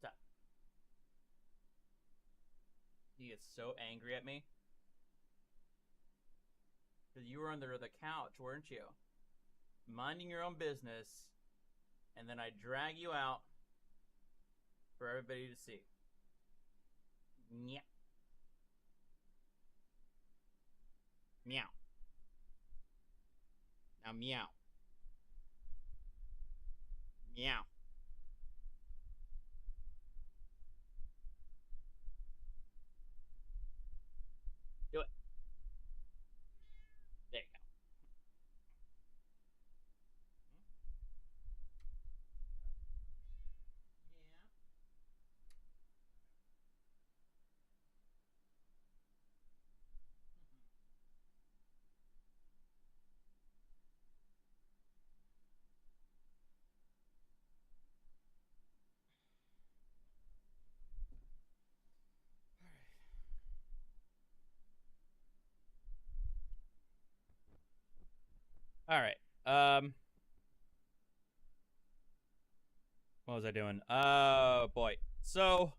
What's up? He gets so angry at me. Because you were under the couch, weren't you? Minding your own business. And then I drag you out for everybody to see. Yeah. Meow. Now meow. Meow. Do it. There you go. All right. What was I doing? Oh boy. So,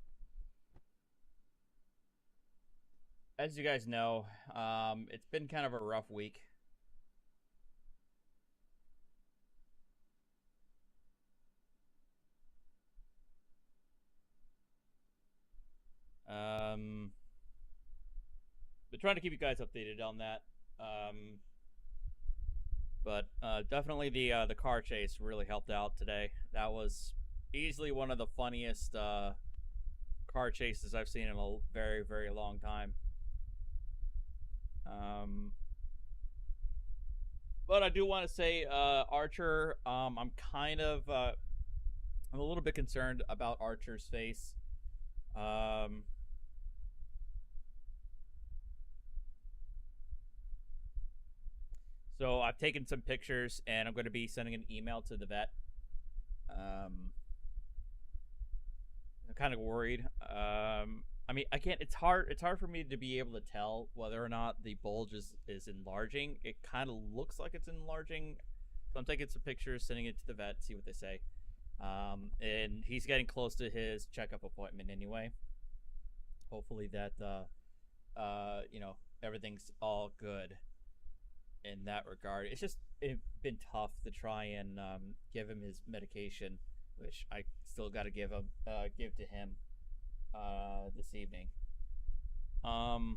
as you guys know, it's been kind of a rough week. Been trying to keep you guys updated on that. But definitely the car chase really helped out today. That was easily one of the funniest car chases I've seen in a very, very long time. But I do want to say, Archer, I'm kind of, I'm a little bit concerned about Archer's face. So I've taken some pictures, and I'm going to be sending an email to the vet. I'm kind of worried. I mean, again, it's hard for me to be able to tell whether or not the bulge is enlarging. It kind of looks like it's enlarging. So I'm taking some pictures, sending it to the vet, see what they say. And he's getting close to his checkup appointment anyway. Hopefully that, you know, everything's all good in that regard. It's been tough to try and give him his medication, which I still got to give to him this evening. But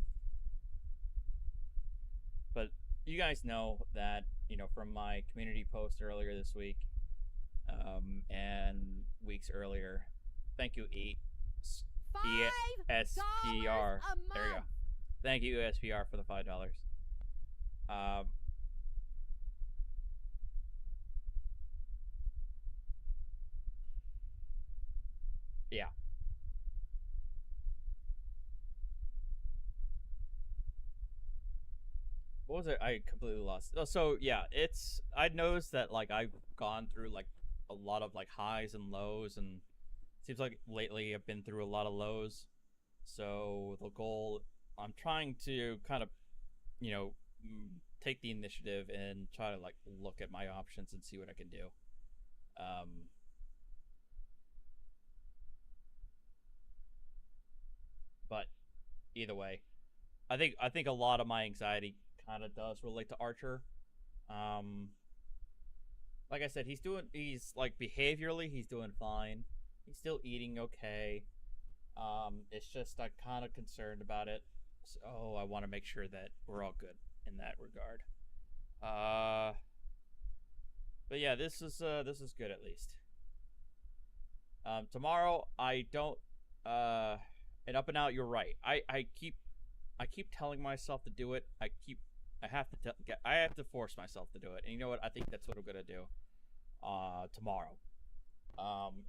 you guys know that, you know, from my community post earlier this week, and weeks earlier. Thank you, ESPR. There you go. Thank you, ESPR, for the $5. Yeah. What was it? I completely lost. Oh, so yeah, I'd noticed that, like, I've gone through like a lot of like highs and lows, and it seems like lately I've been through a lot of lows. So the goal, I'm trying to kind of, you know, take the initiative and try to like look at my options and see what I can do. But either way, I think a lot of my anxiety kind of does relate to Archer. Like I said, he's like behaviorally, he's doing fine. He's still eating okay. It's just I'm kind of concerned about it. So I want to make sure that we're all good in that regard. But yeah, this is good at least. Tomorrow I don't And Up and Out, you're right. I keep telling myself to do it. I have to force myself to do it. And you know what? I think that's what I'm gonna do. Tomorrow.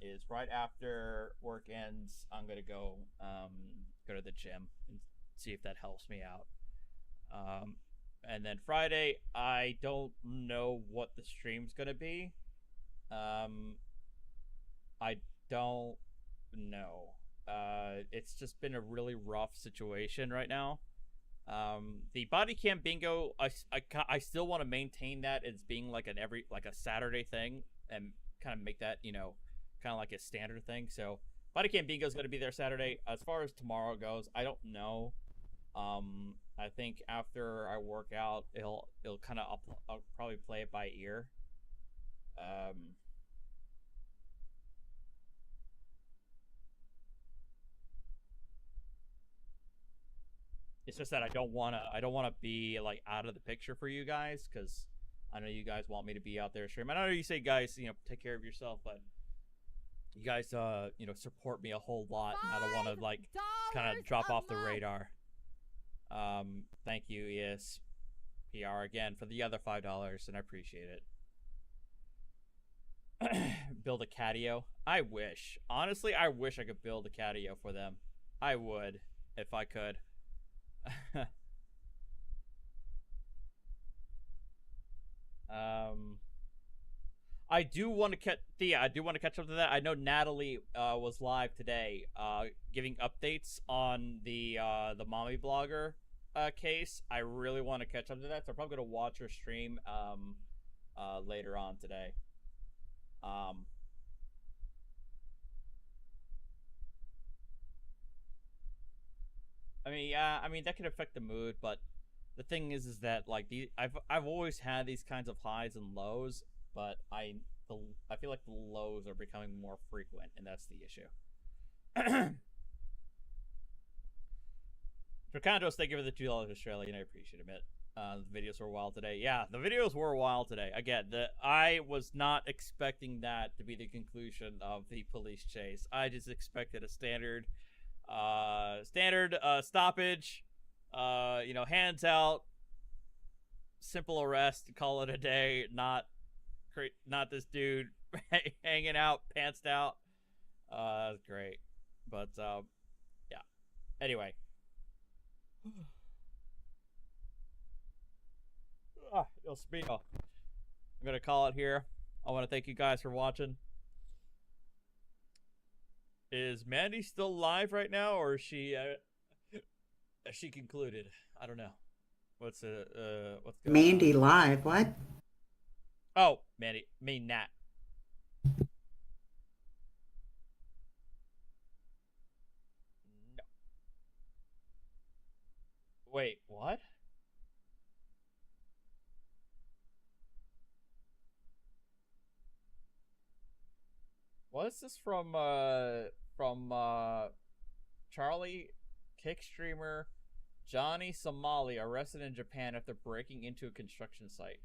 Is right after work ends. I'm gonna go to the gym and see if that helps me out. And then Friday, I don't know what the stream's gonna be. I don't know. It's just been a really rough situation right now. The body cam bingo, I still want to maintain that as being like a Saturday thing and kind of make that, kind of like a standard thing. So body cam bingo is going to be there Saturday. As far as tomorrow goes, I don't know. I think after I work out, it'll kind of, I'll probably play it by ear. It's just that I don't wanna be like out of the picture for you guys, because I know you guys want me to be out there streaming. I know you say, guys, take care of yourself, but you guys support me a whole lot, and I don't want to like kind of drop off the radar. Thank you, ESPR, again for the other $5, and I appreciate it. Build a catio. I wish, honestly, I wish I could build a catio for them. I would if I could. I do want to catch up to that. I know Natalie was live today giving updates on the mommy blogger case. I really want to catch up to that, so I'm probably going to watch her stream later on today. I mean that could affect the mood, but the thing is that like I've always had these kinds of highs and lows, but I feel like the lows are becoming more frequent, and that's the issue. Dracandos, thank you for the $2 Australian. I appreciate it. The videos were wild today. Yeah, the videos were wild today. Again, I was not expecting that to be the conclusion of the police chase. I just expected a standard stoppage, hands out, simple arrest, call it a day. Not this dude hanging out, pantsed out. Great, but yeah. Anyway, El Spino. I'm gonna call it here. I want to thank you guys for watching. Is Mandy still live right now, or is she concluded? I don't know. What's going Mandy on? live? What? Oh, Mandy. Nat. No. Wait, what? What is this from Charlie Kick streamer Johnny Somali arrested in Japan after breaking into a construction site?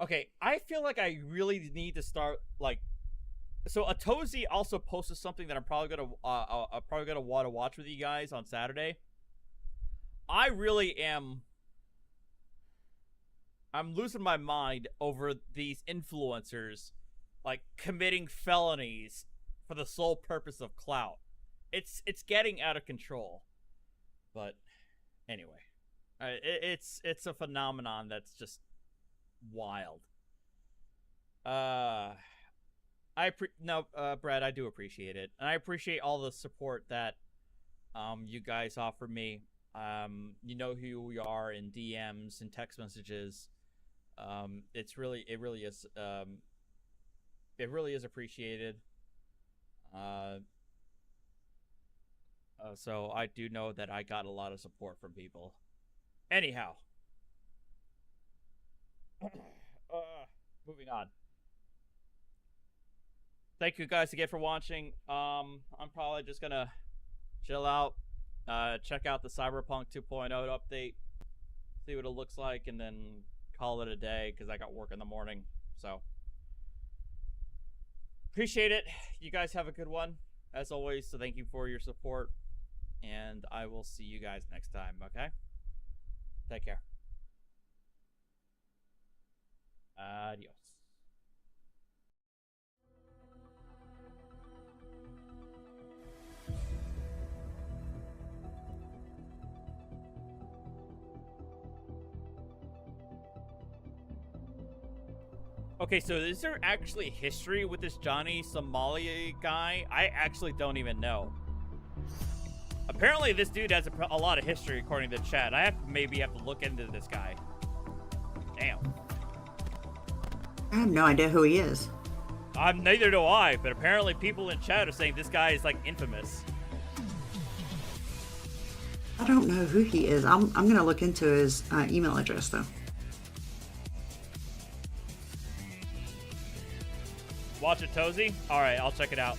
Okay, I feel like I really need to start like. So Atozi also posted something that I'm probably gonna want to watch with you guys on Saturday. I really am. I'm losing my mind over these influencers like committing felonies for the sole purpose of clout. It's getting out of control. But anyway, it's a phenomenon that's just wild. Brad, I do appreciate it, and I appreciate all the support that you guys offer me. You know who we are in DMs and text messages. It really is appreciated. So I do know that I got a lot of support from people. Anyhow, moving on. Thank you guys again for watching. I'm probably just gonna chill out, check out the Cyberpunk 2.0 update, see what it looks like, and then call it a day because I got work in the morning. So appreciate it. You guys have a good one as always. So thank you for your support. and I will see you guys next time, okay? Take care. Adios. Okay, so is there actually history with this Johnny Somalia guy? I actually don't even know. Apparently, this dude has a lot of history, according to the chat. I maybe have to look into this guy. Damn. I have no idea who he is. Neither do I, but apparently people in chat are saying this guy is, like, infamous. I don't know who he is. I'm going to look into his email address, though. Watch it, Tozy? Alright, I'll check it out.